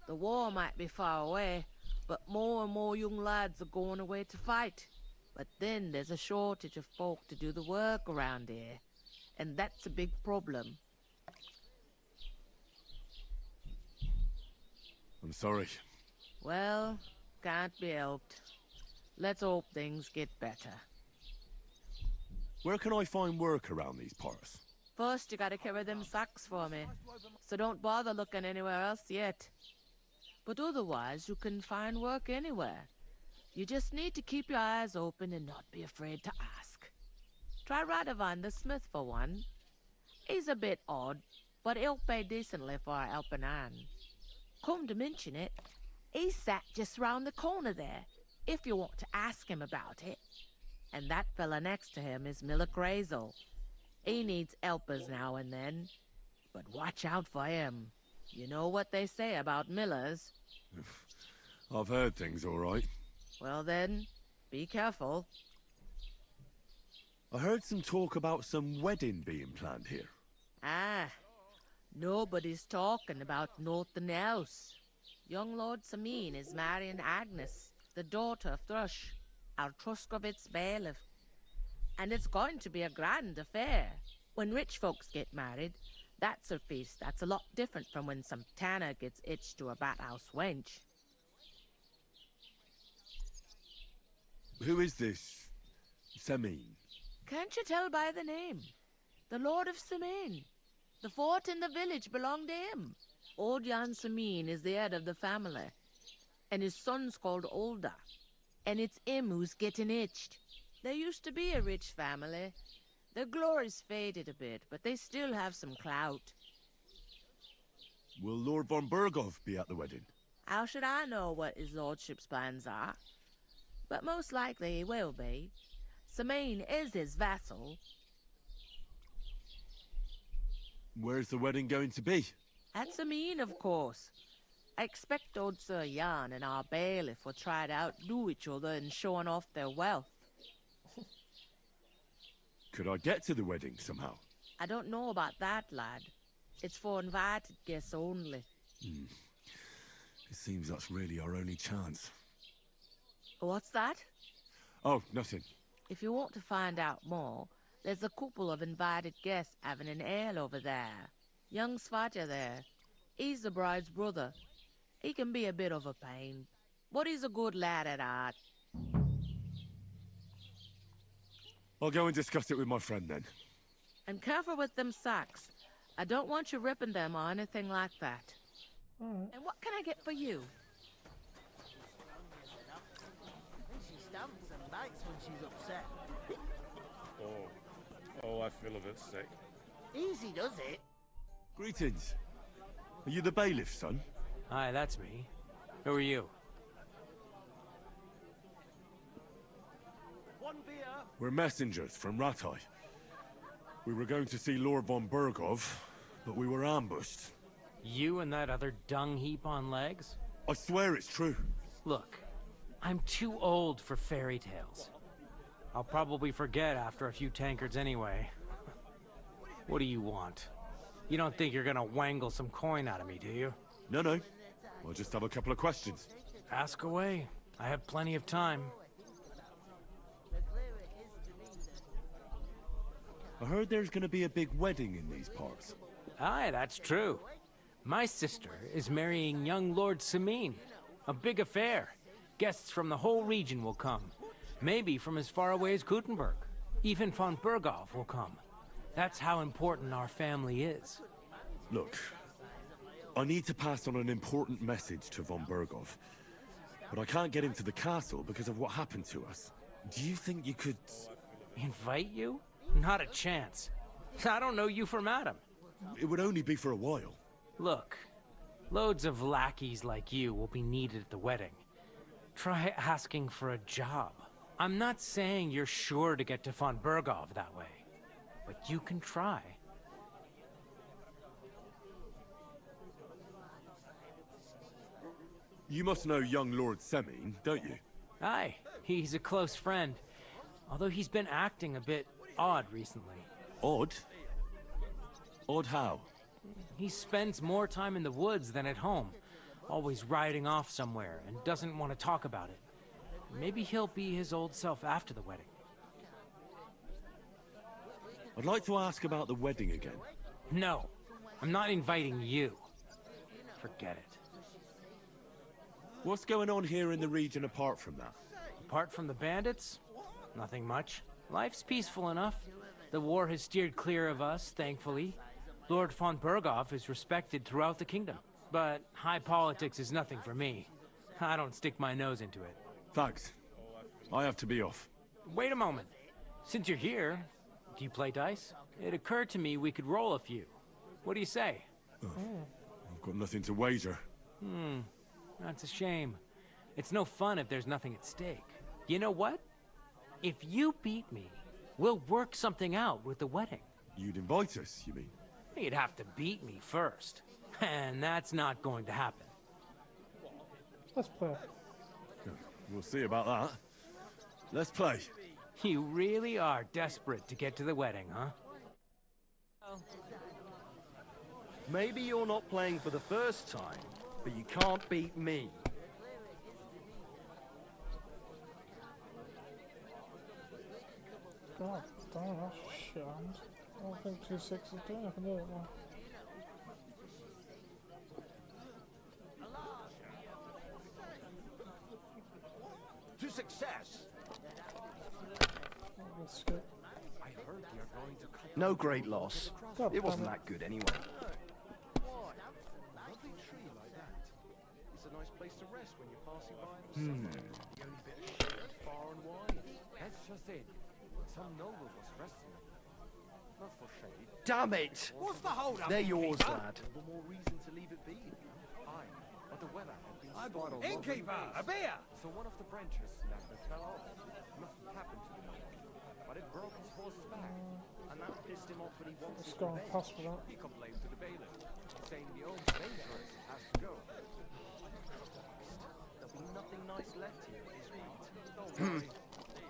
The war might be far away, but more and more young lads are going away to fight. But then there's a shortage of folk to do the work around here, and that's a big problem. I'm sorry. Well, can't be helped. Let's hope things get better. Where can I find work around these parts? First, you gotta carry them sacks for me, so don't bother looking anywhere else yet. But otherwise, you can find work anywhere. You just need to keep your eyes open and not be afraid to ask. Try Radovan the smith for one. He's a bit odd, but he'll pay decently for a helping hand. Come to mention it, he's sat just round the corner there, if you want to ask him about it. And that fella next to him is Miller Crazel. He needs helpers now and then, but watch out for him. You know what they say about Millers. I've heard things all right. Well then, be careful. I heard some talk about some wedding being planned here. Ah, nobody's talking about nothing else. Young Lord Samin is marrying Agnes, the daughter of Thrush, our Truskovitz bailiff. And it's going to be a grand affair. When rich folks get married, that's a feast that's a lot different from when some tanner gets hitched to a bat-house wench. Who is this Samin? Can't you tell by the name? The Lord of Samin. The fort and the village belong to him. Old Jan Samin is the head of the family, and his son's called Olda. And it's him who's getting hitched. There used to be a rich family. Their glory's faded a bit, but they still have some clout. Will Lord von Berghoff be at the wedding? How should I know what his lordship's plans are? But most likely he will be. Samin is his vassal. Where's the wedding going to be? At Samin, of course. I expect old Sir Jan and our bailiff will try to outdo each other in showing off their wealth. Could I get to the wedding somehow? I don't know about that, lad. It's for invited guests only. It seems that's really our only chance. What's that? Oh, nothing. If you want to find out more, there's a couple of invited guests having an ale over there. Young Svaja there. He's the bride's brother. He can be a bit of a pain, but he's a good lad at heart. I'll go and discuss it with my friend then. And careful with them sacks. I don't want you ripping them or anything like that. And what can I get for you? She stamps and bites when she's upset. Oh, I feel a bit sick. Easy does it. Greetings. Are you the bailiff, son? Hi, that's me. Who are you? We're messengers from Ratai. We were going to see Lord von Berghoff, but we were ambushed. You and that other dung heap on legs? I swear it's true. Look, I'm too old for fairy tales. I'll probably forget after a few tankards anyway. What do you want? You don't think you're gonna wangle some coin out of me, do you? No. I'll just have a couple of questions. Ask away. I have plenty of time. I heard there's gonna be a big wedding in these parts. Aye, that's true. My sister is marrying young Lord Samin. A big affair. Guests from the whole region will come. Maybe from as far away as Gutenberg. Even von Berghoff will come. That's how important our family is. Look, I need to pass on an important message to von Berghoff. But I can't get into the castle because of what happened to us. Do you think you could... Invite you? Not a chance. I don't know you from Adam. It would only be for a while. Look, loads of lackeys like you will be needed at the wedding. Try asking for a job. I'm not saying you're sure to get to von Berghoff that way, but you can try. You must know young Lord Semine, don't you? Aye, he's a close friend. Although he's been acting a bit odd recently. Odd? Odd how? He spends more time in the woods than at home, always riding off somewhere and doesn't want to talk about it. Maybe he'll be his old self after the wedding. I'd like to ask about the wedding again. No, I'm not inviting you. Forget it. What's going on here in the region apart from that? Apart from the bandits? Nothing much. Life's peaceful enough. The war has steered clear of us, thankfully. Lord von Berghoff is respected throughout the kingdom. But high politics is nothing for me. I don't stick my nose into it. Thanks. I have to be off. Wait a moment. Since you're here, do you play dice? It occurred to me we could roll a few. What do you say? I've got nothing to wager. That's a shame. It's no fun if there's nothing at stake. You know what? If you beat me, we'll work something out with the wedding. You'd invite us, you mean? You'd have to beat me first. And that's not going to happen. Let's play. We'll see about that. Let's play. You really are desperate to get to the wedding, huh? Maybe you're not playing for the first time, but you can't beat me. God damn, that's shit. I don't think 2-6 is doing anything, do it now. To success! Skip. No great loss. God It wasn't damn that good anyway. Lovely tree like that. It's a nice place to rest when you're passing by in the sun. The only bit of shit is far and wide. That's just it. Some noble was resting. Not for shade. Damn it! What's the hold up? They're yours, lad. The more reason to leave it be. Aye, but the weather had been spot on. Innkeeper, a beer! So one of the branches snapped and fell off. Nothing happened to the man, but it broke his horse's back, and that pissed him off when he wanted Let's go and pass for that. He complained to the bailiff, saying the old dangerous has to go. There'll be nothing nice left here at his feet. Don't worry.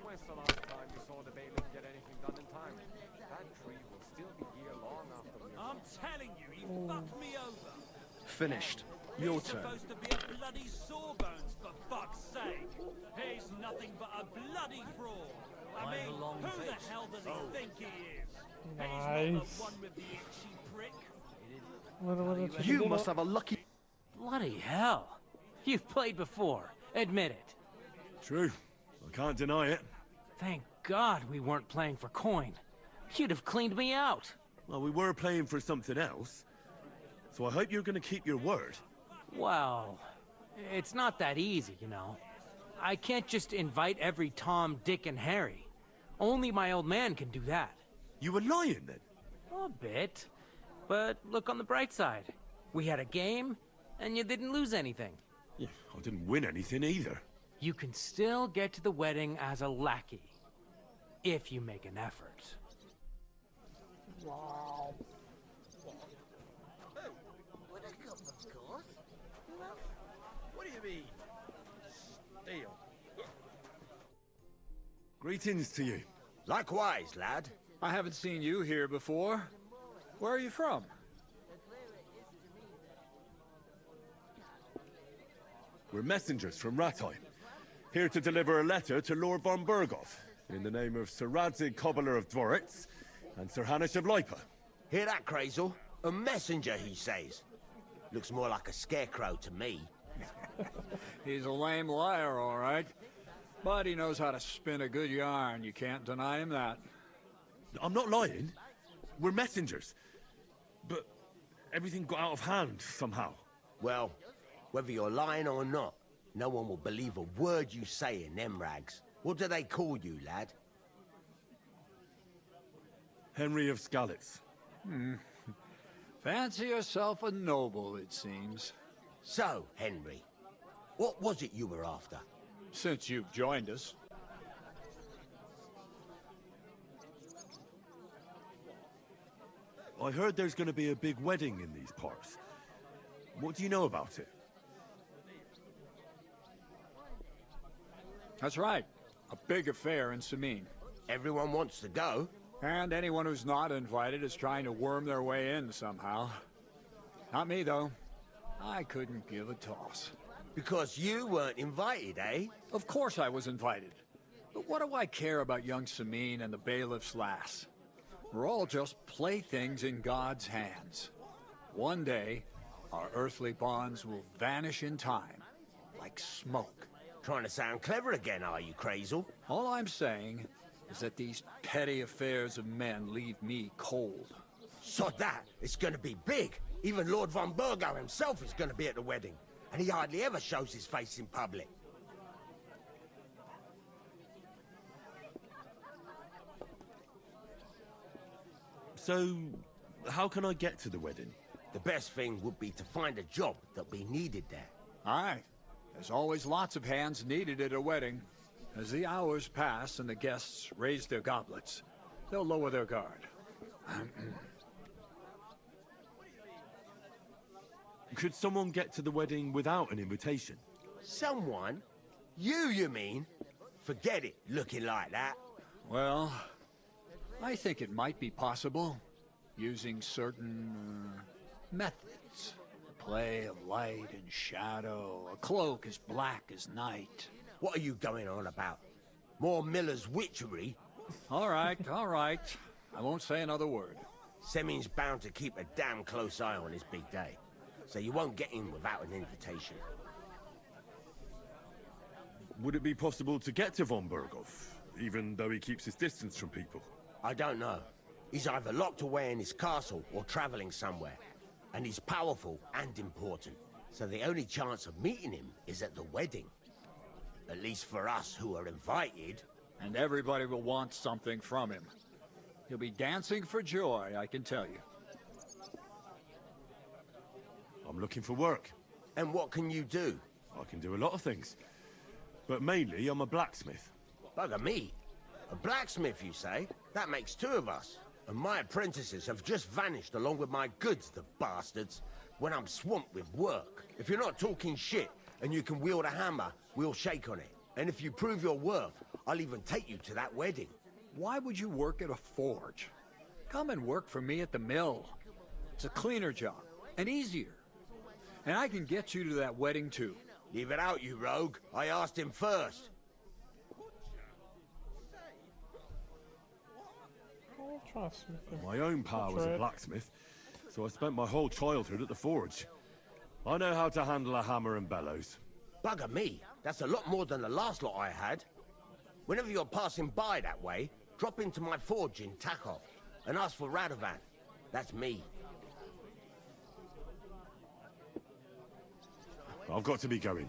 When's the last time you saw the bailiff get anything done in time? That tree will still be here long after we're I'm telling you, he fucked me over. Finished. Your He's turn. supposed to be a bloody sawbones, for fuck's sake. He's nothing but a bloody fraud. I mean, who the hell does he think he is? He's not the one with the itchy prick. You must have a lucky... Bloody hell. You've played before. Admit it. True. I can't deny it. Thank God we weren't playing for coin. You'd have cleaned me out. Well, we were playing for something else. So I hope you're going to keep your word. Well, it's not that easy, you know. I can't just invite every Tom, Dick, and Harry. Only my old man can do that. You were lying, then? A bit. But look on the bright side. We had a game, and you didn't lose anything. Yeah, I didn't win anything either. You can still get to the wedding as a lackey. If you make an effort. Wow. What do you mean? Steal. Greetings to you. Likewise, lad. I haven't seen you here before. Where are you from? We're messengers from Rattay, here to deliver a letter to Lord von Berghoff, in the name of Sir Radzig, Cobbler of Dworitz, and Sir Hanish of Lipa. Hear that, Crazel? A messenger, he says. Looks more like a scarecrow to me. He's a lame liar, all right. But he knows how to spin a good yarn. You can't deny him that. I'm not lying. We're messengers. But everything got out of hand somehow. Well, whether you're lying or not, no one will believe a word you say in them rags. What do they call you, lad? Henry of Skalitz. Fancy yourself a noble, it seems. So, Henry, what was it you were after? Since you've joined us. I heard there's going to be a big wedding in these parts. What do you know about it? That's right. A big affair in Sameen. Everyone wants to go. And anyone who's not invited is trying to worm their way in somehow. Not me, though. I couldn't give a toss. Because you weren't invited, eh? Of course I was invited. But what do I care about young Sameen and the bailiff's lass? We're all just playthings in God's hands. One day, our earthly bonds will vanish in time, like smoke. Trying to sound clever again, are you, Crazel? All I'm saying is that these petty affairs of men leave me cold. Sod that! It's gonna be big! Even Lord von Burgo himself is gonna be at the wedding. And he hardly ever shows his face in public. So, how can I get to the wedding? The best thing would be to find a job that'll be needed there. Aye. There's always lots of hands needed at a wedding. As the hours pass and the guests raise their goblets, they'll lower their guard. Could someone get to the wedding without an invitation? Someone? You mean? Forget it, looking like that. Well, I think it might be possible, using certain methods. A play of light and shadow, a cloak as black as night. What are you going on about? More Miller's witchery? All right. I won't say another word. Semin's bound to keep a damn close eye on his big day, so you won't get in without an invitation. Would it be possible to get to von Burgov, even though he keeps his distance from people? I don't know. He's either locked away in his castle or traveling somewhere. And he's powerful and important. So the only chance of meeting him is at the wedding. At least for us who are invited. And everybody will want something from him. He'll be dancing for joy, I can tell you. I'm looking for work. And what can you do? I can do a lot of things. But mainly, I'm a blacksmith. Bugger me. A blacksmith, you say? That makes two of us. And my apprentices have just vanished along with my goods, the bastards, when I'm swamped with work. If you're not talking shit and you can wield a hammer, we'll shake on it. And if you prove your worth, I'll even take you to that wedding. Why would you work at a forge? Come and work for me at the mill. It's a cleaner job, and easier. And I can get you to that wedding, too. Leave it out, you rogue. I asked him first. My own pa was a blacksmith, so I spent my whole childhood at the forge. I know how to handle a hammer and bellows. Bugger me. That's a lot more than the last lot I had. Whenever you're passing by that way, drop into my forge in Takov and ask for Radovan. That's me. I've got to be going.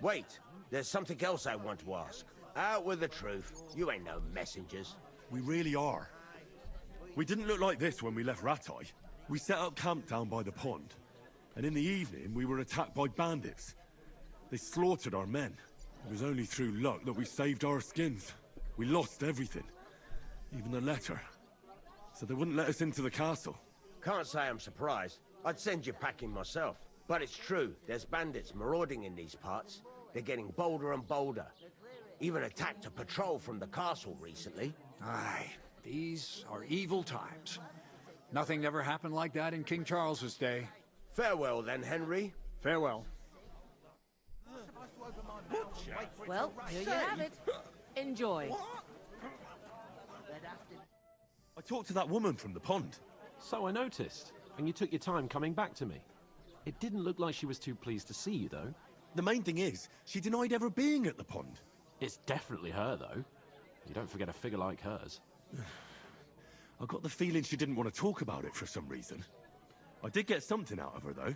Wait, there's something else I want to ask. Out with the truth. You ain't no messengers. We really are. We didn't look like this when we left Ratai. We set up camp down by the pond, and in the evening we were attacked by bandits. They slaughtered our men. It was only through luck that we saved our skins. We lost everything, even the letter. So they wouldn't let us into the castle. Can't say I'm surprised. I'd send you packing myself. But it's true, there's bandits marauding in these parts. They're getting bolder and bolder. Even attacked a patrol from the castle recently. Aye, these are evil times. Nothing ever happened like that in King Charles's day. Farewell then, Henry. Farewell. Well, here you have it. Enjoy. I talked to that woman from the pond. So I noticed, and you took your time coming back to me. It didn't look like she was too pleased to see you, though. The main thing is, she denied ever being at the pond. It's definitely her, though. You don't forget a figure like hers. I got the feeling she didn't want to talk about it for some reason. I did get something out of her, though.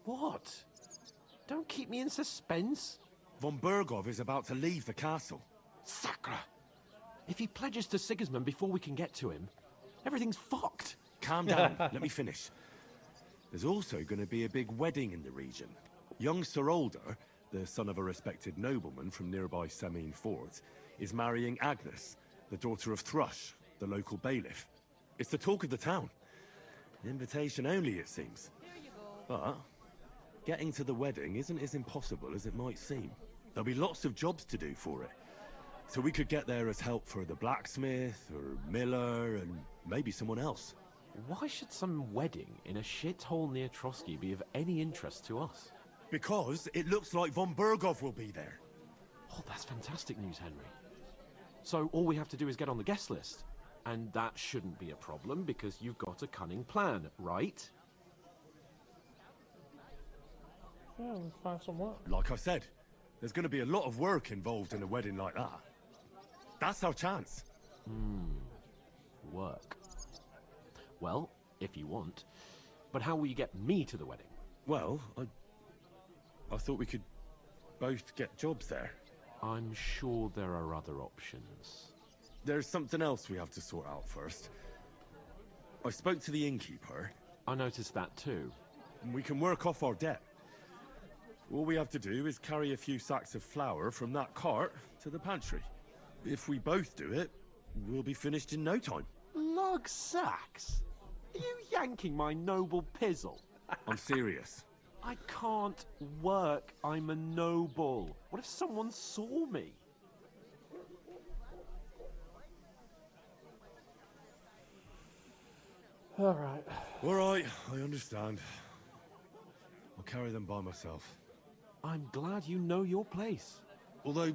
What? Don't keep me in suspense. Von Burgov is about to leave the castle. Sacre! If he pledges to Sigismund before we can get to him, everything's fucked. Calm down. Let me finish. There's also going to be a big wedding in the region. Young Sir Older, the son of a respected nobleman from nearby Semine Fort, is marrying Agnes, the daughter of Thrush, the local bailiff. It's the talk of the town. Invitation only, it seems. But getting to the wedding isn't as impossible as it might seem. There'll be lots of jobs to do for it. So we could get there as help for the blacksmith, or miller, and maybe someone else. Why should some wedding in a shithole near Trotsky be of any interest to us? Because it looks like von Berghoff will be there. Oh, that's fantastic news, Henry. So all we have to do is get on the guest list. And that shouldn't be a problem because you've got a cunning plan, right? Yeah, we'll find some work. Like I said, there's going to be a lot of work involved in a wedding like that. That's our chance. Work. Well, if you want. But how will you get me to the wedding? Well, I thought we could both get jobs there. I'm sure there are other options. There's something else we have to sort out first. I spoke to the innkeeper. I noticed that too. And we can work off our debt. All we have to do is carry a few sacks of flour from that cart to the pantry. If we both do it, we'll be finished in no time. Lug sacks? Are you yanking my noble pizzle? I'm serious. I can't work. I'm a noble. What if someone saw me? Alright. Alright, I understand. I'll carry them by myself. I'm glad you know your place. Although,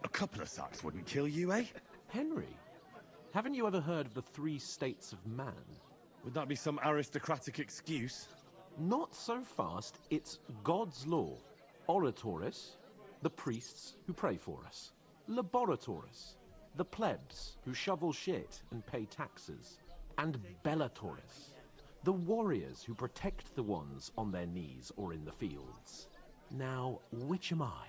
a couple of sacks wouldn't kill you, eh? Henry, haven't you ever heard of the 3 states of man? Would that be some aristocratic excuse? Not so fast. It's God's law. Oratoris, the priests who pray for us. Laboratoris, the plebs who shovel shit and pay taxes. And Bellatoris, the warriors who protect the ones on their knees or in the fields. Now, which am I?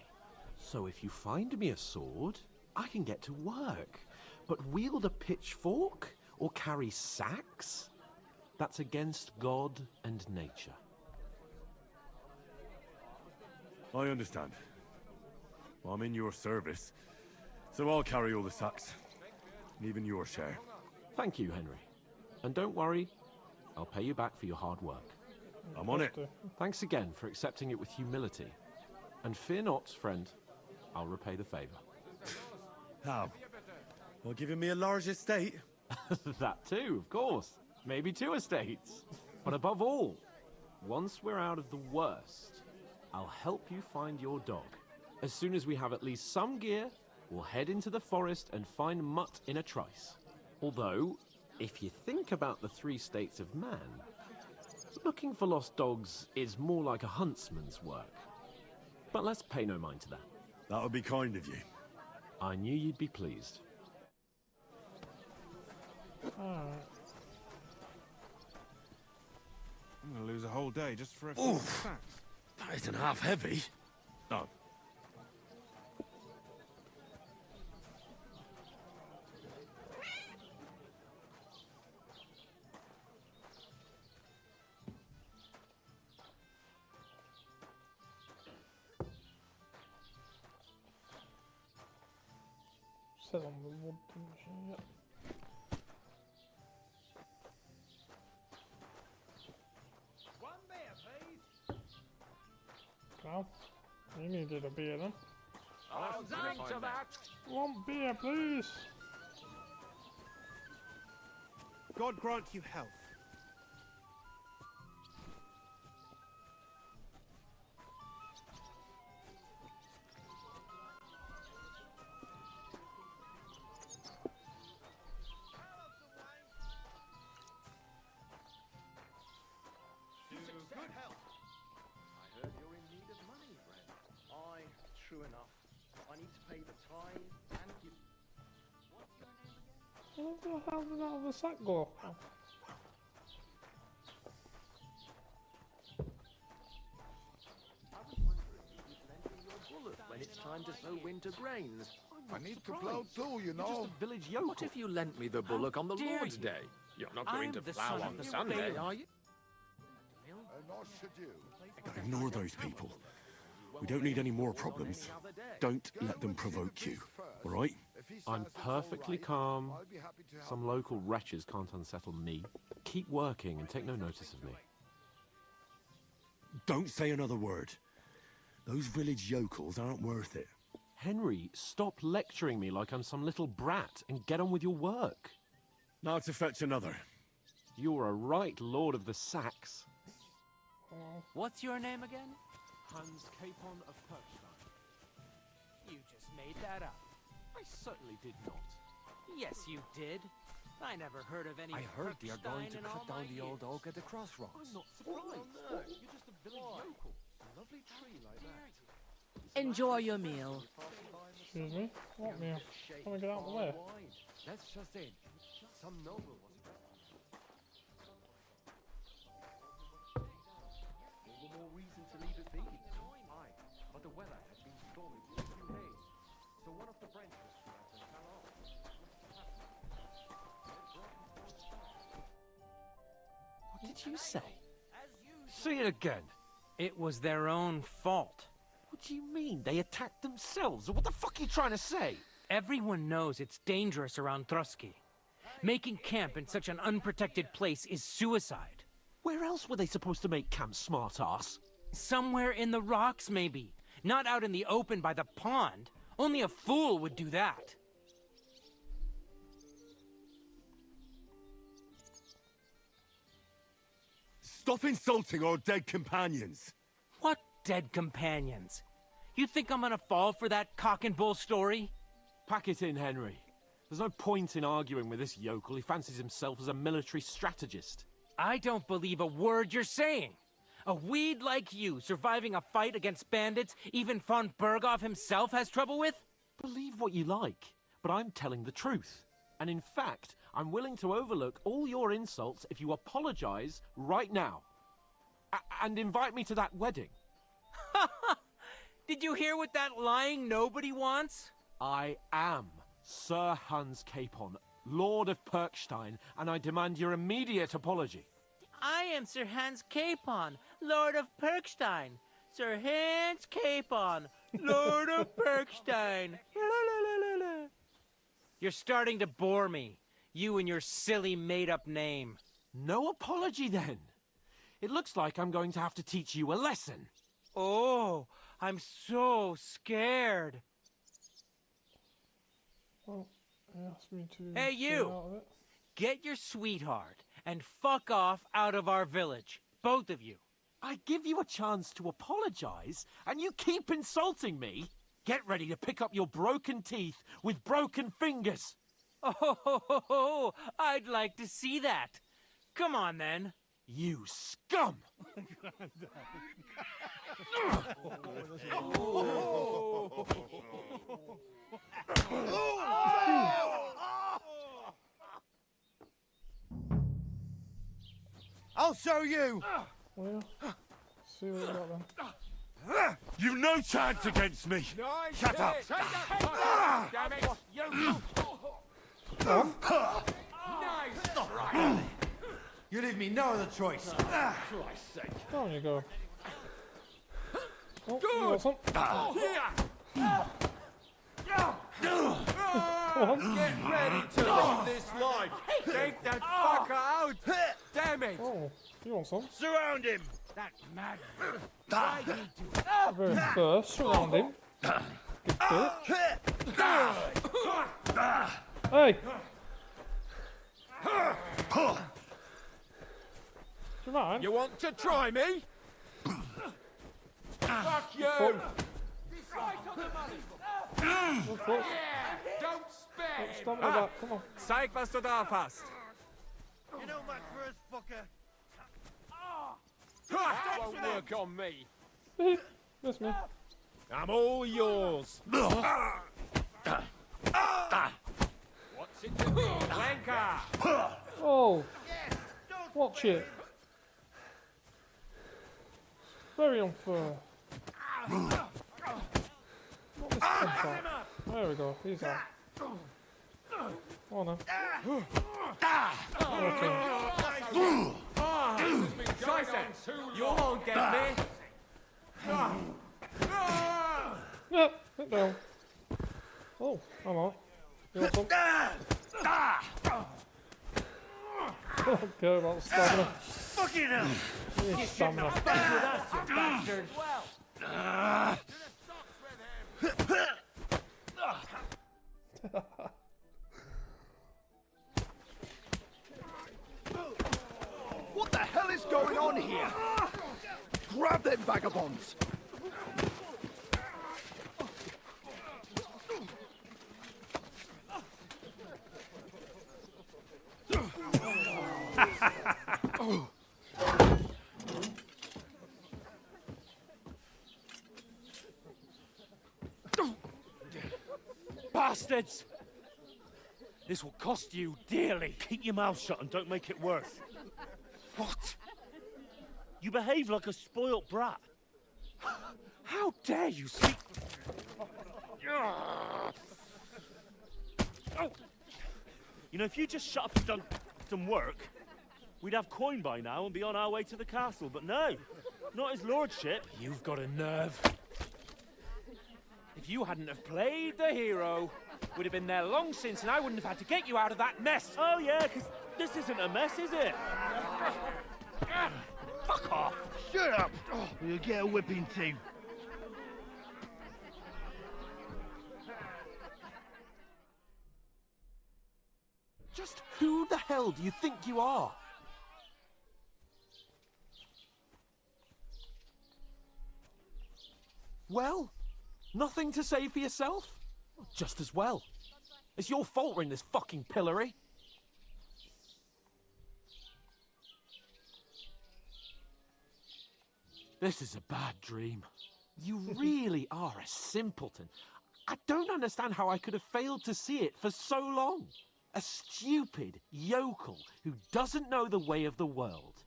So if you find me a sword, I can get to work. But wield a pitchfork or carry sacks? That's against God and nature. I understand. I'm in your service, so I'll carry all the sacks. Even your share. Thank you, Henry. And don't worry, I'll pay you back for your hard work. I'm on it. Thanks again for accepting it with humility. And fear not, friend, I'll repay the favor. How? Well, giving me a large estate? That too, of course. Maybe 2 estates. But above all, once we're out of the worst, I'll help you find your dog. As soon as we have at least some gear, we'll head into the forest and find Mutt in a trice. Although, if you think about the 3 states of man, looking for lost dogs is more like a huntsman's work. But let's pay no mind to that. That would be kind of you. I knew you'd be pleased. Alright. I'm gonna lose a whole day just for a few Oof. sacks. That isn't half heavy. Oh. Says on the wood, didn't she? Yep. One beer, please. Well, you needed a beer then. I'll drink to that. 1 beer, please. God grant you health. Good health. I heard you're in need of money, friend. Aye, true enough. I need to pay the tithe and give... What the hell did that other sack go? Oh. When it's time to sow winter grains. I need to plough too, you know. Just a village yokel. What if you lent me the bullock on the Lord's Day? You're not going to plough on Sunday, are you? Nor should you. Ignore those people. We don't need any more problems. Don't let them provoke you. All right? I'm perfectly calm. Some local wretches can't unsettle me. Keep working and take no notice of me. Don't say another word. Those village yokels aren't worth it. Henry, stop lecturing me like I'm some little brat and get on with your work. Now to fetch another. You're a right lord of the Sacs. What's your name again? Hans Capon of Perkstein. You just made that up. I certainly did not. Yes, you did. I never heard of any. I heard they are going to Perkstein in all cut down my the old years. oak at the crossroads. I'm not surprised. You're just a village local. A lovely tree like that. Enjoy your meal. Excuse me? What meal? Can we get out of the way? That's just it. Some noble was all the more reason to leave it be. Aye, but the weather had been stormy for a few days, so one of the branches snapped and fell off. What did you say? Say it again. It was their own fault. What do you mean? They attacked themselves? What the fuck are you trying to say? Everyone knows it's dangerous around Trotsky. Making camp in such an unprotected place is suicide. Where else were they supposed to make camp, smart-ass? Somewhere in the rocks, maybe. Not out in the open by the pond. Only a fool would do that. Stop insulting our dead companions. What dead companions? You think I'm gonna fall for that cock and bull story? Pack it in, Henry. There's no point in arguing with this yokel. He fancies himself as a military strategist. I don't believe a word you're saying. A weed like you surviving a fight against bandits even von Berghoff himself has trouble with? Believe what you like, but I'm telling the truth. And in fact, I'm willing to overlook all your insults if you apologize right now. And invite me to that wedding. Did you hear what that lying nobody wants? I am Sir Hans Capon, Lord of Perkstein, and I demand your immediate apology. I am Sir Hans Capon, Lord of Perkstein. Sir Hans Capon, Lord of Perkstein. You're starting to bore me. You and your silly made-up name. No apology, then. It looks like I'm going to have to teach you a lesson. Oh, I'm so scared. Well, he asked me to Hey, stay you! out of it. Get your sweetheart and fuck off out of our village. Both of you. I give you a chance to apologize, and you keep insulting me. Get ready to pick up your broken teeth with broken fingers. Oh, I'd like to see that. Come on, then. You scum! I'll show you! Well, see what we got then. You've no chance against me. Nice. Shut up. Damn it! You. Nice try. You leave me no other choice. Christ's sake. Down you go. Oh, you got some. Come on. Get ready to live this life. Take that fucker out. Damn it. Oh, you want some? Surround him. That mad. Why did he do it? Very first, surround him. Good bitch. Hey! Do you mind? You want to try me? Fuck you. Fuck. Right on the money. Good foot. Don't spare him. Stop with that, come on. Zeig, was du da hast. You know much for us, fucker. That won't work on me. Miss me. I'm all yours. What's it to me, wanker? Oh! Watch it. Very unfair. Not this contract. There we go, he's out. Come on then. Okay. You won't get me. Yep, sit down. Oh, hello. You want some? Don't care about stamina. Fucking hell! You need stamina. Back with us, you bastard! What the hell is going on here? Grab them vagabonds! Bastards! This will cost you dearly. Keep your mouth shut and don't make it worse. What? You behave like a spoilt brat. How dare you speak... Oh. You know, if you just shut up and done some work, we'd have coin by now and be on our way to the castle. But no, not his lordship. You've got a nerve. If you hadn't have played the hero, we'd have been there long since and I wouldn't have had to get you out of that mess. Oh yeah, because this isn't a mess, is it? Fuck off! Shut up! You'll get a whipping too. Just who the hell do you think you are? Well, nothing to say for yourself? Just as well. It's your fault we're in this fucking pillory. This is a bad dream. You really are a simpleton. I don't understand how I could have failed to see it for so long. A stupid yokel who doesn't know the way of the world.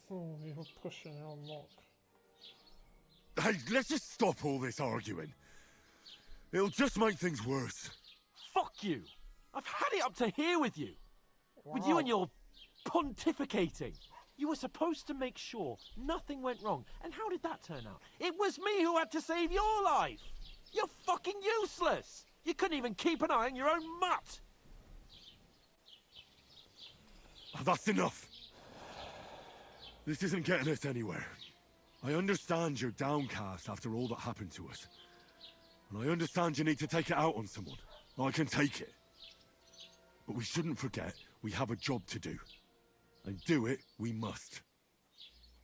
Oh, you're pushing your luck. Hey, let's just stop all this arguing. It'll just make things worse. Fuck you! I've had it up to here with you. With you and your pontificating. You were supposed to make sure nothing went wrong. And how did that turn out? It was me who had to save your life. You're fucking useless. You couldn't even keep an eye on your own mutt. Oh, that's enough. This isn't getting us anywhere. I understand you're downcast after all that happened to us. And I understand you need to take it out on someone. I can take it. But we shouldn't forget we have a job to do. And do it we must.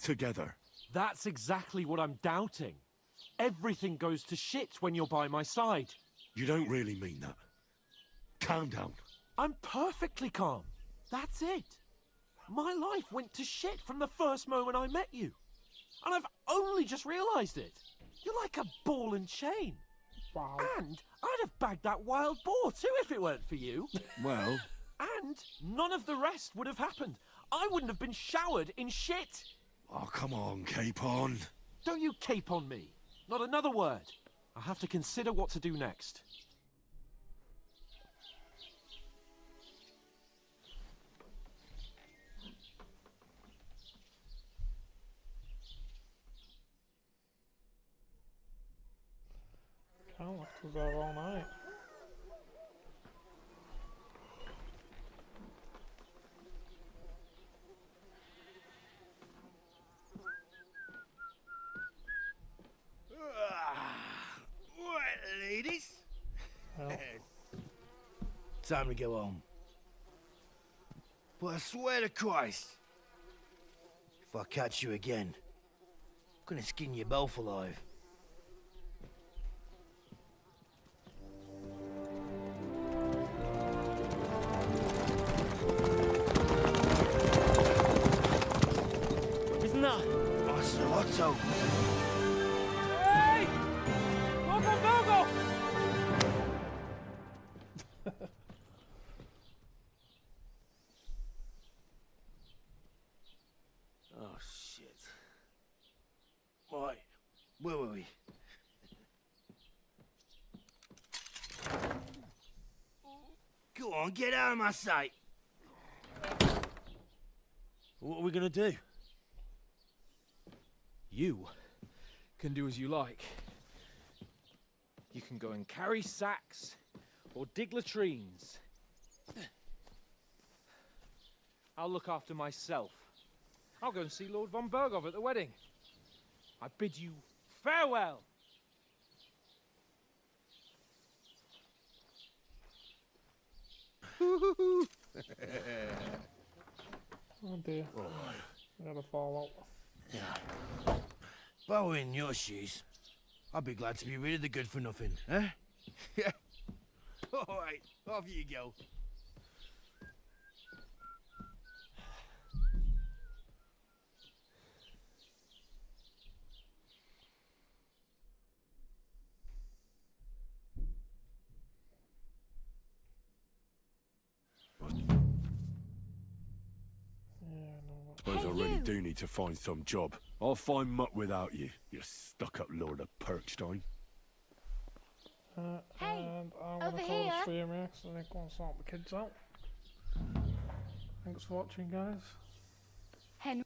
Together. That's exactly what I'm doubting. Everything goes to shit when you're by my side. You don't really mean that. Calm down. I'm perfectly calm. That's it. My life went to shit from the first moment I met you. And I've only just realised it. You're like a ball and chain. Wow. And I'd have bagged that wild boar too if it weren't for you. Well... And none of the rest would have happened. I wouldn't have been showered in shit. Oh, come on, Capon. Don't you cape on me. Not another word. I have to consider what to do next. Can't have to there all night. Right, ladies. Well. Time to go home. But I swear to Christ, if I catch you again, I'm gonna skin you both alive. Isn't that Master Otto? Hey! Go, go, go! Oh, shit. Right, where were we? Go on, get out of my sight. What are we gonna do? You can do as you like. You can go and carry sacks or dig latrines. I'll look after myself. I'll go and see Lord von Berghoff at the wedding. I bid you farewell. Oh dear. I gotta fall out. Yeah. If I were in your shoes, I'd be glad to be rid of the good for nothing, eh? Yeah. Alright, off you go. Suppose I really do need to find some job. I'll find muck without you, you stuck-up Lord of Perkstein. And I'm gonna call the stream here, so I go and sort the kids out. Thanks for watching, guys. Henry.